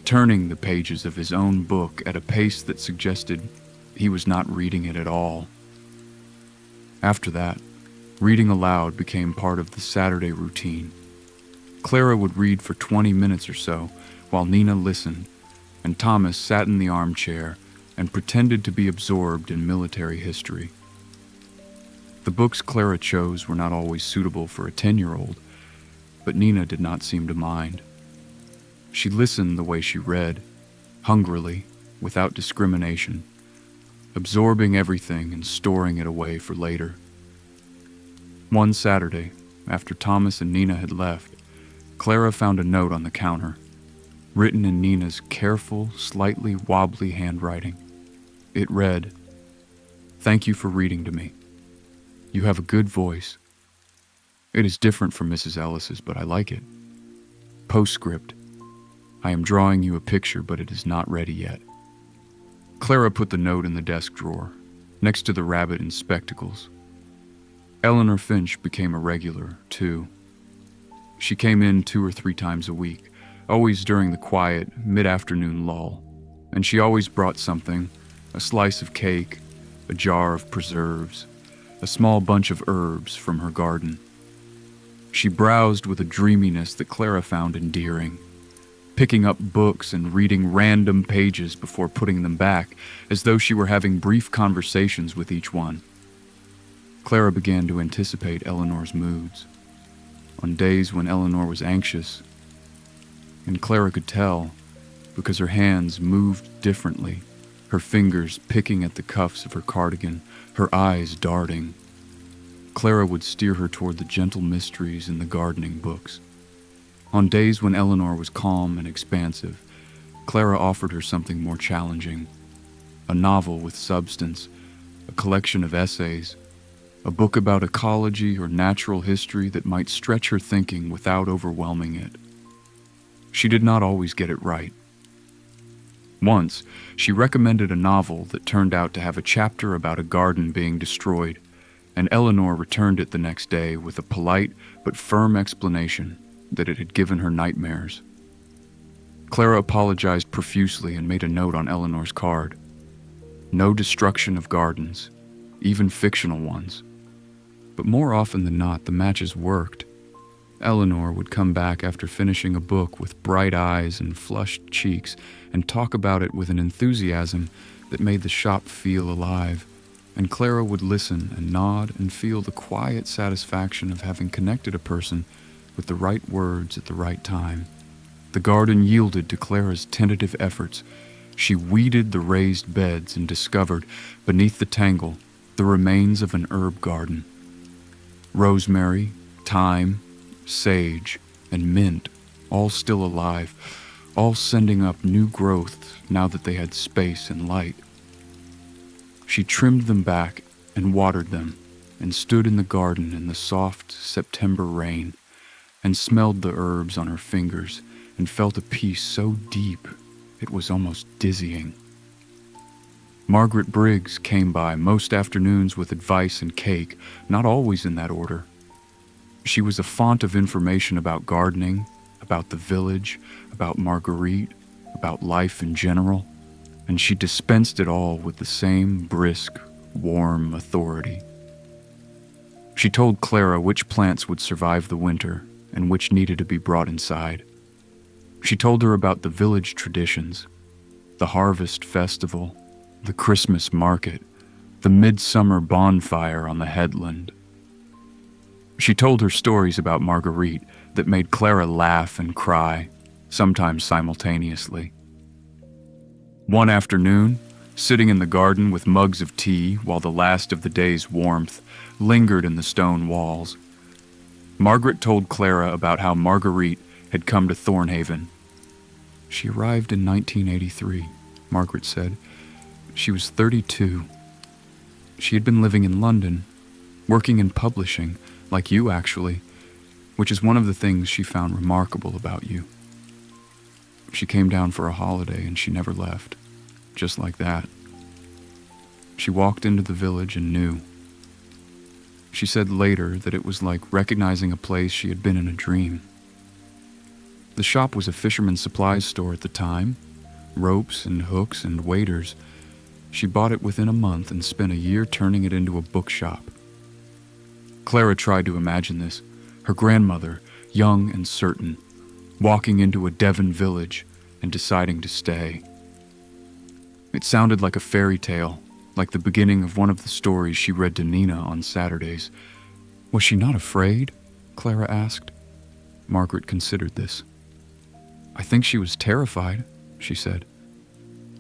turning the pages of his own book at a pace that suggested he was not reading it at all. After that, reading aloud became part of the Saturday routine. Clara would read for 20 minutes or so, while Nina listened, and Thomas sat in the armchair and pretended to be absorbed in military history. The books Clara chose were not always suitable for a 10-year-old, but Nina did not seem to mind. She listened the way she read, hungrily, without discrimination, absorbing everything and storing it away for later. One Saturday, after Thomas and Nina had left, Clara found a note on the counter, written in Nina's careful, slightly wobbly handwriting. It read, "Thank you for reading to me. You have a good voice. It is different from Mrs. Ellis's, but I like it. Postscript. I am drawing you a picture, but it is not ready yet." Clara put the note in the desk drawer, next to the rabbit in spectacles. Eleanor Finch became a regular, too. She came in 2 or 3 times a week, always during the quiet, mid-afternoon lull, and she always brought something, a slice of cake, a jar of preserves, a small bunch of herbs from her garden. She browsed with a dreaminess that Clara found endearing, picking up books and reading random pages before putting them back, as though she were having brief conversations with each one. Clara began to anticipate Eleanor's moods. On days when Eleanor was anxious, and Clara could tell, because her hands moved differently, her fingers picking at the cuffs of her cardigan, her eyes darting, Clara would steer her toward the gentle mysteries in the gardening books. On days when Eleanor was calm and expansive, Clara offered her something more challenging, a novel with substance, a collection of essays, a book about ecology or natural history that might stretch her thinking without overwhelming it. She did not always get it right. Once, she recommended a novel that turned out to have a chapter about a garden being destroyed, and Eleanor returned it the next day with a polite but firm explanation that it had given her nightmares. Clara apologized profusely and made a note on Eleanor's card. No destruction of gardens, even fictional ones. But more often than not, the matches worked. Eleanor would come back after finishing a book with bright eyes and flushed cheeks and talk about it with an enthusiasm that made the shop feel alive, and Clara would listen and nod and feel the quiet satisfaction of having connected a person with the right words at the right time. The garden yielded to Clara's tentative efforts. She weeded the raised beds and discovered, beneath the tangle, the remains of an herb garden. Rosemary, thyme, sage, and mint, all still alive, all sending up new growth now that they had space and light. She trimmed them back and watered them, and stood in the garden in the soft September rain, and smelled the herbs on her fingers, and felt a peace so deep it was almost dizzying. Margaret Briggs came by most afternoons with advice and cake, not always in that order. She was a font of information about gardening, about the village, about Marguerite, about life in general, and she dispensed it all with the same brisk, warm authority. She told Clara which plants would survive the winter and which needed to be brought inside. She told her about the village traditions, the harvest festival, the Christmas market, the midsummer bonfire on the headland. She told her stories about Marguerite that made Clara laugh and cry, sometimes simultaneously. One afternoon, sitting in the garden with mugs of tea while the last of the day's warmth lingered in the stone walls, Margaret told Clara about how Marguerite had come to Thornhaven. She arrived in 1983, Margaret said. She was 32. She had been living in London, working in publishing, like you actually, which is one of the things she found remarkable about you. She came down for a holiday and she never left, just like that. She walked into the village and knew. She said later that it was like recognizing a place she had been in a dream. The shop was a fisherman's supplies store at the time, ropes and hooks and waders. She bought it within a month and spent a year turning it into a bookshop. Clara tried to imagine this, her grandmother, young and certain, walking into a Devon village and deciding to stay. It sounded like a fairy tale, like the beginning of one of the stories she read to Nina on Saturdays. Was she not afraid? Clara asked. Margaret considered this. I think she was terrified, she said.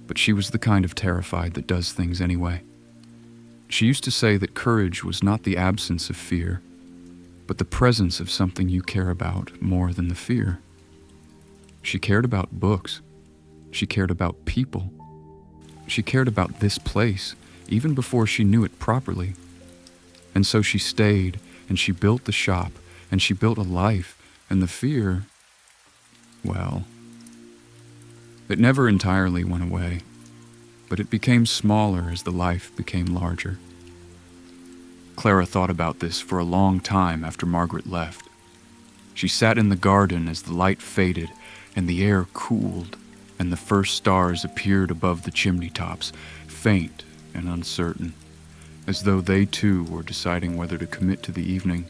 But she was the kind of terrified that does things anyway. She used to say that courage was not the absence of fear, but the presence of something you care about more than the fear. She cared about books. She cared about people. She cared about this place, even before she knew it properly. And so she stayed, and she built the shop, and she built a life, and the fear, well, it never entirely went away, but it became smaller as the life became larger. Clara thought about this for a long time after Margaret left. She sat in the garden as the light faded and the air cooled and the first stars appeared above the chimney tops, faint and uncertain, as though they too were deciding whether to commit to the evening.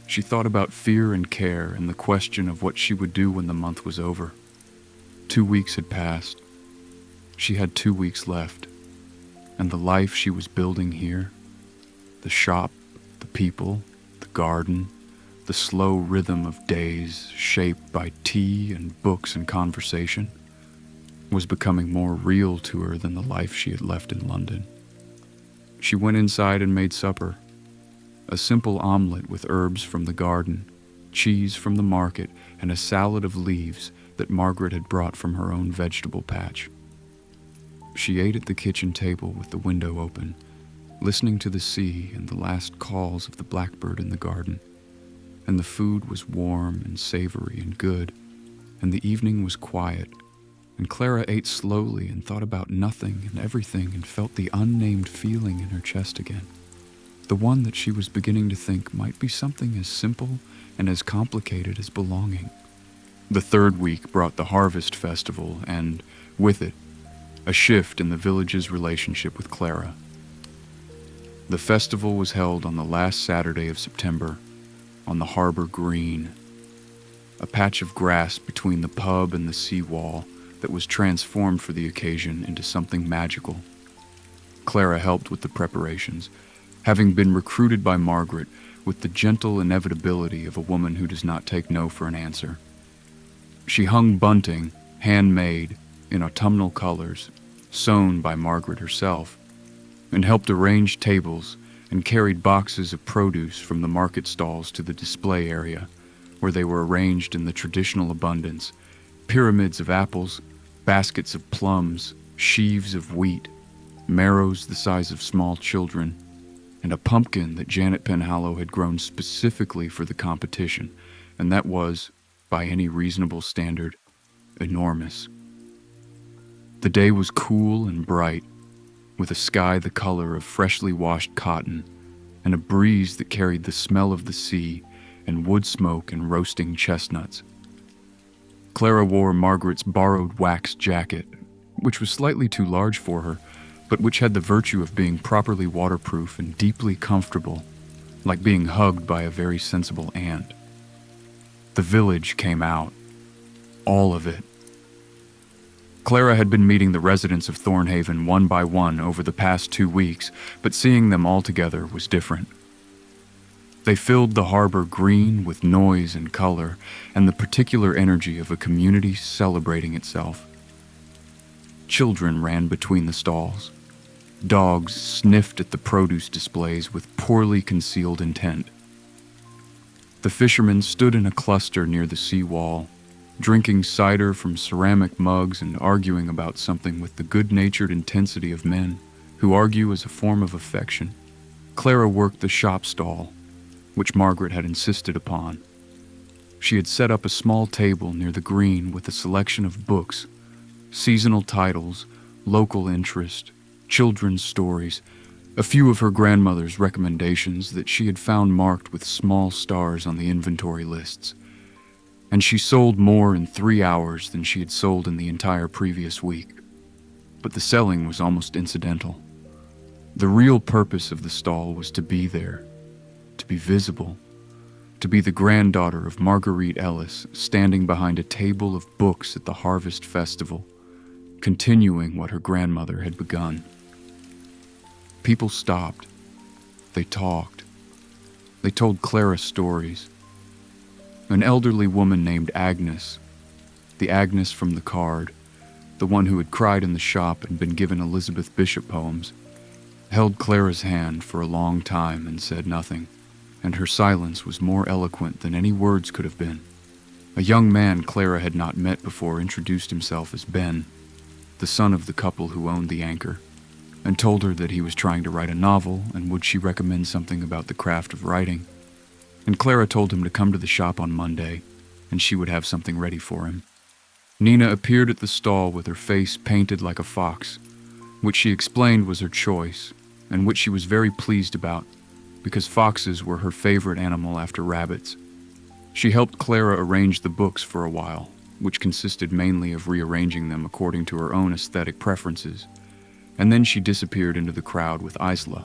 She thought about fear and care and the question of what she would do when the month was over. 2 weeks had passed. She had 2 weeks left, and the life she was building here, the shop, the people, the garden, the slow rhythm of days shaped by tea and books and conversation, was becoming more real to her than the life she had left in London. She went inside and made supper, a simple omelet with herbs from the garden, cheese from the market, and a salad of leaves that Margaret had brought from her own vegetable patch. She ate at the kitchen table with the window open, listening to the sea and the last calls of the blackbird in the garden. And the food was warm and savory and good, and the evening was quiet, and Clara ate slowly and thought about nothing and everything and felt the unnamed feeling in her chest again, the one that she was beginning to think might be something as simple and as complicated as belonging. The third week brought the harvest festival and, with it, a shift in the village's relationship with Clara. The festival was held on the last Saturday of September, on the harbor green, a patch of grass between the pub and the seawall that was transformed for the occasion into something magical. Clara helped with the preparations, having been recruited by Margaret with the gentle inevitability of a woman who does not take no for an answer. She hung bunting, handmade, in autumnal colors, sewn by Margaret herself, and helped arrange tables and carried boxes of produce from the market stalls to the display area, where they were arranged in the traditional abundance: pyramids of apples, baskets of plums, sheaves of wheat, marrows the size of small children, and a pumpkin that Janet Penhallow had grown specifically for the competition, and that was, by any reasonable standard, enormous. The day was cool and bright, with a sky the color of freshly washed cotton, and a breeze that carried the smell of the sea and wood smoke and roasting chestnuts. Clara wore Margaret's borrowed wax jacket, which was slightly too large for her, but which had the virtue of being properly waterproof and deeply comfortable, like being hugged by a very sensible aunt. The village came out, all of it. Clara had been meeting the residents of Thornhaven one by one over the past 2 weeks, but seeing them all together was different. They filled the harbor green with noise and color and the particular energy of a community celebrating itself. Children ran between the stalls. Dogs sniffed at the produce displays with poorly concealed intent. The fishermen stood in a cluster near the seawall, drinking cider from ceramic mugs and arguing about something with the good-natured intensity of men who argue as a form of affection. Clara worked the shop stall, which Margaret had insisted upon. She had set up a small table near the green with a selection of books, seasonal titles, local interest, children's stories, a few of her grandmother's recommendations that she had found marked with small stars on the inventory lists. And she sold more in 3 hours than she had sold in the entire previous week. But the selling was almost incidental. The real purpose of the stall was to be there, to be visible, to be the granddaughter of Marguerite Ellis standing behind a table of books at the Harvest Festival, continuing what her grandmother had begun. People stopped. They talked. They told Clara stories. An elderly woman named Agnes, the Agnes from the card, the one who had cried in the shop and been given Elizabeth Bishop poems, held Clara's hand for a long time and said nothing, and her silence was more eloquent than any words could have been. A young man Clara had not met before introduced himself as Ben, the son of the couple who owned the Anchor, and told her that he was trying to write a novel and would she recommend something about the craft of writing. And Clara told him to come to the shop on Monday, and she would have something ready for him. Nina appeared at the stall with her face painted like a fox, which she explained was her choice, and which she was very pleased about, because foxes were her favorite animal after rabbits. She helped Clara arrange the books for a while, which consisted mainly of rearranging them according to her own aesthetic preferences, and then she disappeared into the crowd with Isla,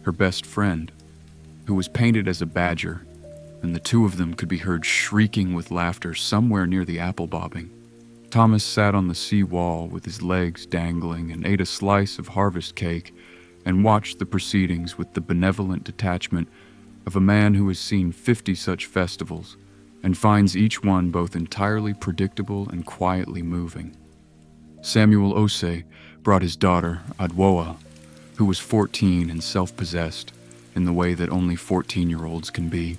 her best friend, who was painted as a badger, and the two of them could be heard shrieking with laughter somewhere near the apple bobbing. Thomas sat on the sea wall with his legs dangling and ate a slice of harvest cake and watched the proceedings with the benevolent detachment of a man who has seen 50 such festivals and finds each one both entirely predictable and quietly moving. Samuel Osei brought his daughter, Adwoa, who was 14 and self-possessed in the way that only 14-year-olds can be,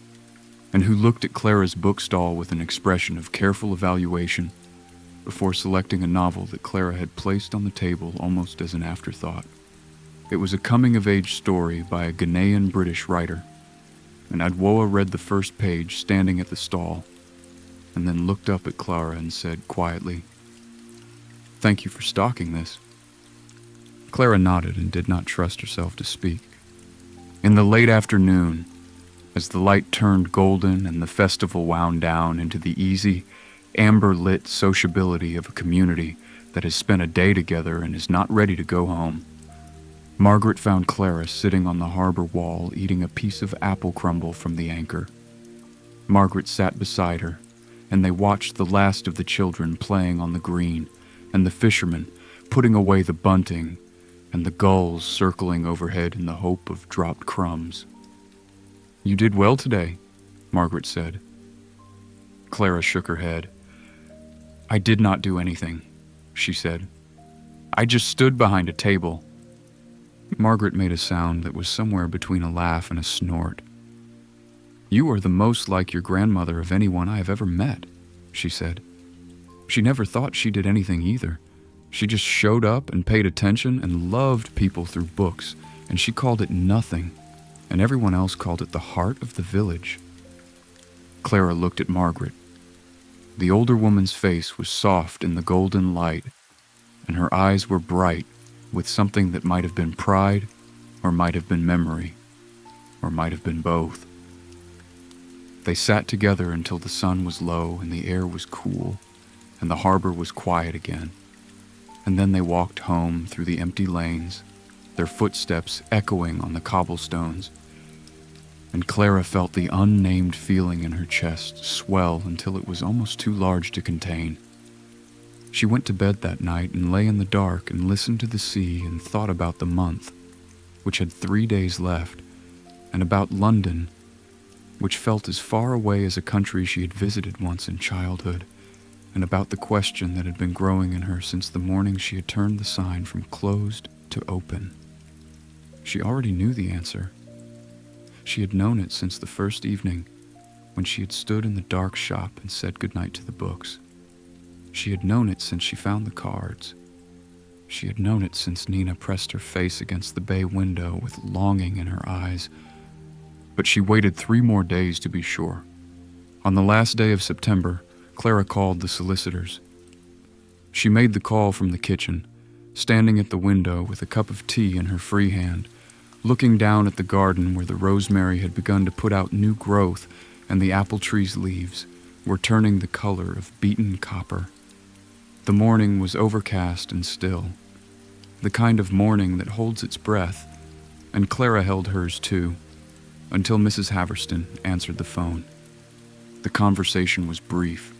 and who looked at Clara's bookstall with an expression of careful evaluation before selecting a novel that Clara had placed on the table almost as an afterthought. It was a coming-of-age story by a Ghanaian British writer, and Adwoa read the first page standing at the stall, and then looked up at Clara and said quietly, "Thank you for stocking this." Clara nodded and did not trust herself to speak. In the late afternoon, as the light turned golden and the festival wound down into the easy, amber-lit sociability of a community that has spent a day together and is not ready to go home, Margaret found Clara sitting on the harbor wall eating a piece of apple crumble from the Anchor. Margaret sat beside her, and they watched the last of the children playing on the green, and the fishermen putting away the bunting, and the gulls circling overhead in the hope of dropped crumbs. "You did well today," Margaret said. Clara shook her head. "I did not do anything," she said. "I just stood behind a table." Margaret made a sound that was somewhere between a laugh and a snort. "You are the most like your grandmother of anyone I have ever met," she said. She never thought she did anything either. She just showed up and paid attention and loved people through books, and she called it nothing, and everyone else called it the heart of the village. Clara looked at Margaret. The older woman's face was soft in the golden light, and her eyes were bright with something that might have been pride, or might have been memory, or might have been both. They sat together until the sun was low and the air was cool, and the harbor was quiet again. And then they walked home through the empty lanes, their footsteps echoing on the cobblestones, and Clara felt the unnamed feeling in her chest swell until it was almost too large to contain. She went to bed that night and lay in the dark and listened to the sea and thought about the month, which had 3 days left, and about London, which felt as far away as a country she had visited once in childhood, and about the question that had been growing in her since the morning she had turned the sign from closed to open. She already knew the answer. She had known it since the first evening, when she had stood in the dark shop and said goodnight to the books. She had known it since she found the cards. She had known it since Nina pressed her face against the bay window with longing in her eyes. But she waited 3 more days to be sure. On the last day of September, Clara called the solicitors. She made the call from the kitchen, standing at the window with a cup of tea in her free hand, looking down at the garden where the rosemary had begun to put out new growth and the apple tree's leaves were turning the color of beaten copper. The morning was overcast and still, the kind of morning that holds its breath, and Clara held hers too, until Mrs. Haverston answered the phone. The conversation was brief.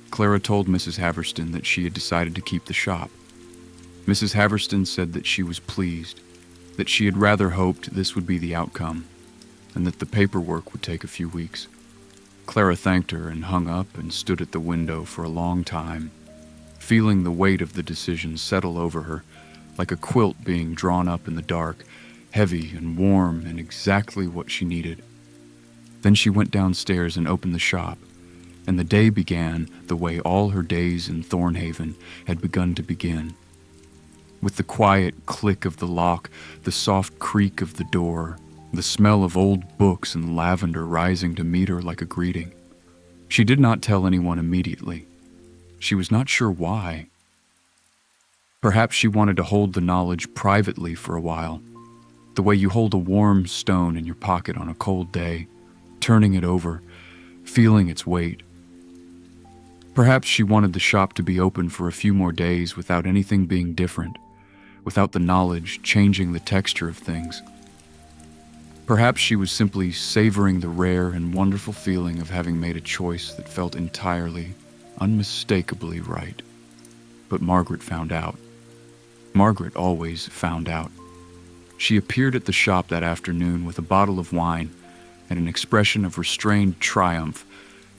Clara told Mrs. Haverston that she had decided to keep the shop. Mrs. Haverston said that she was pleased, that she had rather hoped this would be the outcome, and that the paperwork would take a few weeks. Clara thanked her and hung up and stood at the window for a long time, feeling the weight of the decision settle over her, like a quilt being drawn up in the dark, heavy and warm and exactly what she needed. Then she went downstairs and opened the shop, and the day began the way all her days in Thornhaven had begun to begin. With the quiet click of the lock, the soft creak of the door, the smell of old books and lavender rising to meet her like a greeting. She did not tell anyone immediately. She was not sure why. Perhaps she wanted to hold the knowledge privately for a while, the way you hold a warm stone in your pocket on a cold day, turning it over, feeling its weight. Perhaps she wanted the shop to be open for a few more days without anything being different, without the knowledge changing the texture of things. Perhaps she was simply savoring the rare and wonderful feeling of having made a choice that felt entirely, unmistakably right. But Margaret found out. Margaret always found out. She appeared at the shop that afternoon with a bottle of wine and an expression of restrained triumph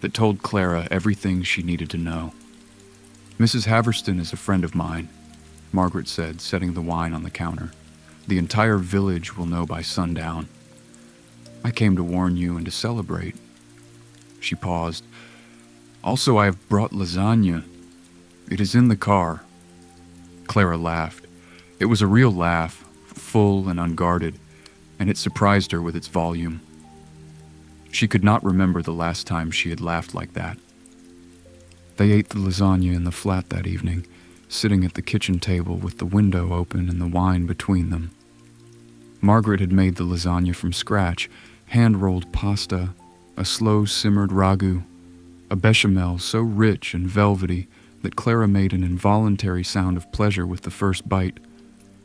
that told Clara everything she needed to know. "Mrs. Haverston is a friend of mine," Margaret said, setting the wine on the counter. "The entire village will know by sundown. I came to warn you and to celebrate." She paused. "Also, I have brought lasagna. It is in the car." Clara laughed. It was a real laugh, full and unguarded, and it surprised her with its volume. She could not remember the last time she had laughed like that. They ate the lasagna in the flat that evening, sitting at the kitchen table with the window open and the wine between them. Margaret had made the lasagna from scratch, hand-rolled pasta, a slow-simmered ragu, a bechamel so rich and velvety that Clara made an involuntary sound of pleasure with the first bite.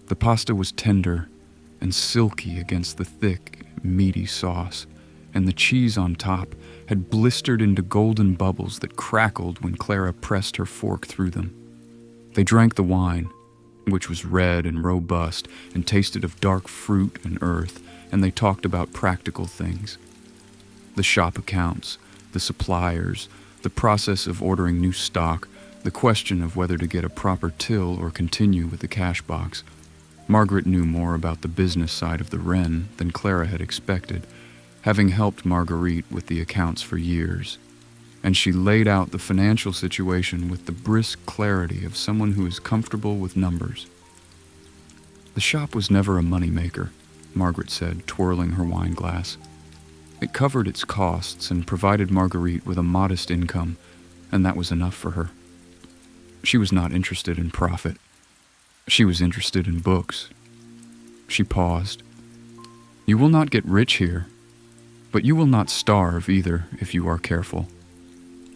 The pasta was tender and silky against the thick, meaty sauce, and the cheese on top had blistered into golden bubbles that crackled when Clara pressed her fork through them. They drank the wine, which was red and robust and tasted of dark fruit and earth, and they talked about practical things. The shop accounts, the suppliers, the process of ordering new stock, the question of whether to get a proper till or continue with the cash box. Margaret knew more about the business side of the Wren than Clara had expected, having helped Marguerite with the accounts for years, and she laid out the financial situation with the brisk clarity of someone who is comfortable with numbers. The shop was never a money-maker, Margaret said, twirling her wine glass. It covered its costs and provided Marguerite with a modest income, and that was enough for her. She was not interested in profit. She was interested in books. She paused. You will not get rich here, but you will not starve either if you are careful.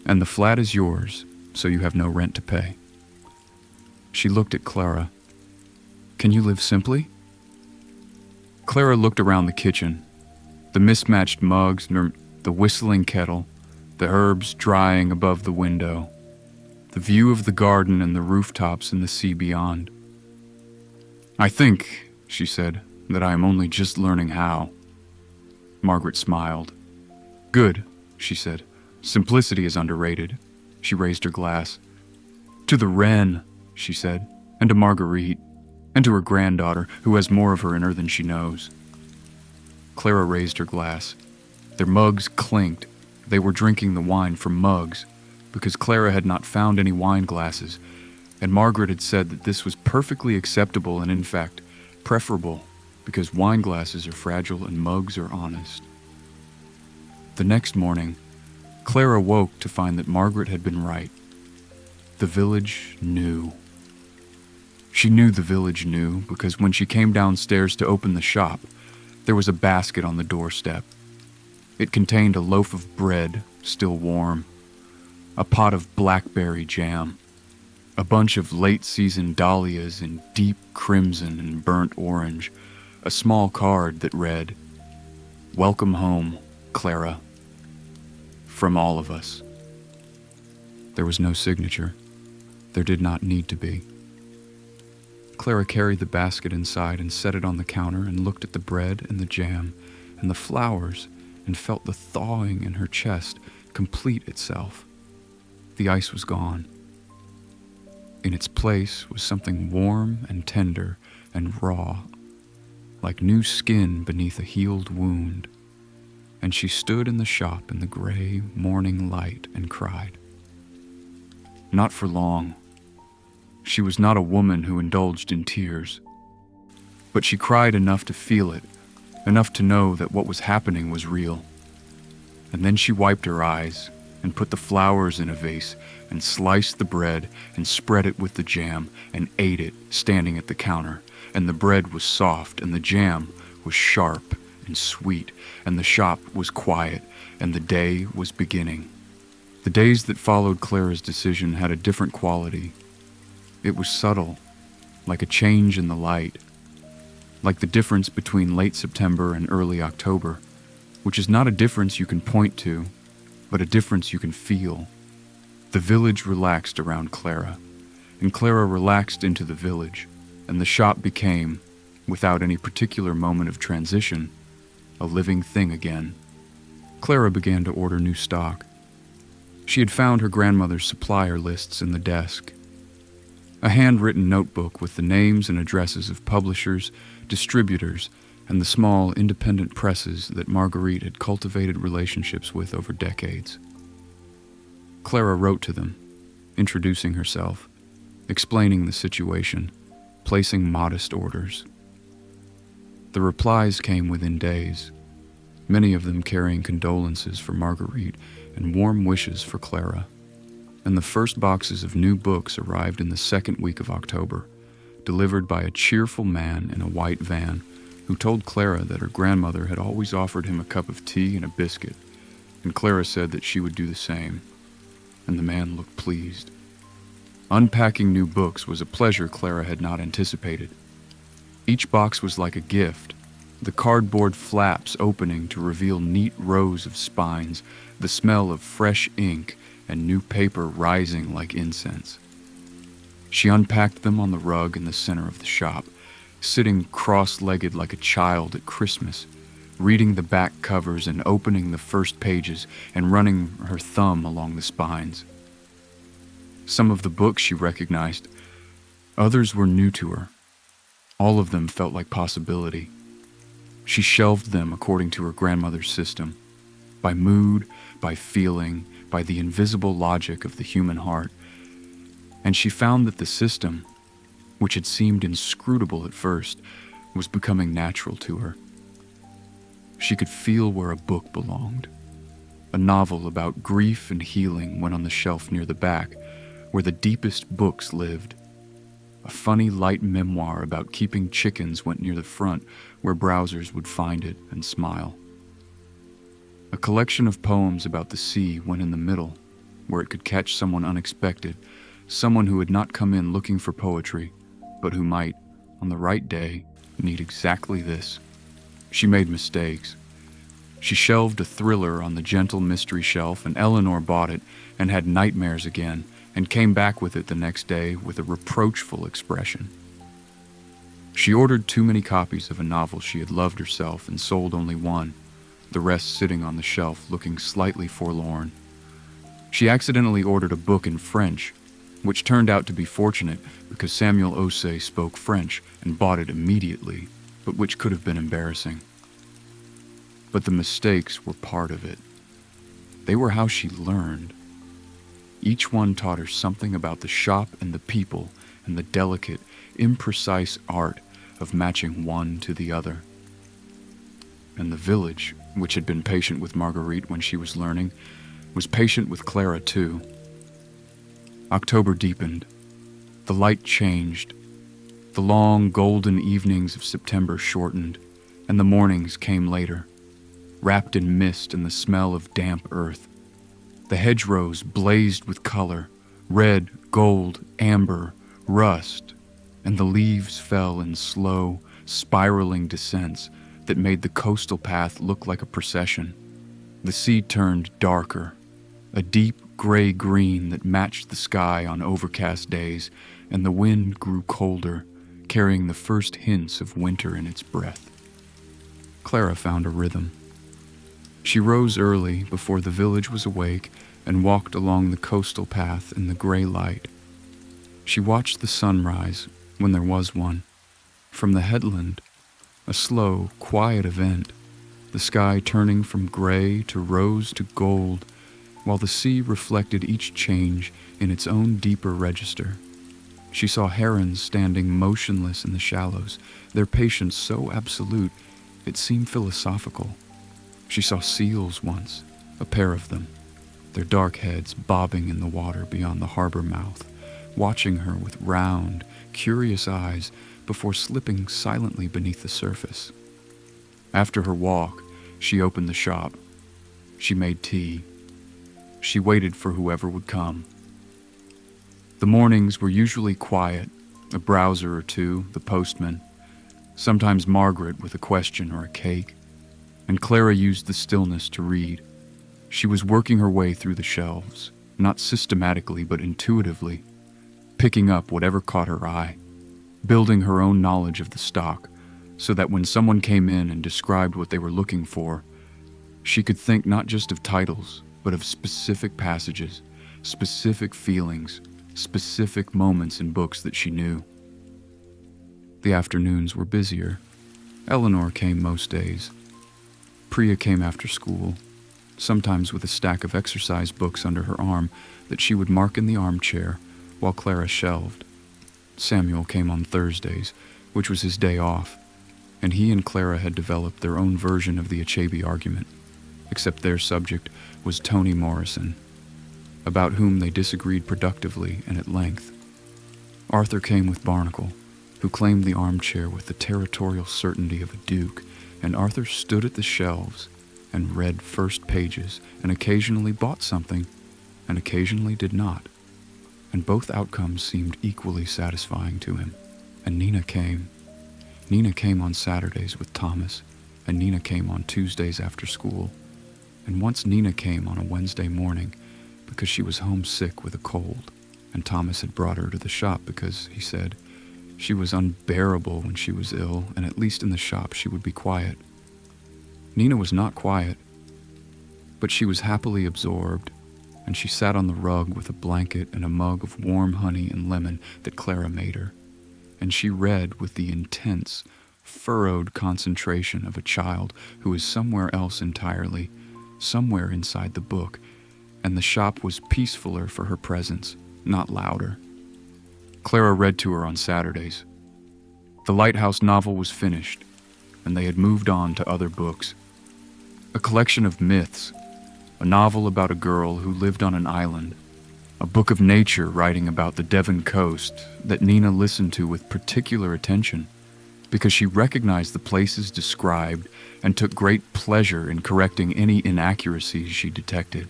And the flat is yours, so you have no rent to pay. She looked at Clara. Can you live simply? Clara looked around the kitchen. The mismatched mugs, the whistling kettle, the herbs drying above the window, the view of the garden and the rooftops and the sea beyond. I think, she said, that I am only just learning how. Margaret smiled. Good, she said. Simplicity is underrated. She raised her glass. To the Wren, she said, and to Marguerite, and to her granddaughter, who has more of her in her than she knows. Clara raised her glass. Their mugs clinked. They were drinking the wine from mugs, because Clara had not found any wine glasses, and Margaret had said that this was perfectly acceptable and, in fact, preferable, because wine glasses are fragile and mugs are honest. The next morning, Clara woke to find that Margaret had been right. The village knew. She knew the village knew because when she came downstairs to open the shop, there was a basket on the doorstep. It contained a loaf of bread, still warm, a pot of blackberry jam, a bunch of late-season dahlias in deep crimson and burnt orange, a small card that read, Welcome home, Clara. From all of us. There was no signature. There did not need to be. Clara carried the basket inside and set it on the counter and looked at the bread and the jam and the flowers and felt the thawing in her chest complete itself. The ice was gone. In its place was something warm and tender and raw, like new skin beneath a healed wound, and she stood in the shop in the gray morning light and cried. Not for long. She was not a woman who indulged in tears, but she cried enough to feel it, enough to know that what was happening was real. And then she wiped her eyes and put the flowers in a vase and sliced the bread and spread it with the jam and ate it standing at the counter, and the bread was soft and the jam was sharp and sweet, and the shop was quiet, and the day was beginning. The days that followed Clara's decision had a different quality. It was subtle, like a change in the light, like the difference between late September and early October, which is not a difference you can point to, but a difference you can feel. The village relaxed around Clara, and Clara relaxed into the village, and the shop became, without any particular moment of transition, a living thing again. Clara began to order new stock. She had found her grandmother's supplier lists in the desk. A handwritten notebook with the names and addresses of publishers, distributors, and the small independent presses that Marguerite had cultivated relationships with over decades. Clara wrote to them, introducing herself, explaining the situation, placing modest orders. The replies came within days, many of them carrying condolences for Marguerite and warm wishes for Clara. And the first boxes of new books arrived in the second week of October, delivered by a cheerful man in a white van who told Clara that her grandmother had always offered him a cup of tea and a biscuit, and Clara said that she would do the same, and the man looked pleased. Unpacking new books was a pleasure Clara had not anticipated. Each box was like a gift, the cardboard flaps opening to reveal neat rows of spines, the smell of fresh ink and new paper rising like incense. She unpacked them on the rug in the center of the shop, sitting cross-legged like a child at Christmas, reading the back covers and opening the first pages and running her thumb along the spines. Some of the books she recognized, others were new to her. All of them felt like possibility. She shelved them according to her grandmother's system, by mood, by feeling, by the invisible logic of the human heart. And she found that the system, which had seemed inscrutable at first, was becoming natural to her. She could feel where a book belonged. A novel about grief and healing went on the shelf near the back, where the deepest books lived. A funny light memoir about keeping chickens went near the front, where browsers would find it and smile. A collection of poems about the sea went in the middle, where it could catch someone unexpected, someone who had not come in looking for poetry, but who might, on the right day, need exactly this. She made mistakes. She shelved a thriller on the gentle mystery shelf, and Eleanor bought it and had nightmares again, and came back with it the next day with a reproachful expression. She ordered too many copies of a novel she had loved herself and sold only one, the rest sitting on the shelf looking slightly forlorn. She accidentally ordered a book in French, which turned out to be fortunate because Samuel Osei spoke French and bought it immediately, but which could have been embarrassing. But the mistakes were part of it. They were how she learned. Each one taught her something about the shop and the people and the delicate, imprecise art of matching one to the other. And the village, which had been patient with Marguerite when she was learning, was patient with Clara too. October deepened. The light changed. The long, golden evenings of September shortened, and the mornings came later, wrapped in mist and the smell of damp earth. The hedgerows blazed with color, red, gold, amber, rust, and the leaves fell in slow, spiraling descents that made the coastal path look like a procession. The sea turned darker, a deep gray-green that matched the sky on overcast days, and the wind grew colder, carrying the first hints of winter in its breath. Clara found a rhythm. She rose early before the village was awake and walked along the coastal path in the gray light. She watched the sunrise, when there was one. From the headland, a slow, quiet event, the sky turning from gray to rose to gold, while the sea reflected each change in its own deeper register. She saw herons standing motionless in the shallows, their patience so absolute it seemed philosophical. She saw seals once, a pair of them, their dark heads bobbing in the water beyond the harbor mouth, watching her with round, curious eyes before slipping silently beneath the surface. After her walk, she opened the shop. She made tea. She waited for whoever would come. The mornings were usually quiet, a browser or two, the postman, sometimes Margaret with a question or a cake, and Clara used the stillness to read. She was working her way through the shelves, not systematically but intuitively, picking up whatever caught her eye, building her own knowledge of the stock, so that when someone came in and described what they were looking for, she could think not just of titles, but of specific passages, specific feelings, specific moments in books that she knew. The afternoons were busier. Eleanor came most days. Priya came after school, sometimes with a stack of exercise books under her arm that she would mark in the armchair while Clara shelved. Samuel came on Thursdays, which was his day off, and he and Clara had developed their own version of the Achabe argument, except their subject was Toni Morrison, about whom they disagreed productively and at length. Arthur came with Barnacle, who claimed the armchair with the territorial certainty of a duke, and Arthur stood at the shelves and read first pages and occasionally bought something and occasionally did not, and both outcomes seemed equally satisfying to him. And Nina came. Nina came on Saturdays with Thomas, and Nina came on Tuesdays after school. And once Nina came on a Wednesday morning because she was homesick with a cold, and Thomas had brought her to the shop because, he said, she was unbearable when she was ill, and at least in the shop she would be quiet. Nina was not quiet, but she was happily absorbed, and she sat on the rug with a blanket and a mug of warm honey and lemon that Clara made her, and she read with the intense, furrowed concentration of a child who is somewhere else entirely, somewhere inside the book, and the shop was peacefuler for her presence, not louder. Clara read to her on Saturdays. The Lighthouse novel was finished, and they had moved on to other books. A collection of myths, a novel about a girl who lived on an island, a book of nature writing about the Devon coast that Nina listened to with particular attention because she recognized the places described and took great pleasure in correcting any inaccuracies she detected.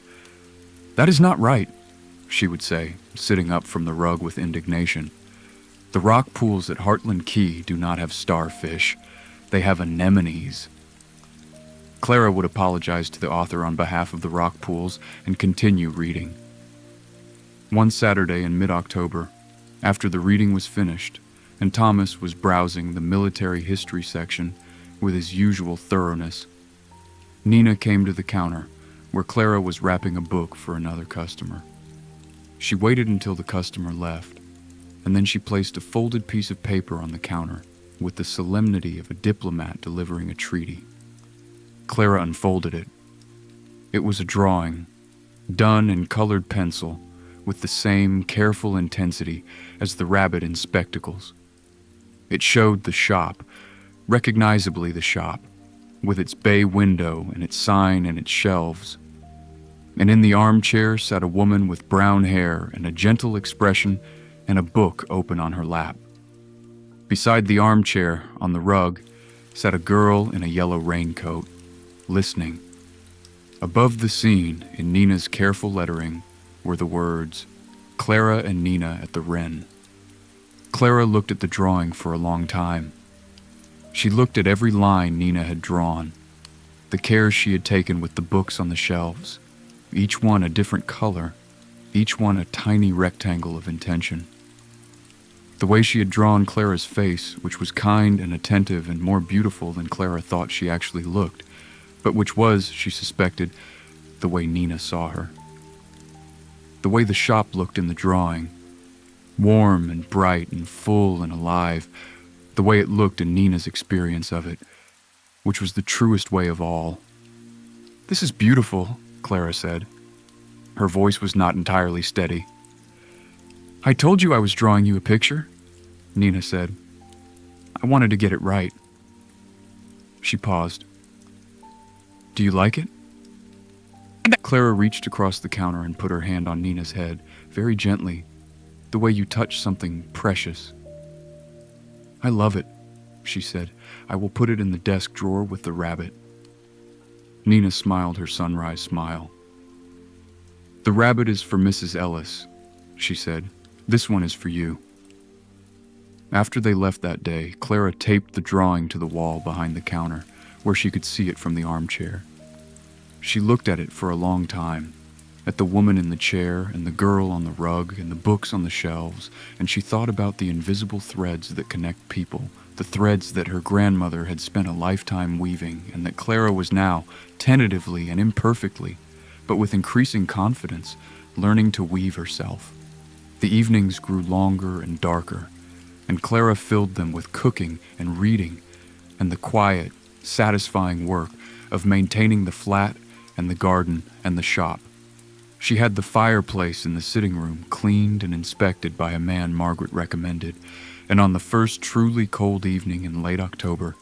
"That is not right," she would say, sitting up from the rug with indignation. "The rock pools at Heartland Key do not have starfish. They have anemones." Clara would apologize to the author on behalf of the rock pools and continue reading. One Saturday in mid-October, after the reading was finished, and Thomas was browsing the military history section with his usual thoroughness, Nina came to the counter where Clara was wrapping a book for another customer. She waited until the customer left, and then she placed a folded piece of paper on the counter with the solemnity of a diplomat delivering a treaty. Clara unfolded it. It was a drawing, done in colored pencil, with the same careful intensity as the rabbit in spectacles. It showed the shop, recognizably the shop, with its bay window and its sign and its shelves. And in the armchair sat a woman with brown hair and a gentle expression and a book open on her lap. Beside the armchair, on the rug, sat a girl in a yellow raincoat, listening. Above the scene, in Nina's careful lettering, were the words, "Clara and Nina at the Wren." Clara looked at the drawing for a long time. She looked at every line Nina had drawn, the care she had taken with the books on the shelves, each one a different color, each one a tiny rectangle of intention. The way she had drawn Clara's face, which was kind and attentive and more beautiful than Clara thought she actually looked, but which was, she suspected, the way Nina saw her. The way the shop looked in the drawing, warm and bright and full and alive, the way it looked in Nina's experience of it, which was the truest way of all. "This is beautiful," Clara said. Her voice was not entirely steady. "I told you I was drawing you a picture," Nina said. "I wanted to get it right." She paused. "Do you like it?" Clara reached across the counter and put her hand on Nina's head, very gently, the way you touch something precious. "I love it," she said. "I will put it in the desk drawer with the rabbit." Nina smiled her sunrise smile. "The rabbit is for Mrs. Ellis," she said. "This one is for you." After they left that day, Clara taped the drawing to the wall behind the counter, where she could see it from the armchair. She looked at it for a long time, at the woman in the chair and the girl on the rug and the books on the shelves, and she thought about the invisible threads that connect people, the threads that her grandmother had spent a lifetime weaving, and that Clara was now, tentatively and imperfectly, but with increasing confidence, learning to weave herself. The evenings grew longer and darker, and Clara filled them with cooking and reading, and the quiet, satisfying work of maintaining the flat and the garden and the shop. She had the fireplace in the sitting room cleaned and inspected by a man Margaret recommended, and on the first truly cold evening in late October,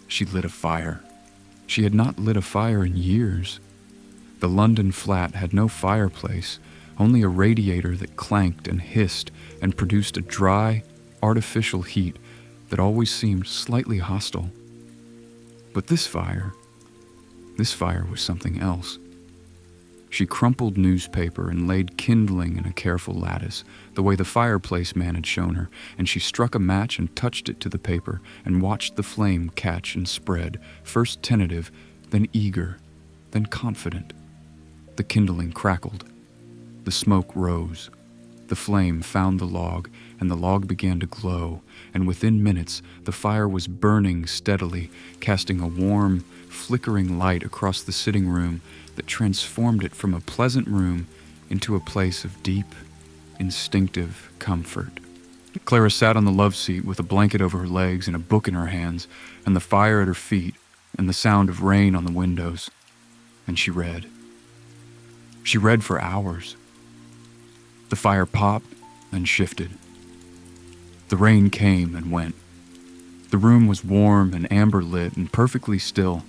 she lit a fire. She had not lit a fire in years. The London flat had no fireplace, only a radiator that clanked and hissed and produced a dry, artificial heat that always seemed slightly hostile. But this fire was something else. She crumpled newspaper and laid kindling in a careful lattice, the way the fireplace man had shown her, and she struck a match and touched it to the paper and watched the flame catch and spread, first tentative, then eager, then confident. The kindling crackled. The smoke rose. The flame found the log, and the log began to glow, and within minutes the fire was burning steadily, casting a warm, flickering light across the sitting room that transformed it from a pleasant room into a place of deep, instinctive comfort. Clara sat on the love seat with a blanket over her legs and a book in her hands, and the fire at her feet, and the sound of rain on the windows, and she read. She read for hours. The fire popped and shifted. The rain came and went. The room was warm and amber lit and perfectly still,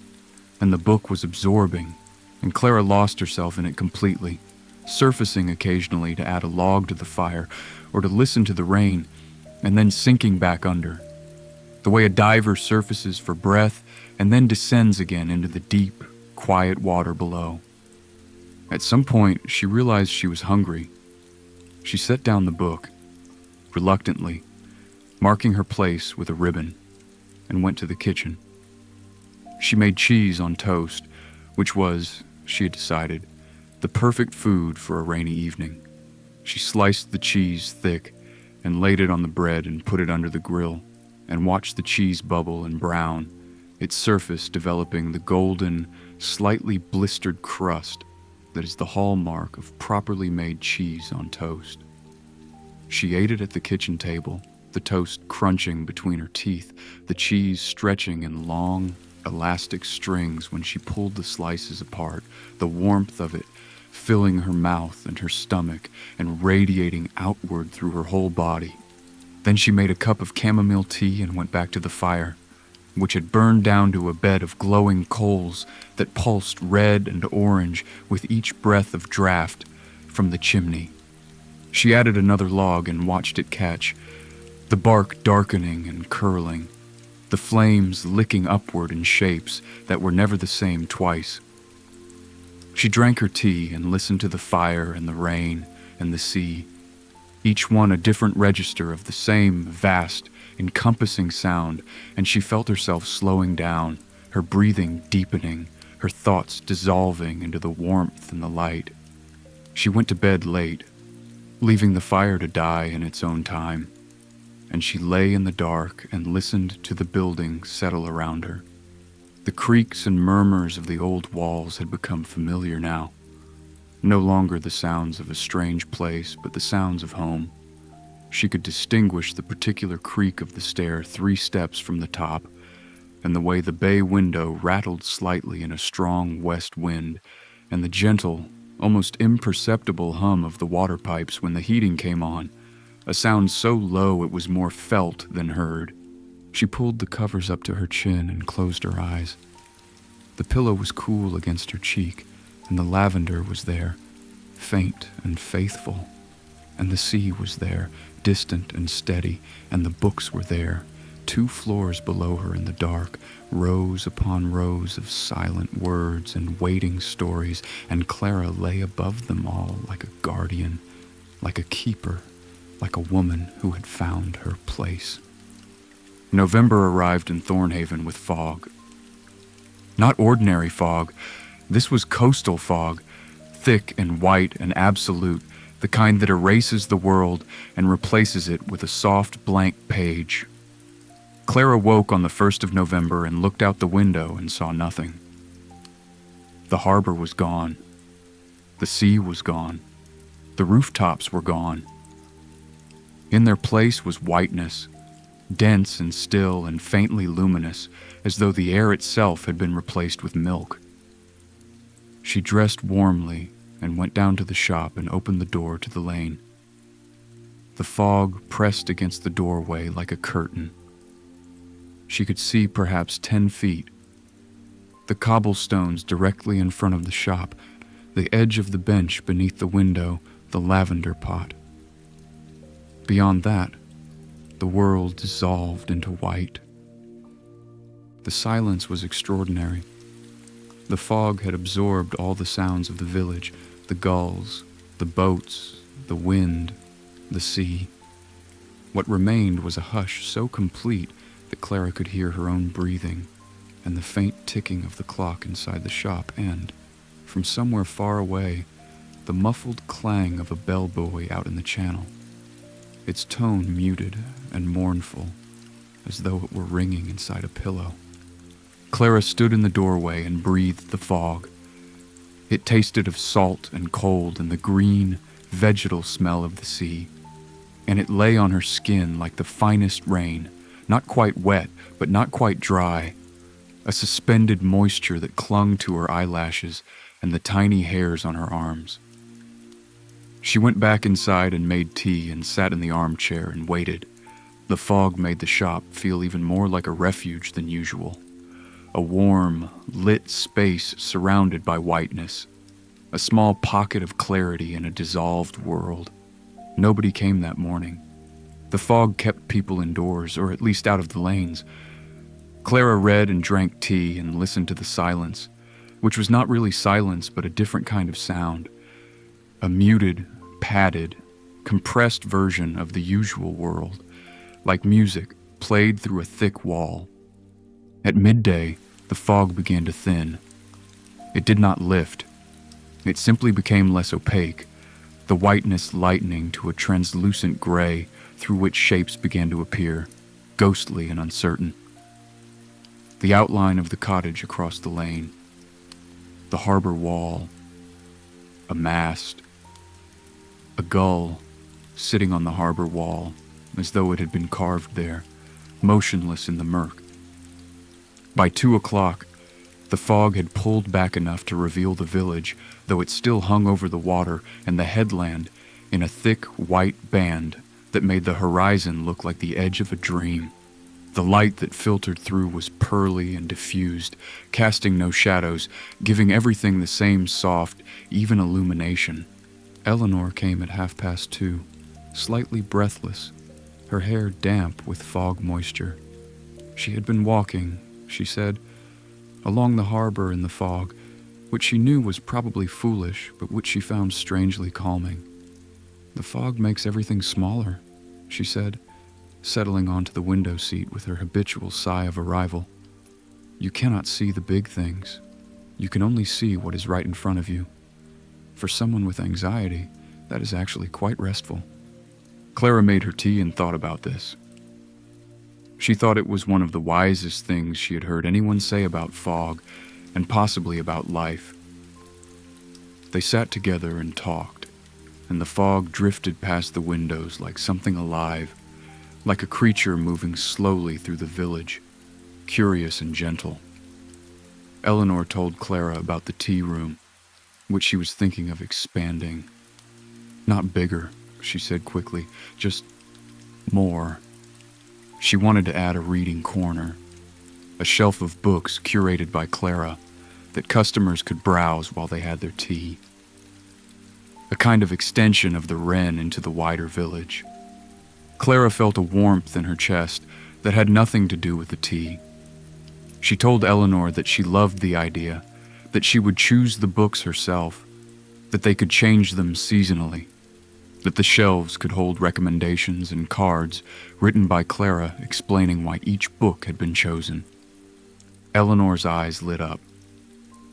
and the book was absorbing, and Clara lost herself in it completely, surfacing occasionally to add a log to the fire or to listen to the rain, and then sinking back under, the way a diver surfaces for breath and then descends again into the deep, quiet water below. At some point, she realized she was hungry. She set down the book, reluctantly, marking her place with a ribbon, and went to the kitchen. She made cheese on toast, which was, she had decided, the perfect food for a rainy evening. She sliced the cheese thick and laid it on the bread and put it under the grill, and watched the cheese bubble and brown, its surface developing the golden, slightly blistered crust that is the hallmark of properly made cheese on toast. She ate it at the kitchen table, the toast crunching between her teeth, the cheese stretching in long, elastic strings when she pulled the slices apart, the warmth of it filling her mouth and her stomach and radiating outward through her whole body. Then she made a cup of chamomile tea and went back to the fire, which had burned down to a bed of glowing coals that pulsed red and orange with each breath of draft from the chimney. She added another log and watched it catch, the bark darkening and curling, the flames licking upward in shapes that were never the same twice. She drank her tea and listened to the fire and the rain and the sea, each one a different register of the same vast, encompassing sound, and she felt herself slowing down, her breathing deepening, her thoughts dissolving into the warmth and the light. She went to bed late, leaving the fire to die in its own time, and she lay in the dark and listened to the building settle around her. The creaks and murmurs of the old walls had become familiar now, no longer the sounds of a strange place, but the sounds of home. She could distinguish the particular creak of the stair 3 steps from the top, and the way the bay window rattled slightly in a strong west wind, and the gentle, almost imperceptible hum of the water pipes when the heating came on, a sound so low it was more felt than heard. She pulled the covers up to her chin and closed her eyes. The pillow was cool against her cheek, and the lavender was there, faint and faithful, and the sea was there, distant and steady, and the books were there, 2 floors below her in the dark, rows upon rows of silent words and waiting stories, and Clara lay above them all like a guardian, like a keeper, like a woman who had found her place. November arrived in Thornhaven with fog. Not ordinary fog. This was coastal fog, thick and white and absolute, the kind that erases the world and replaces it with a soft blank page. Clara woke on the 1st of November and looked out the window and saw nothing. The harbor was gone. The sea was gone. The rooftops were gone. In their place was whiteness, dense and still and faintly luminous, as though the air itself had been replaced with milk. She dressed warmly and went down to the shop and opened the door to the lane. The fog pressed against the doorway like a curtain. She could see perhaps 10 feet. The cobblestones directly in front of the shop, the edge of the bench beneath the window, the lavender pot. Beyond that, the world dissolved into white. The silence was extraordinary. The fog had absorbed all the sounds of the village, The gulls, the boats, the wind, the sea. What remained was a hush so complete that Clara could hear her own breathing and the faint ticking of the clock inside the shop and, from somewhere far away, the muffled clang of a bellbuoy out in the channel, its tone muted and mournful, as though it were ringing inside a pillow. Clara stood in the doorway and breathed the fog. It tasted of salt and cold and the green, vegetal smell of the sea, and it lay on her skin like the finest rain, not quite wet, but not quite dry, a suspended moisture that clung to her eyelashes and the tiny hairs on her arms. She went back inside and made tea and sat in the armchair and waited. The fog made the shop feel even more like a refuge than usual. A warm, lit space surrounded by whiteness. A small pocket of clarity in a dissolved world. Nobody came that morning. The fog kept people indoors, or at least out of the lanes. Clara read and drank tea and listened to the silence, which was not really silence but a different kind of sound. A muted, padded, compressed version of the usual world, like music played through a thick wall. At midday, the fog began to thin. It did not lift. It simply became less opaque, the whiteness lightening to a translucent gray through which shapes began to appear, ghostly and uncertain. The outline of the cottage across the lane, the harbor wall, a mast, a gull sitting on the harbor wall as though it had been carved there, motionless in the murk. By 2 o'clock, the fog had pulled back enough to reveal the village, though it still hung over the water and the headland in a thick white band that made the horizon look like the edge of a dream. The light that filtered through was pearly and diffused, casting no shadows, giving everything the same soft, even illumination. Eleanor came at 2:30, slightly breathless, her hair damp with fog moisture. She had been walking, she said, along the harbor in the fog, which she knew was probably foolish, but which she found strangely calming. "The fog makes everything smaller," she said, settling onto the window seat with her habitual sigh of arrival. "You cannot see the big things. You can only see what is right in front of you. For someone with anxiety, that is actually quite restful." Clara made her tea and thought about this. She thought it was one of the wisest things she had heard anyone say about fog, and possibly about life. They sat together and talked, and the fog drifted past the windows like something alive, like a creature moving slowly through the village, curious and gentle. Eleanor told Clara about the tea room, which she was thinking of expanding. "Not bigger," she said quickly, "just more." She wanted to add a reading corner, a shelf of books curated by Clara that customers could browse while they had their tea. A kind of extension of the Wren into the wider village. Clara felt a warmth in her chest that had nothing to do with the tea. She told Eleanor that she loved the idea, that she would choose the books herself, that they could change them seasonally, that the shelves could hold recommendations and cards written by Clara explaining why each book had been chosen. Eleanor's eyes lit up.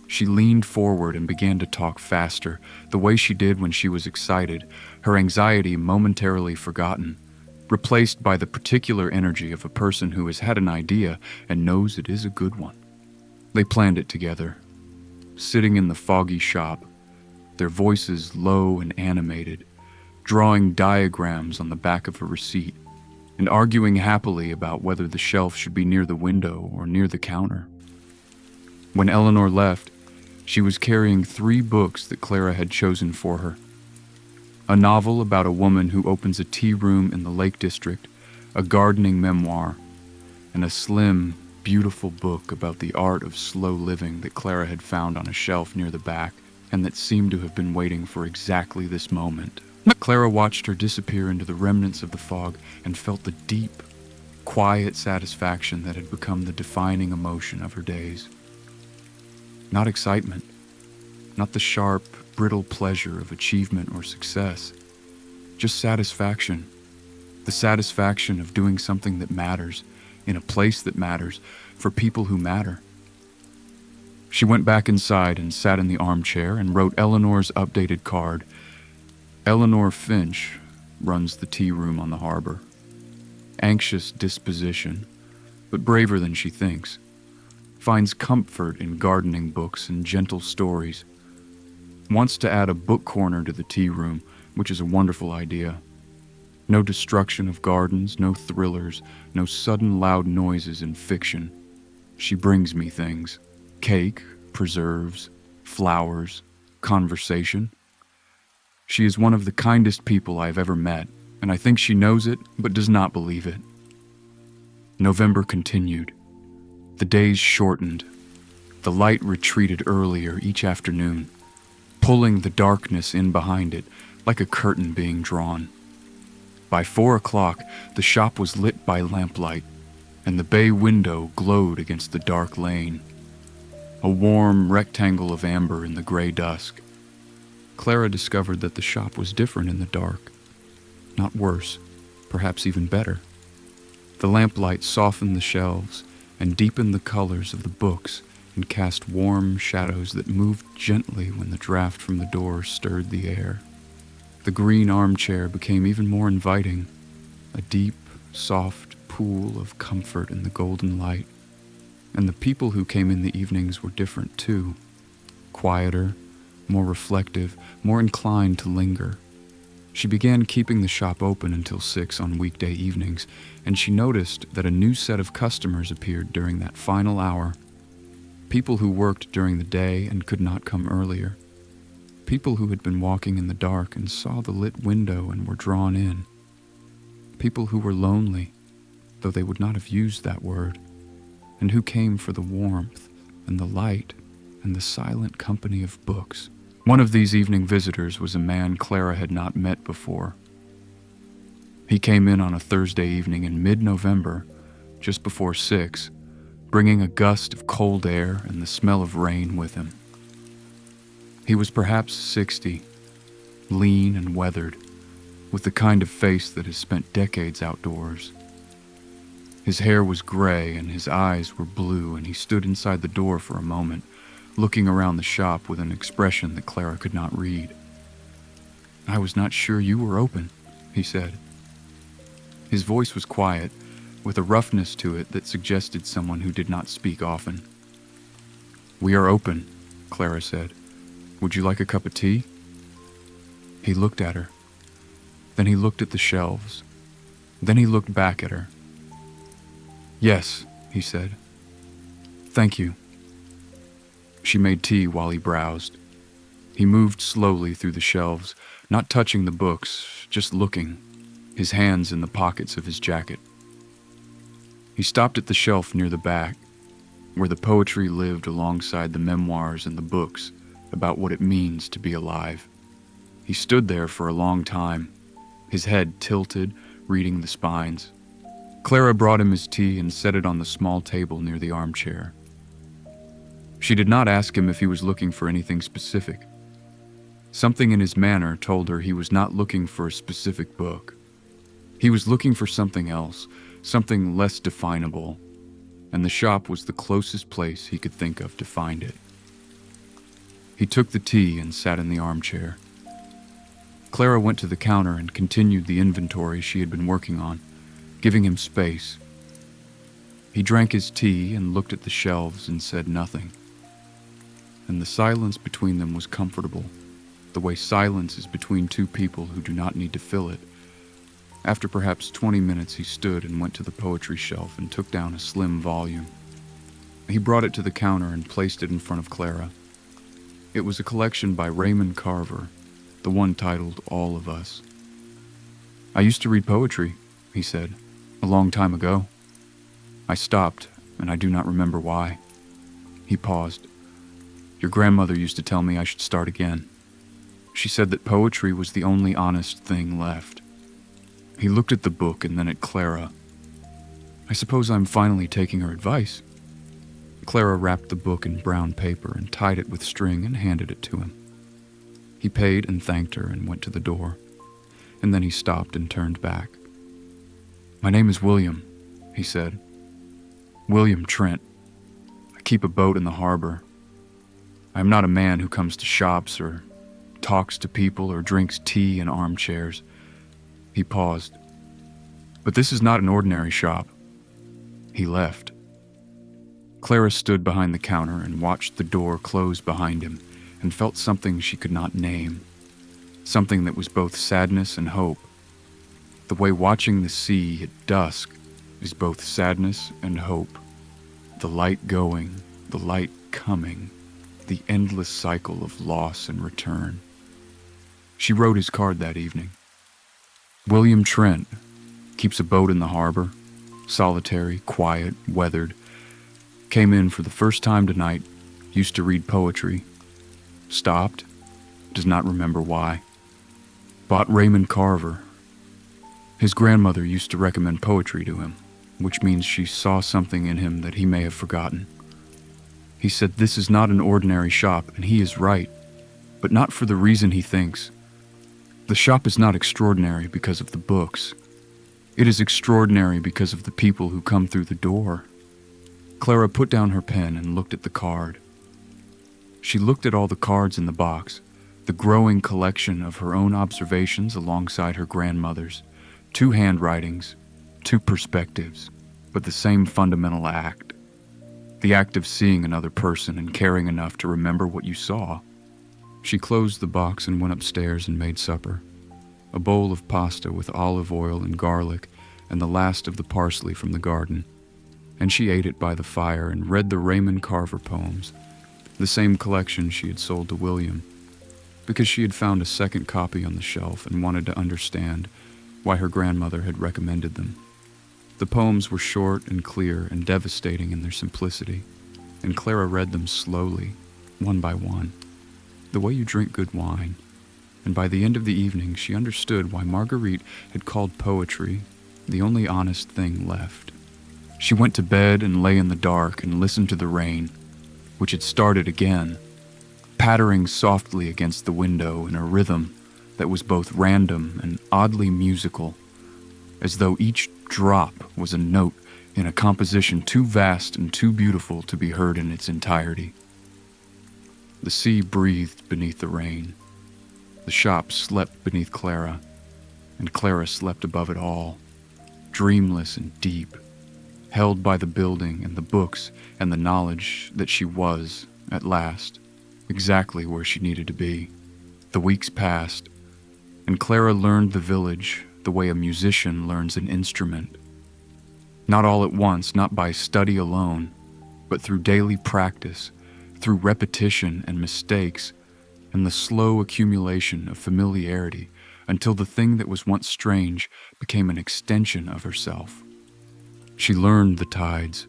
She leaned forward and began to talk faster, the way she did when she was excited, her anxiety momentarily forgotten, replaced by the particular energy of a person who has had an idea and knows it is a good one. They planned it together, sitting in the foggy shop, their voices low and animated, drawing diagrams on the back of a receipt, and arguing happily about whether the shelf should be near the window or near the counter. When Eleanor left, she was carrying 3 books that Clara had chosen for her. A novel about a woman who opens a tea room in the Lake District, a gardening memoir, and a slim, beautiful book about the art of slow living that Clara had found on a shelf near the back, and that seemed to have been waiting for exactly this moment. Clara watched her disappear into the remnants of the fog and felt the deep, quiet satisfaction that had become the defining emotion of her days. Not excitement, not the sharp, brittle pleasure of achievement or success, just satisfaction. The satisfaction of doing something that matters, in a place that matters, for people who matter. She went back inside and sat in the armchair and wrote Eleanor's updated card. Eleanor Finch runs the tea room on the harbor. Anxious disposition, but braver than she thinks. Finds comfort in gardening books and gentle stories. Wants to add a book corner to the tea room, which is a wonderful idea. No destruction of gardens, no thrillers, no sudden loud noises in fiction. She brings me things. Cake, preserves, flowers, conversation. She is one of the kindest people I have ever met, and I think she knows it, but does not believe it. November continued. The days shortened. The light retreated earlier each afternoon, pulling the darkness in behind it like a curtain being drawn. By 4 o'clock, the shop was lit by lamplight, and the bay window glowed against the dark lane. A warm rectangle of amber in the gray dusk. Clara discovered that the shop was different in the dark. Not worse, perhaps even better. The lamplight softened the shelves and deepened the colors of the books and cast warm shadows that moved gently when the draft from the door stirred the air. The green armchair became even more inviting, a deep, soft pool of comfort in the golden light. And the people who came in the evenings were different too, quieter, more reflective, more inclined to linger. She began keeping the shop open until 6 on weekday evenings, and she noticed that a new set of customers appeared during that final hour. People who worked during the day and could not come earlier. People who had been walking in the dark and saw the lit window and were drawn in. People who were lonely, though they would not have used that word, and who came for the warmth and the light and the silent company of books. One of these evening visitors was a man Clara had not met before. He came in on a Thursday evening in mid-November, just before 6, bringing a gust of cold air and the smell of rain with him. He was perhaps 60, lean and weathered, with the kind of face that has spent decades outdoors. His hair was gray and his eyes were blue, and he stood inside the door for a moment, looking around the shop with an expression that Clara could not read. "I was not sure you were open," he said. His voice was quiet, with a roughness to it that suggested someone who did not speak often. "We are open," Clara said. "Would you like a cup of tea?" He looked at her. Then he looked at the shelves. Then he looked back at her. "Yes," he said. "Thank you." She made tea while he browsed. He moved slowly through the shelves, not touching the books, just looking, his hands in the pockets of his jacket. He stopped at the shelf near the back, where the poetry lived alongside the memoirs and the books about what it means to be alive. He stood there for a long time, his head tilted, reading the spines. Clara brought him his tea and set it on the small table near the armchair. She did not ask him if he was looking for anything specific. Something in his manner told her he was not looking for a specific book. He was looking for something else, something less definable, and the shop was the closest place he could think of to find it. He took the tea and sat in the armchair. Clara went to the counter and continued the inventory she had been working on, giving him space. He drank his tea and looked at the shelves and said nothing. And the silence between them was comfortable, the way silence is between two people who do not need to fill it. After perhaps 20 minutes, he stood and went to the poetry shelf and took down a slim volume. He brought it to the counter and placed it in front of Clara. It was a collection by Raymond Carver, the one titled All of Us. "I used to read poetry," he said, "a long time ago. I stopped, and I do not remember why." He paused. "Your grandmother used to tell me I should start again. She said that poetry was the only honest thing left." He looked at the book and then at Clara. "I suppose I'm finally taking her advice." Clara wrapped the book in brown paper and tied it with string and handed it to him. He paid and thanked her and went to the door, and then he stopped and turned back. "My name is William," he said. "William Trent. I keep a boat in the harbor. I am not a man who comes to shops or talks to people or drinks tea in armchairs." He paused. "But this is not an ordinary shop." He left. Clara stood behind the counter and watched the door close behind him and felt something she could not name, something that was both sadness and hope. The way watching the sea at dusk is both sadness and hope. The light going, the light coming, the endless cycle of loss and return. She wrote his card that evening. William Trent keeps a boat in the harbor, solitary, quiet, weathered. Came in for the first time tonight, used to read poetry. Stopped, does not remember why. Bought Raymond Carver. His grandmother used to recommend poetry to him, which means she saw something in him that he may have forgotten. He said this is not an ordinary shop, and he is right, but not for the reason he thinks. The shop is not extraordinary because of the books. It is extraordinary because of the people who come through the door. Clara put down her pen and looked at the card. She looked at all the cards in the box, the growing collection of her own observations alongside her grandmother's, 2 handwritings, 2 perspectives, but the same fundamental act. The act of seeing another person and caring enough to remember what you saw. She closed the box and went upstairs and made supper. A bowl of pasta with olive oil and garlic and the last of the parsley from the garden. And she ate it by the fire and read the Raymond Carver poems, the same collection she had sold to William, because she had found a second copy on the shelf and wanted to understand why her grandmother had recommended them. The poems were short and clear and devastating in their simplicity, and Clara read them slowly, one by one, the way you drink good wine, and by the end of the evening she understood why Marguerite had called poetry the only honest thing left. She went to bed and lay in the dark and listened to the rain, which had started again, pattering softly against the window in a rhythm that was both random and oddly musical, as though each drop was a note in a composition too vast and too beautiful to be heard in its entirety. The sea breathed beneath the rain. The shop slept beneath Clara, and Clara slept above it all, dreamless and deep, held by the building and the books and the knowledge that she was, at last, exactly where she needed to be. The weeks passed, and Clara learned the village the way a musician learns an instrument. Not all at once, not by study alone, but through daily practice, through repetition and mistakes, and the slow accumulation of familiarity until the thing that was once strange became an extension of herself. She learned the tides.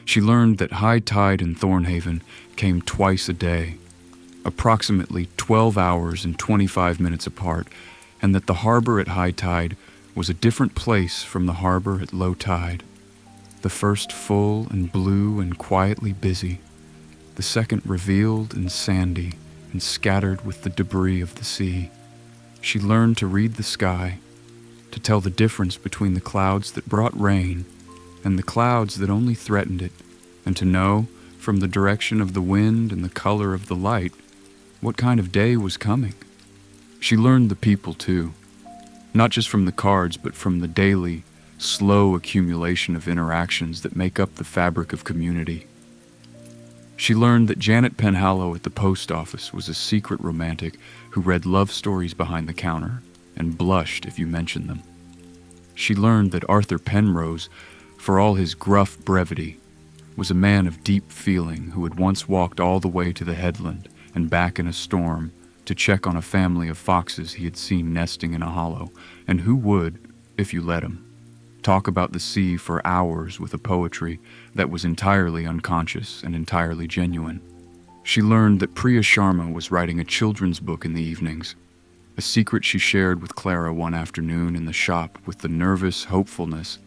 She learned that high tide in Thornhaven came twice a day, approximately 12 hours and 25 minutes apart, and that the harbor at high tide was a different place from the harbor at low tide. The first full and blue and quietly busy, the second revealed and sandy and scattered with the debris of the sea. She learned to read the sky, to tell the difference between the clouds that brought rain and the clouds that only threatened it, and to know, from the direction of the wind and the color of the light, what kind of day was coming. She learned the people too, not just from the cards, but from the daily, slow accumulation of interactions that make up the fabric of community. She learned that Janet Penhallow at the post office was a secret romantic who read love stories behind the counter and blushed if you mentioned them. She learned that Arthur Penrose, for all his gruff brevity, was a man of deep feeling who had once walked all the way to the headland and back in a storm to check on a family of foxes he had seen nesting in a hollow, and who would, if you let him, talk about the sea for hours with a poetry that was entirely unconscious and entirely genuine. She learned that Priya Sharma was writing a children's book in the evenings, a secret she shared with Clara one afternoon in the shop with the nervous hopefulness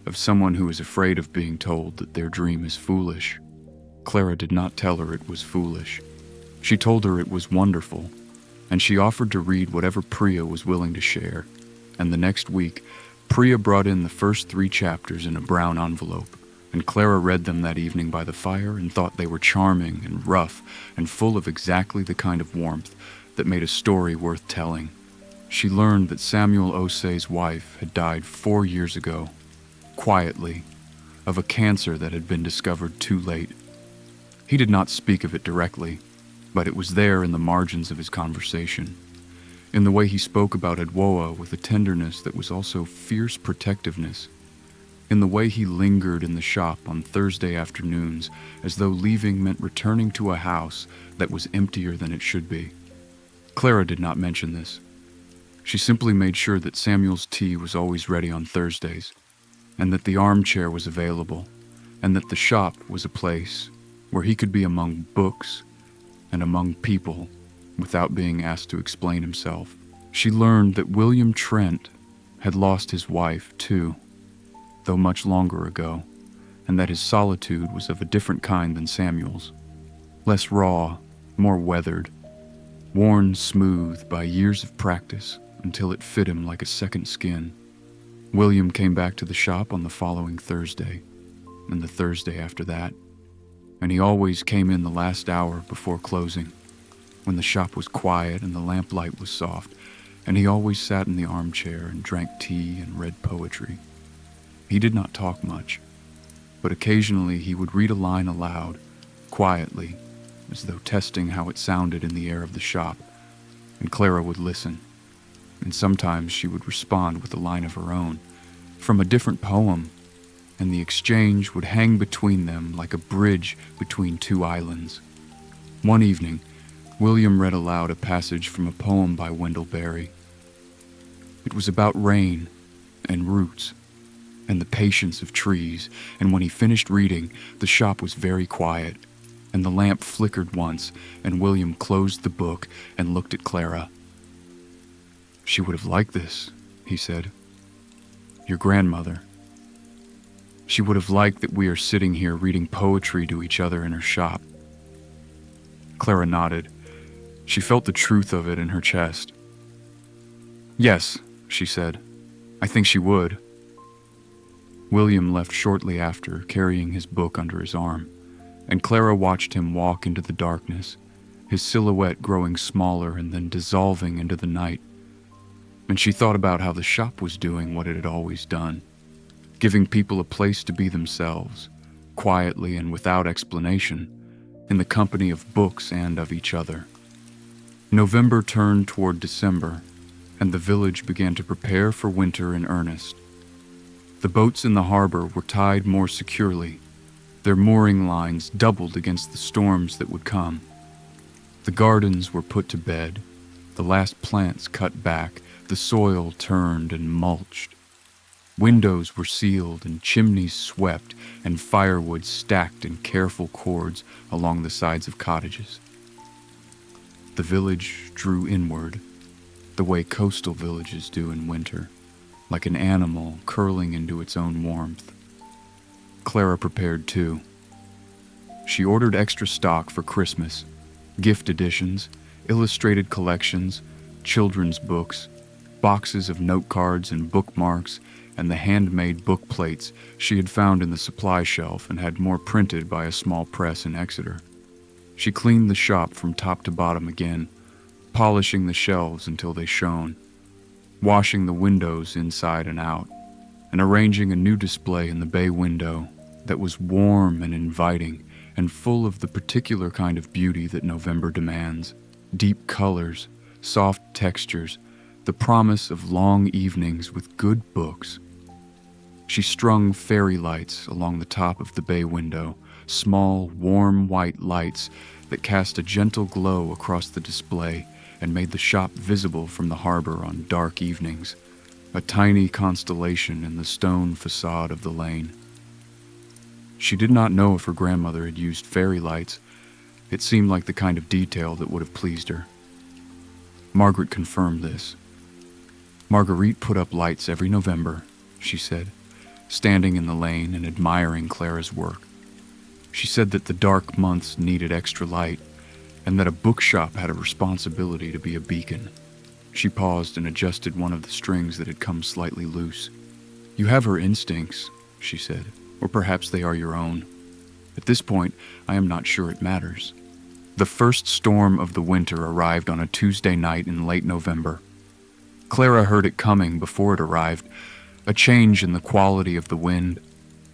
of someone who is afraid of being told that their dream is foolish. Clara did not tell her it was foolish. She told her it was wonderful, and she offered to read whatever Priya was willing to share. And the next week, Priya brought in the first 3 chapters in a brown envelope, and Clara read them that evening by the fire and thought they were charming and rough and full of exactly the kind of warmth that made a story worth telling. She learned that Samuel Osei's wife had died 4 years ago, quietly, of a cancer that had been discovered too late. He did not speak of it directly, but it was there in the margins of his conversation, in the way he spoke about Edwoa with a tenderness that was also fierce protectiveness, in the way he lingered in the shop on Thursday afternoons as though leaving meant returning to a house that was emptier than it should be. Clara did not mention this. She simply made sure that Samuel's tea was always ready on Thursdays, and that the armchair was available, and that the shop was a place where he could be among books and among people without being asked to explain himself. She learned that William Trent had lost his wife too, though much longer ago, and that his solitude was of a different kind than Samuel's, less raw, more weathered, worn smooth by years of practice until it fit him like a second skin. William came back to the shop on the following Thursday, and the Thursday after that, and he always came in the last hour before closing, when the shop was quiet and the lamplight was soft, and he always sat in the armchair and drank tea and read poetry. He did not talk much, but occasionally he would read a line aloud, quietly, as though testing how it sounded in the air of the shop, and Clara would listen, and sometimes she would respond with a line of her own, from a different poem, and the exchange would hang between them like a bridge between 2 islands. One evening, William read aloud a passage from a poem by Wendell Berry. It was about rain and roots and the patience of trees, and when he finished reading, the shop was very quiet, and the lamp flickered once, and William closed the book and looked at Clara. "She would have liked this," he said. "Your grandmother. She would have liked that we are sitting here reading poetry to each other in her shop." Clara nodded. She felt the truth of it in her chest. "Yes," she said. "I think she would." William left shortly after, carrying his book under his arm, and Clara watched him walk into the darkness, his silhouette growing smaller and then dissolving into the night. And she thought about how the shop was doing what it had always done, giving people a place to be themselves, quietly and without explanation, in the company of books and of each other. November turned toward December, and the village began to prepare for winter in earnest. The boats in the harbor were tied more securely, their mooring lines doubled against the storms that would come. The gardens were put to bed, the last plants cut back, the soil turned and mulched. Windows were sealed and chimneys swept and firewood stacked in careful cords along the sides of cottages. The village drew inward, the way coastal villages do in winter, like an animal curling into its own warmth. Clara prepared too. She ordered extra stock for Christmas, gift editions, illustrated collections, children's books, boxes of note cards and bookmarks, and the handmade book plates she had found in the supply shelf and had more printed by a small press in Exeter. She cleaned the shop from top to bottom again, polishing the shelves until they shone, washing the windows inside and out, and arranging a new display in the bay window that was warm and inviting and full of the particular kind of beauty that November demands: deep colors, soft textures, the promise of long evenings with good books. She strung fairy lights along the top of the bay window, small, warm white lights that cast a gentle glow across the display and made the shop visible from the harbor on dark evenings, a tiny constellation in the stone facade of the lane. She did not know if her grandmother had used fairy lights. It seemed like the kind of detail that would have pleased her. Margaret confirmed this. "Marguerite put up lights every November," she said, standing in the lane and admiring Clara's work. She said that the dark months needed extra light, and that a bookshop had a responsibility to be a beacon. She paused and adjusted one of the strings that had come slightly loose. "You have her instincts," she said, "or perhaps they are your own. At this point, I am not sure it matters." The first storm of the winter arrived on a Tuesday night in late November. Clara heard it coming before it arrived, a change in the quality of the wind,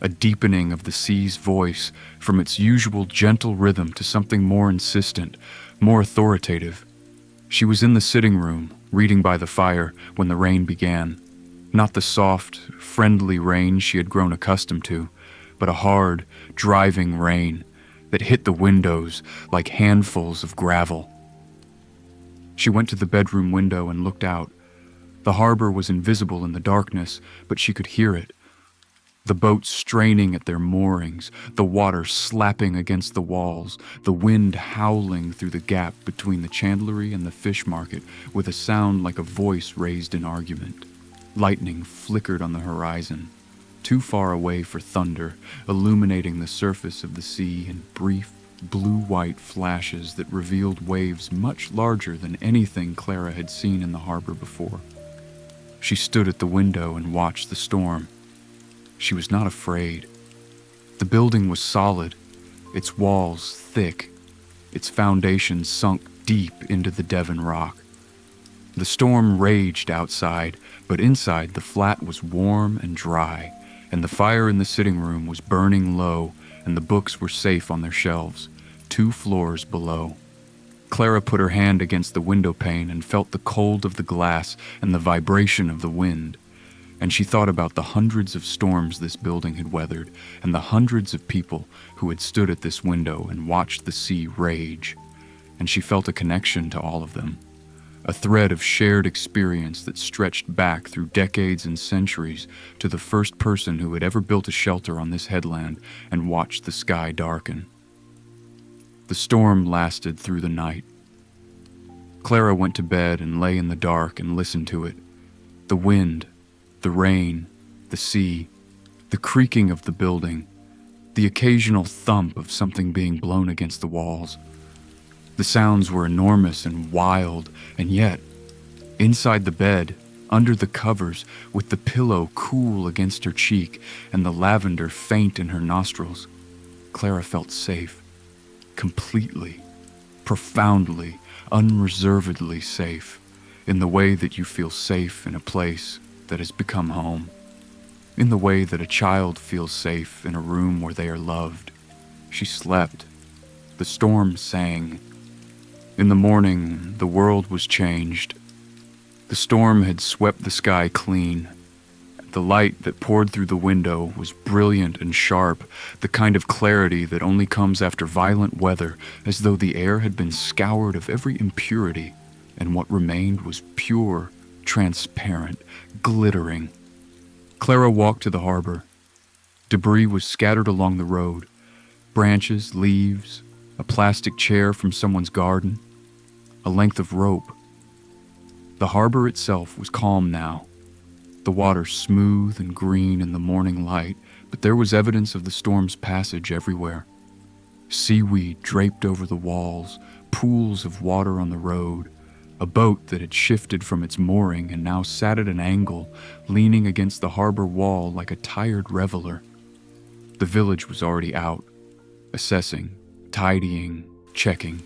a deepening of the sea's voice from its usual gentle rhythm to something more insistent, more authoritative. She was in the sitting room, reading by the fire, when the rain began. Not the soft, friendly rain she had grown accustomed to, but a hard, driving rain that hit the windows like handfuls of gravel. She went to the bedroom window and looked out. The harbor was invisible in the darkness, but she could hear it. The boats straining at their moorings, the water slapping against the walls, the wind howling through the gap between the chandlery and the fish market with a sound like a voice raised in argument. Lightning flickered on the horizon, too far away for thunder, illuminating the surface of the sea in brief, blue-white flashes that revealed waves much larger than anything Clara had seen in the harbor before. She stood at the window and watched the storm. She was not afraid. The building was solid, its walls thick, its foundations sunk deep into the Devon rock. The storm raged outside, but inside the flat was warm and dry, and the fire in the sitting room was burning low, and the books were safe on their shelves, 2 floors below. Clara put her hand against the window pane and felt the cold of the glass and the vibration of the wind. And she thought about the hundreds of storms this building had weathered, and the hundreds of people who had stood at this window and watched the sea rage. And she felt a connection to all of them, a thread of shared experience that stretched back through decades and centuries to the first person who had ever built a shelter on this headland and watched the sky darken. The storm lasted through the night. Clara went to bed and lay in the dark and listened to it. The wind, the rain, the sea, the creaking of the building, the occasional thump of something being blown against the walls. The sounds were enormous and wild, and yet, inside the bed, under the covers, with the pillow cool against her cheek and the lavender faint in her nostrils, Clara felt safe, completely, profoundly, unreservedly safe, in the way that you feel safe in a place that has become home, in the way that a child feels safe in a room where they are loved. She slept. The storm sang. In the morning, the world was changed. The storm had swept the sky clean. The light that poured through the window was brilliant and sharp, the kind of clarity that only comes after violent weather, as though the air had been scoured of every impurity, and what remained was pure, transparent, glittering. Clara walked to the harbor. Debris was scattered along the road. Branches, leaves, a plastic chair from someone's garden, a length of rope. The harbor itself was calm now, the water smooth and green in the morning light, but there was evidence of the storm's passage everywhere. Seaweed draped over the walls, pools of water on the road, a boat that had shifted from its mooring and now sat at an angle, leaning against the harbor wall like a tired reveler. The village was already out, assessing, tidying, checking.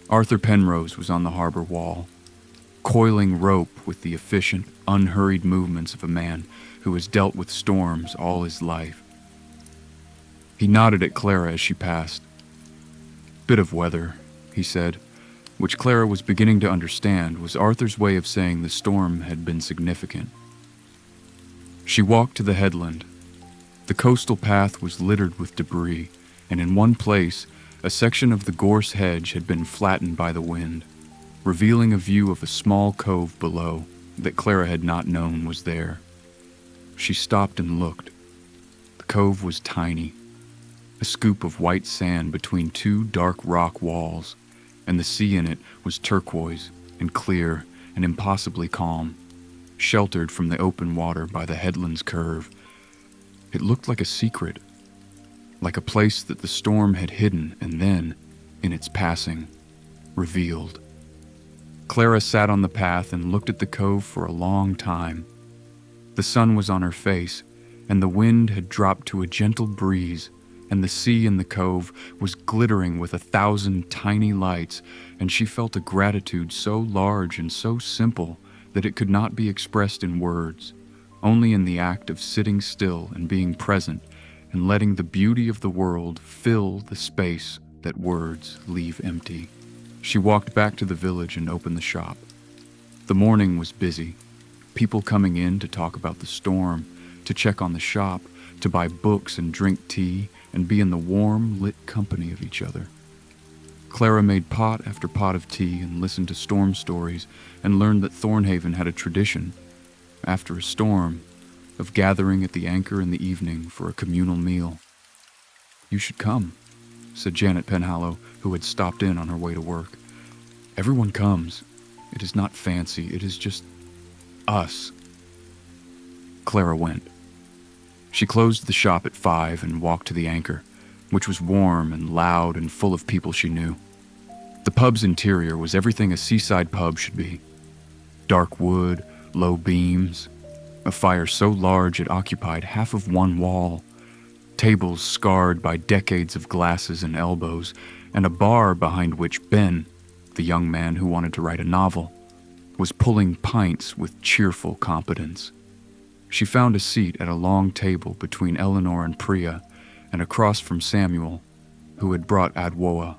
Arthur Penrose was on the harbor wall, coiling rope with the efficient, unhurried movements of a man who has dealt with storms all his life. He nodded at Clara as she passed. "Bit of weather," he said, which Clara was beginning to understand was Arthur's way of saying the storm had been significant. She walked to the headland. The coastal path was littered with debris, and in one place, a section of the gorse hedge had been flattened by the wind, revealing a view of a small cove below that Clara had not known was there. She stopped and looked. The cove was tiny, a scoop of white sand between 2 dark rock walls, and the sea in it was turquoise and clear and impossibly calm, sheltered from the open water by the headland's curve. It looked like a secret, like a place that the storm had hidden and then, in its passing, revealed. Clara sat on the path and looked at the cove for a long time. The sun was on her face, and the wind had dropped to a gentle breeze, and the sea in the cove was glittering with 1,000 tiny lights, and she felt a gratitude so large and so simple that it could not be expressed in words, only in the act of sitting still and being present and letting the beauty of the world fill the space that words leave empty. She walked back to the village and opened the shop. The morning was busy. People coming in to talk about the storm, to check on the shop, to buy books and drink tea and be in the warm, lit company of each other. Clara made pot after pot of tea and listened to storm stories and learned that Thornhaven had a tradition, after a storm, of gathering at the Anchor in the evening for a communal meal. "You should come," said Janet Penhallow, who had stopped in on her way to work. "Everyone comes. It is not fancy. It is just us." Clara went. She closed the shop at 5 and walked to the Anchor, which was warm and loud and full of people she knew. The pub's interior was everything a seaside pub should be. Dark wood, low beams, a fire so large it occupied half of one wall, tables scarred by decades of glasses and elbows, and a bar behind which Ben, the young man who wanted to write a novel, was pulling pints with cheerful competence. She found a seat at a long table between Eleanor and Priya, and across from Samuel, who had brought Adwoa.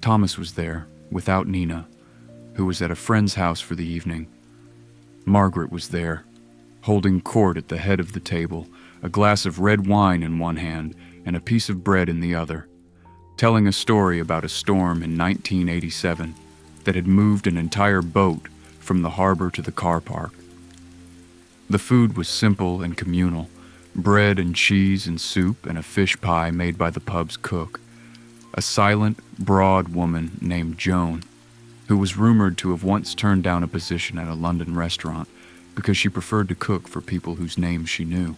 Thomas was there, without Nina, who was at a friend's house for the evening. Margaret was there, holding court at the head of the table, a glass of red wine in one hand and a piece of bread in the other, telling a story about a storm in 1987 that had moved an entire boat from the harbor to the car park. The food was simple and communal, bread and cheese and soup and a fish pie made by the pub's cook, a silent, broad woman named Joan, who was rumored to have once turned down a position at a London restaurant because she preferred to cook for people whose names she knew.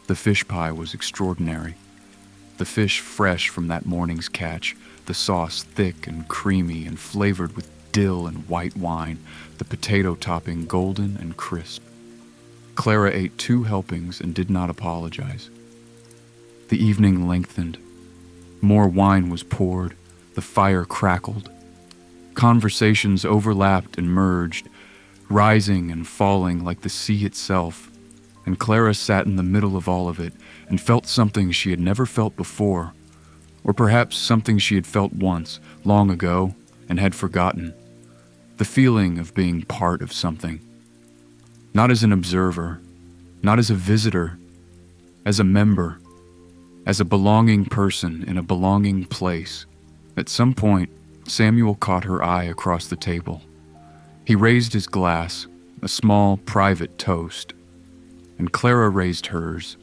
The fish pie was extraordinary. The fish fresh from that morning's catch, the sauce thick and creamy and flavored with dill and white wine, the potato topping golden and crisp. Clara ate 2 helpings and did not apologize. The evening lengthened. More wine was poured. The fire crackled. Conversations overlapped and merged, rising and falling like the sea itself, and Clara sat in the middle of all of it and felt something she had never felt before, or perhaps something she had felt once, long ago, and had forgotten. The feeling of being part of something. Not as an observer, not as a visitor, as a member, as a belonging person in a belonging place. At some point, Samuel caught her eye across the table. He raised his glass, a small, private toast, and Clara raised hers,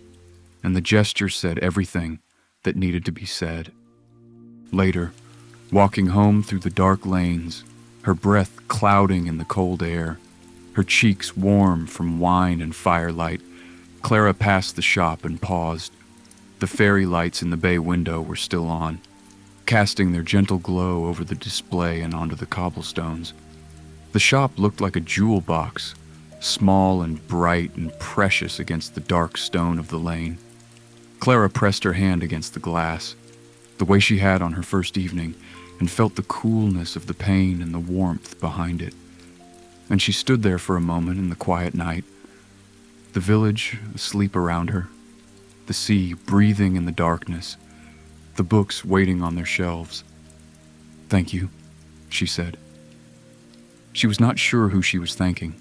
and the gesture said everything that needed to be said. Later, walking home through the dark lanes, her breath clouding in the cold air, her cheeks warm from wine and firelight, Clara passed the shop and paused. The fairy lights in the bay window were still on, casting their gentle glow over the display and onto the cobblestones. The shop looked like a jewel box, small and bright and precious against the dark stone of the lane. Clara pressed her hand against the glass, the way she had on her first evening, and felt the coolness of the pain and the warmth behind it. And she stood there for a moment in the quiet night, the village asleep around her, the sea breathing in the darkness, the books waiting on their shelves. "Thank you," she said. She was not sure who she was thanking.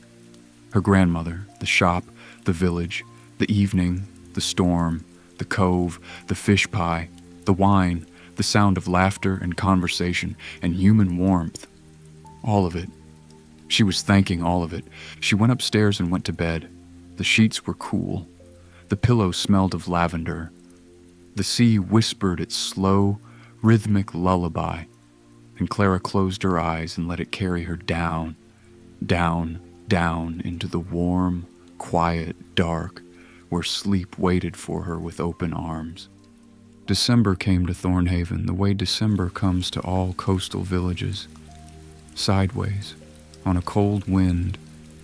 Her grandmother, the shop, the village, the evening, the storm, the cove, the fish pie, the wine, the sound of laughter and conversation and human warmth. All of it. She was thanking all of it. She went upstairs and went to bed. The sheets were cool. The pillow smelled of lavender. The sea whispered its slow, rhythmic lullaby, and Clara closed her eyes and let it carry her down, down, down into the warm, quiet dark where sleep waited for her with open arms. December came to Thornhaven the way December comes to all coastal villages, sideways, on a cold wind,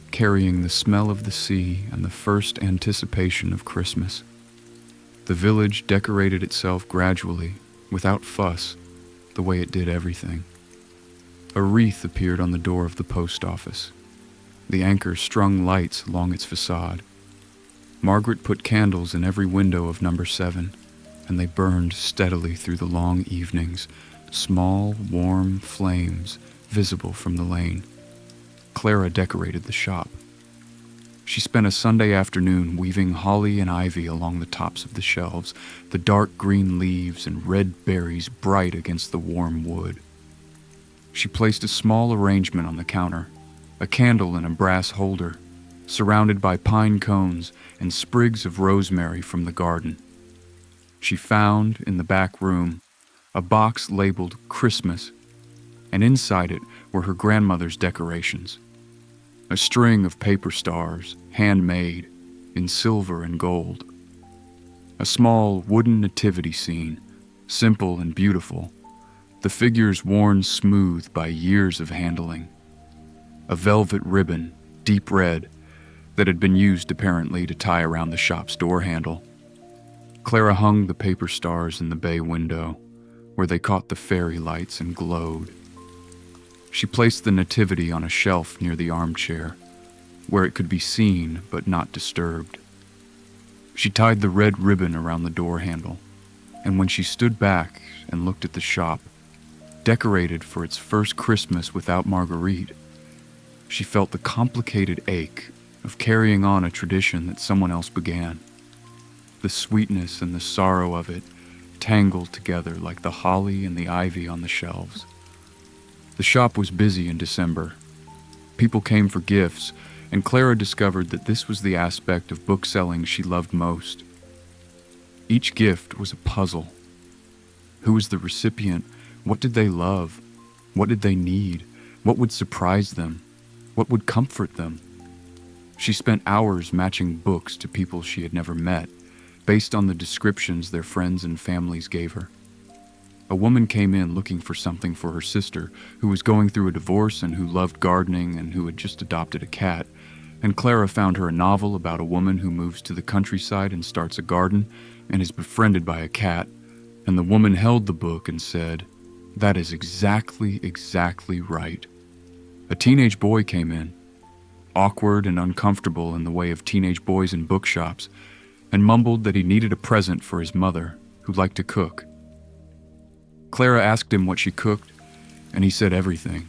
carrying the smell of the sea and the first anticipation of Christmas. The village decorated itself gradually, without fuss, the way it did everything. A wreath appeared on the door of the post office. The anchor strung lights along its facade. Margaret put candles in every window of number 7, and they burned steadily through the long evenings, small, warm flames visible from the lane. Clara decorated the shop. She spent a Sunday afternoon weaving holly and ivy along the tops of the shelves, the dark green leaves and red berries bright against the warm wood. She placed a small arrangement on the counter, a candle in a brass holder, surrounded by pine cones and sprigs of rosemary from the garden. She found, in the back room, a box labeled Christmas, and inside it were her grandmother's decorations. A string of paper stars, handmade, in silver and gold. A small wooden nativity scene, simple and beautiful, the figures worn smooth by years of handling. A velvet ribbon, deep red, that had been used apparently to tie around the shop's door handle. Clara hung the paper stars in the bay window, where they caught the fairy lights and glowed. She placed the nativity on a shelf near the armchair, where it could be seen but not disturbed. She tied the red ribbon around the door handle, and when she stood back and looked at the shop, decorated for its first Christmas without Marguerite, she felt the complicated ache of carrying on a tradition that someone else began. The sweetness and the sorrow of it tangled together like the holly and the ivy on the shelves. The shop was busy in December. People came for gifts, and Clara discovered that this was the aspect of book selling she loved most. Each gift was a puzzle. Who was the recipient? What did they love? What did they need? What would surprise them? What would comfort them? She spent hours matching books to people she had never met, based on the descriptions their friends and families gave her. A woman came in looking for something for her sister, who was going through a divorce and who loved gardening and who had just adopted a cat, and Clara found her a novel about a woman who moves to the countryside and starts a garden and is befriended by a cat, and the woman held the book and said, "That is exactly right." A teenage boy came in, awkward and uncomfortable in the way of teenage boys in bookshops, and mumbled that he needed a present for his mother, who liked to cook. Clara asked him what she cooked, and he said everything.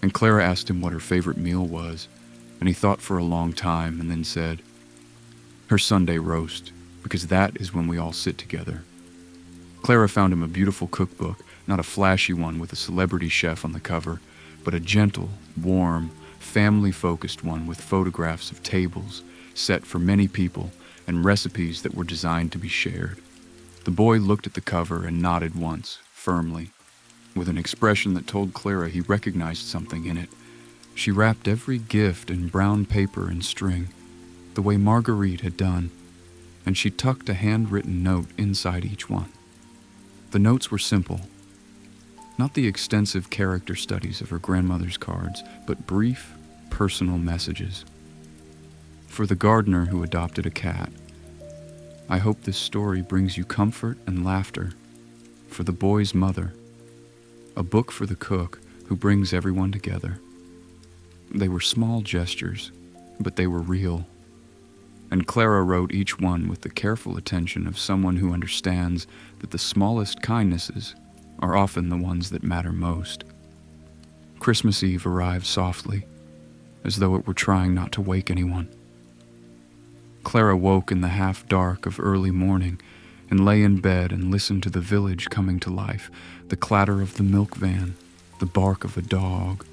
And Clara asked him what her favorite meal was, and he thought for a long time and then said, "Her Sunday roast, because that is when we all sit together." Clara found him a beautiful cookbook, not a flashy one with a celebrity chef on the cover, but a gentle, warm, family-focused one with photographs of tables set for many people and recipes that were designed to be shared. The boy looked at the cover and nodded once, firmly, with an expression that told Clara he recognized something in it. She wrapped every gift in brown paper and string, the way Marguerite had done, and she tucked a handwritten note inside each one. The notes were simple, not the extensive character studies of her grandmother's cards, but brief, personal messages. For the gardener who adopted a cat, I hope this story brings you comfort and laughter. For the boy's mother, a book for the cook who brings everyone together. They were small gestures, but they were real. And Clara wrote each one with the careful attention of someone who understands that the smallest kindnesses are often the ones that matter most. Christmas Eve arrived softly, as though it were trying not to wake anyone. Clara woke in the half-dark of early morning and lay in bed and listened to the village coming to life, the clatter of the milk van, the bark of a dog,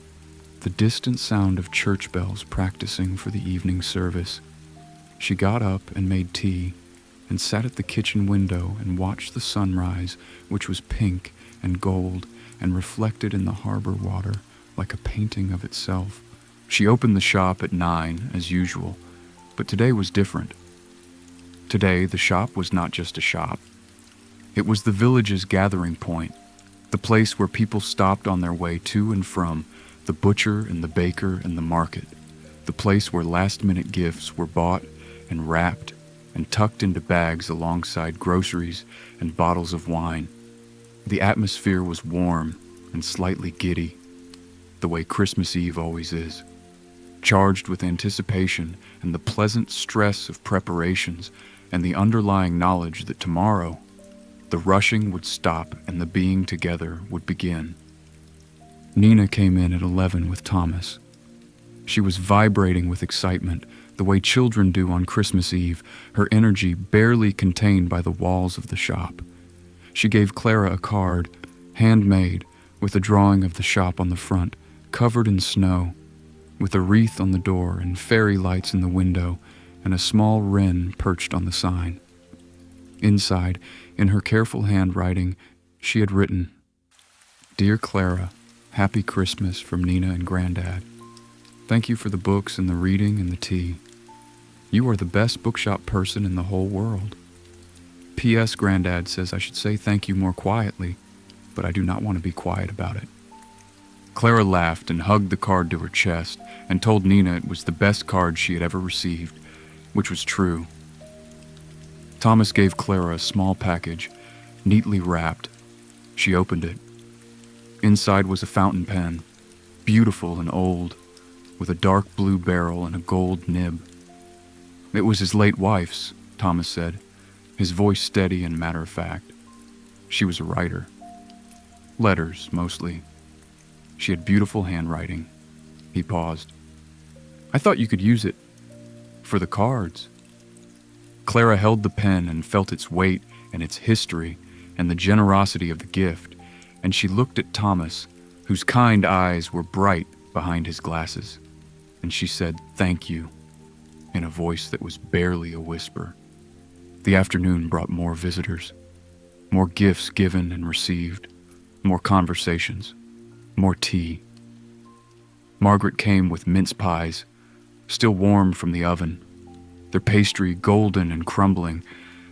the distant sound of church bells practicing for the evening service. She got up and made tea and sat at the kitchen window and watched the sunrise, which was pink and gold and reflected in the harbor water like a painting of itself. She opened the shop at 9, as usual, but today was different. Today, the shop was not just a shop. It was the village's gathering point, the place where people stopped on their way to and from the butcher and the baker and the market, the place where last-minute gifts were bought and wrapped and tucked into bags alongside groceries and bottles of wine. The atmosphere was warm and slightly giddy, the way Christmas Eve always is, charged with anticipation and the pleasant stress of preparations and the underlying knowledge that tomorrow the rushing would stop and the being together would begin. Nina came in at 11 with Thomas. She was vibrating with excitement, the way children do on Christmas Eve, her energy barely contained by the walls of the shop. She gave Clara a card, handmade, with a drawing of the shop on the front, covered in snow, with a wreath on the door and fairy lights in the window and a small wren perched on the sign. Inside, in her careful handwriting, she had written, "Dear Clara, Happy Christmas from Nina and Granddad. Thank you for the books and the reading and the tea. You are the best bookshop person in the whole world. P.S. Granddad says I should say thank you more quietly, but I do not want to be quiet about it." Clara laughed and hugged the card to her chest and told Nina it was the best card she had ever received, which was true. Thomas gave Clara a small package, neatly wrapped. She opened it. Inside was a fountain pen, beautiful and old, with a dark blue barrel and a gold nib. It was his late wife's, Thomas said, his voice steady and matter-of-fact. She was a writer. Letters, mostly. She had beautiful handwriting. He paused. "I thought you could use it for the cards." Clara held the pen and felt its weight and its history and the generosity of the gift, and she looked at Thomas, whose kind eyes were bright behind his glasses, and she said, "Thank you," in a voice that was barely a whisper. The afternoon brought more visitors, more gifts given and received, more conversations, more tea. Margaret came with mince pies, still warm from the oven, their pastry golden and crumbling,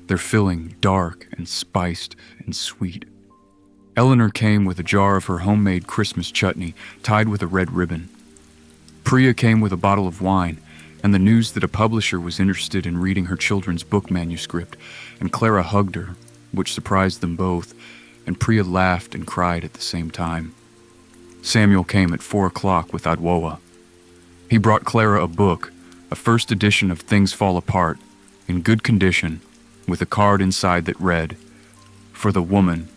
their filling dark and spiced and sweet. Eleanor came with a jar of her homemade Christmas chutney tied with a red ribbon. Priya came with a bottle of wine and the news that a publisher was interested in reading her children's book manuscript, and Clara hugged her, which surprised them both, and Priya laughed and cried at the same time. Samuel came at 4 o'clock with Adwoa. He brought Clara a book, a first edition of Things Fall Apart, in good condition, with a card inside that read, "For the woman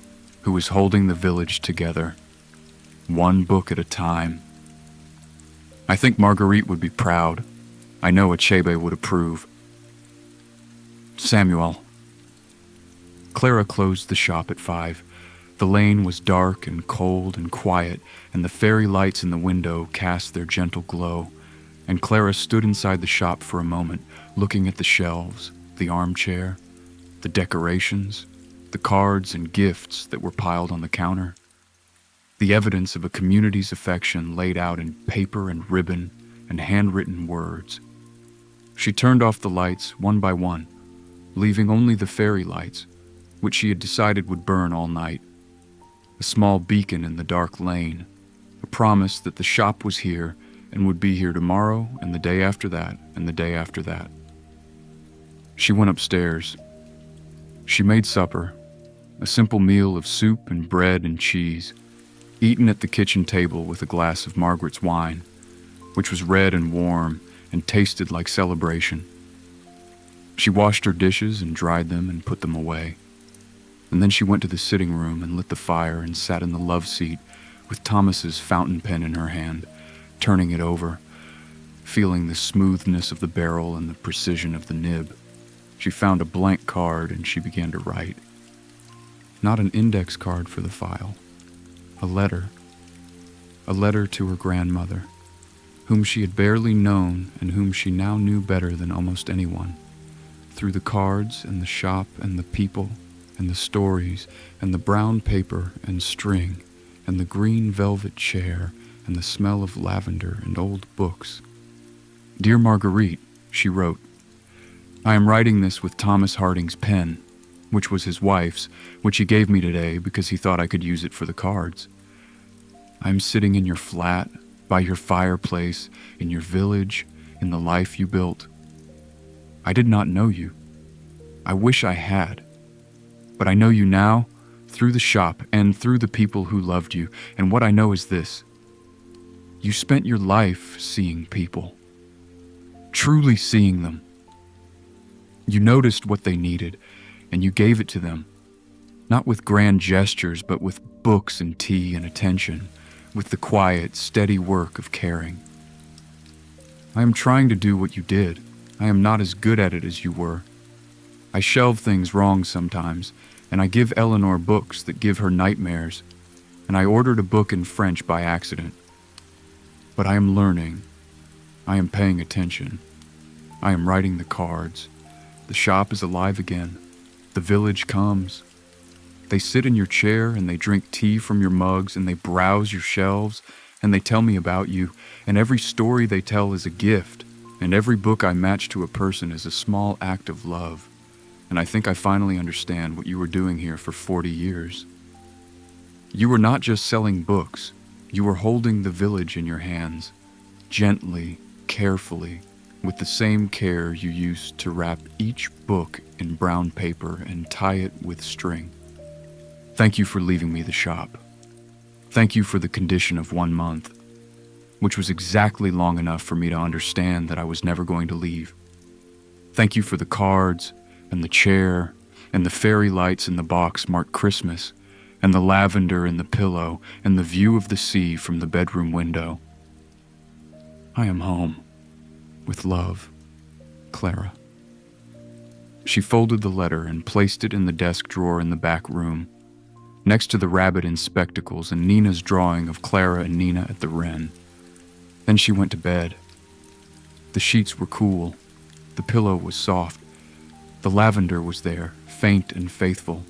who is holding the village together, one book at a time." I think Marguerite would be proud. I know Achebe would approve. Samuel. Clara closed the shop at 5. The lane was dark and cold and quiet, and the fairy lights in the window cast their gentle glow, and Clara stood inside the shop for a moment, looking at the shelves, the armchair, the decorations, the cards and gifts that were piled on the counter, the evidence of a community's affection laid out in paper and ribbon and handwritten words. She turned off the lights one by one, leaving only the fairy lights, which she had decided would burn all night. A small beacon in the dark lane, a promise that the shop was here and would be here tomorrow and the day after that and the day after that. She went upstairs. She made supper, a simple meal of soup and bread and cheese, eaten at the kitchen table with a glass of Margaret's wine, which was red and warm and tasted like celebration. She washed her dishes and dried them and put them away. And then she went to the sitting room and lit the fire and sat in the love seat with Thomas's fountain pen in her hand, turning it over, feeling the smoothness of the barrel and the precision of the nib. She found a blank card and she began to write. Not an index card for the file. A letter to her grandmother, whom she had barely known and whom she now knew better than almost anyone, through the cards and the shop and the people and the stories and the brown paper and string and the green velvet chair and the smell of lavender and old books. "Dear Marguerite," she wrote, "I am writing this with Thomas Harding's pen. which was his wife's, which he gave me today because he thought I could use it for the cards. I'm sitting in your flat, by your fireplace, in your village, in the life you built. I did not know you. I wish I had. But I know you now, through the shop and through the people who loved you, and what I know is this. You spent your life seeing people, truly seeing them. You noticed what they needed, and you gave it to them, not with grand gestures, but with books and tea and attention, with the quiet, steady work of caring. I am trying to do what you did. I am not as good at it as you were. I shelve things wrong sometimes, and I give Eleanor books that give her nightmares, and I ordered a book in French by accident. But I am learning. I am paying attention. I am writing the cards. The shop is alive again. The village comes. They sit in your chair and they drink tea from your mugs and they browse your shelves and they tell me about you, and every story they tell is a gift, and every book I match to a person is a small act of love. And I think I finally understand what you were doing here for 40 years. You were not just selling books. You were holding the village in your hands, gently, carefully, with the same care you used to wrap each book in brown paper and tie it with string. Thank you for leaving me the shop. Thank you for the condition of 1 month, which was exactly long enough for me to understand that I was never going to leave. Thank you for the cards, and the chair, and the fairy lights in the box marked Christmas, and the lavender in the pillow, and the view of the sea from the bedroom window. I am home. With love, Clara. She folded the letter and placed it in the desk drawer in the back room, next to the rabbit in spectacles and Nina's drawing of Clara and Nina at the wren. Then she went to bed. The sheets were cool. The pillow was soft. The lavender was there, faint and faithful.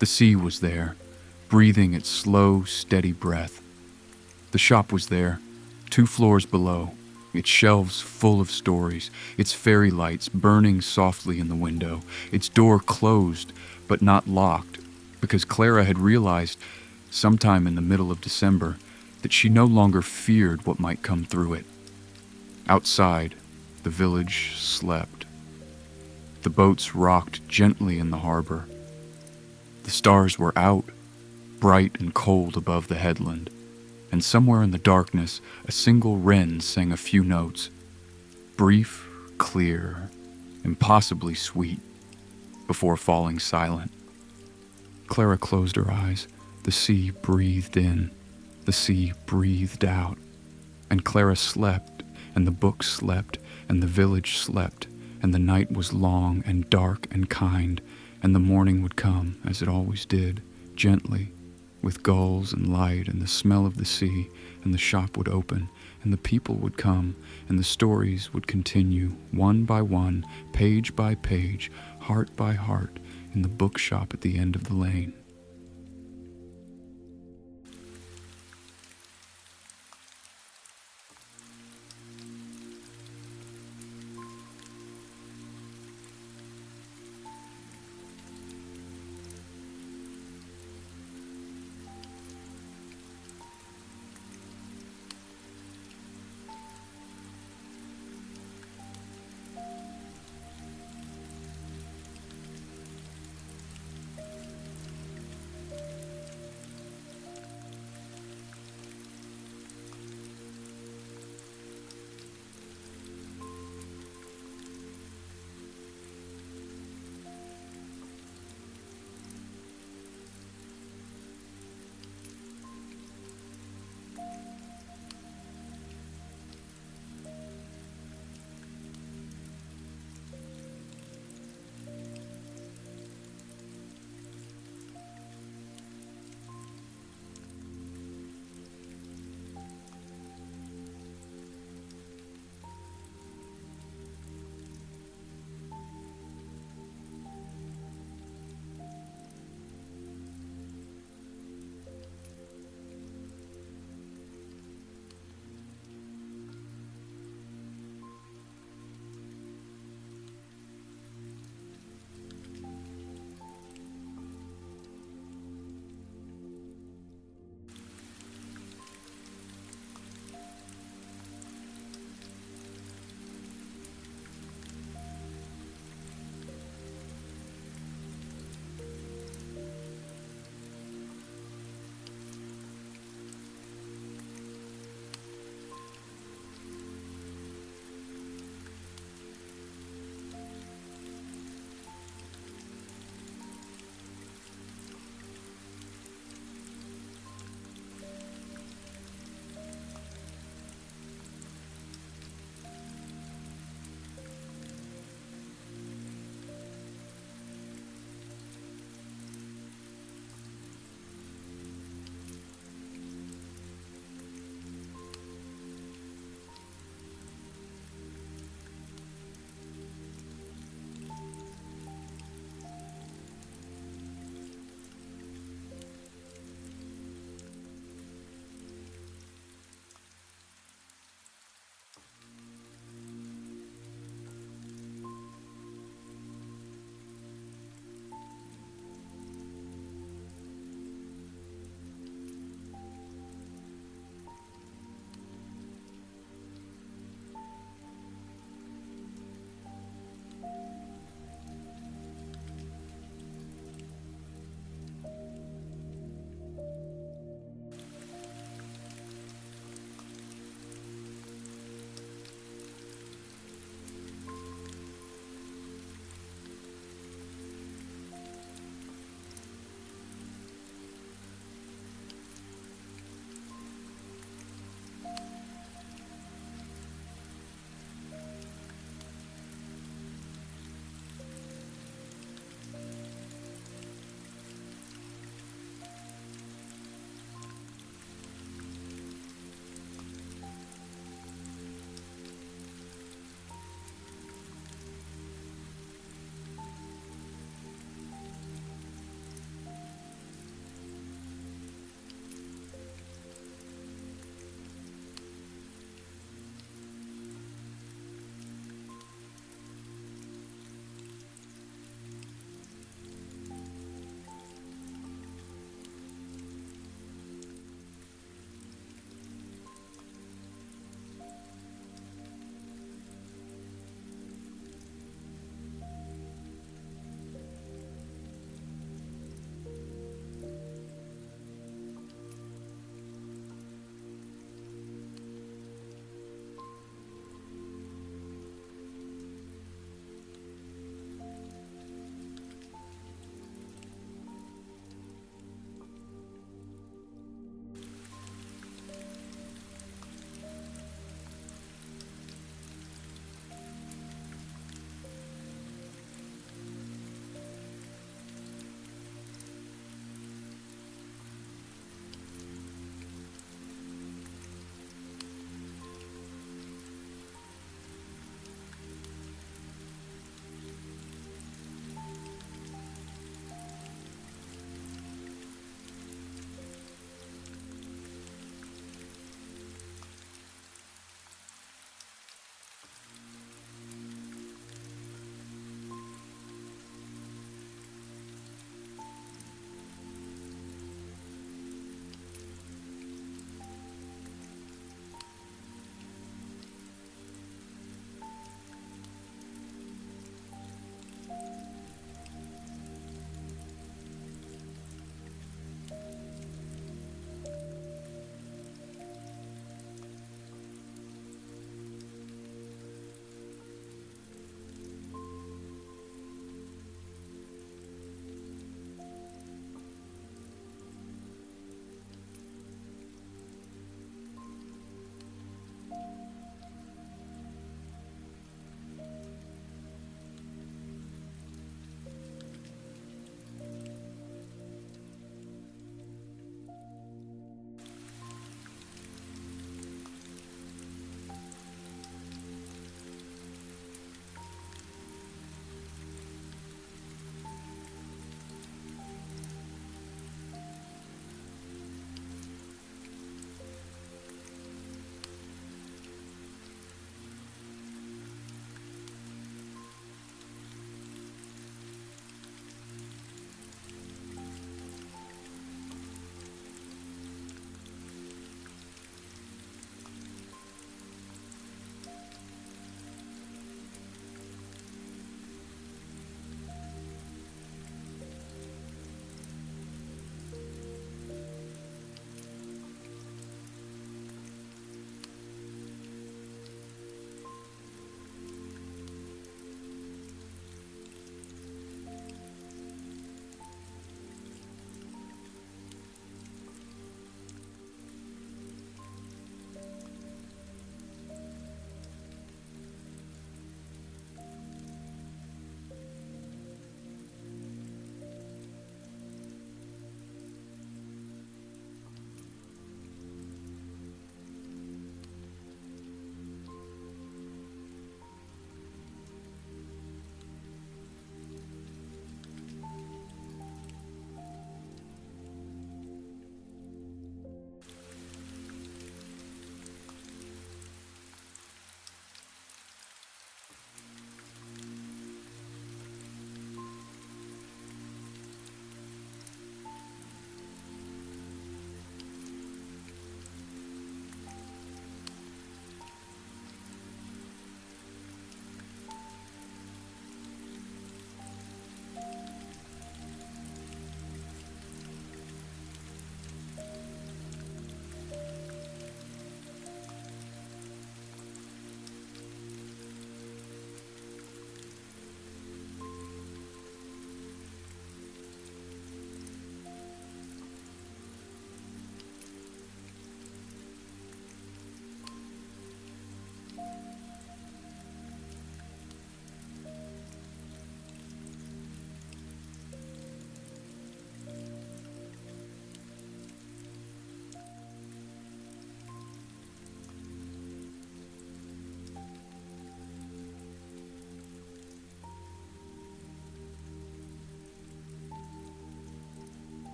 The sea was there, breathing its slow, steady breath. The shop was there, 2 floors below, its shelves full of stories, its fairy lights burning softly in the window, its door closed but not locked, because Clara had realized, sometime in the middle of December, that she no longer feared what might come through it. Outside, the village slept. The boats rocked gently in the harbor. The stars were out, bright and cold above the headland, and somewhere in the darkness a single wren sang a few notes, brief, clear, impossibly sweet, before falling silent. Clara closed her eyes. The sea breathed in, the sea breathed out, and Clara slept, and the book slept, and the village slept, and the night was long and dark and kind, and the morning would come, as it always did, gently, with gulls and light and the smell of the sea, and the shop would open, and the people would come, and the stories would continue, one by one, page by page, heart by heart, in the bookshop at the end of the lane.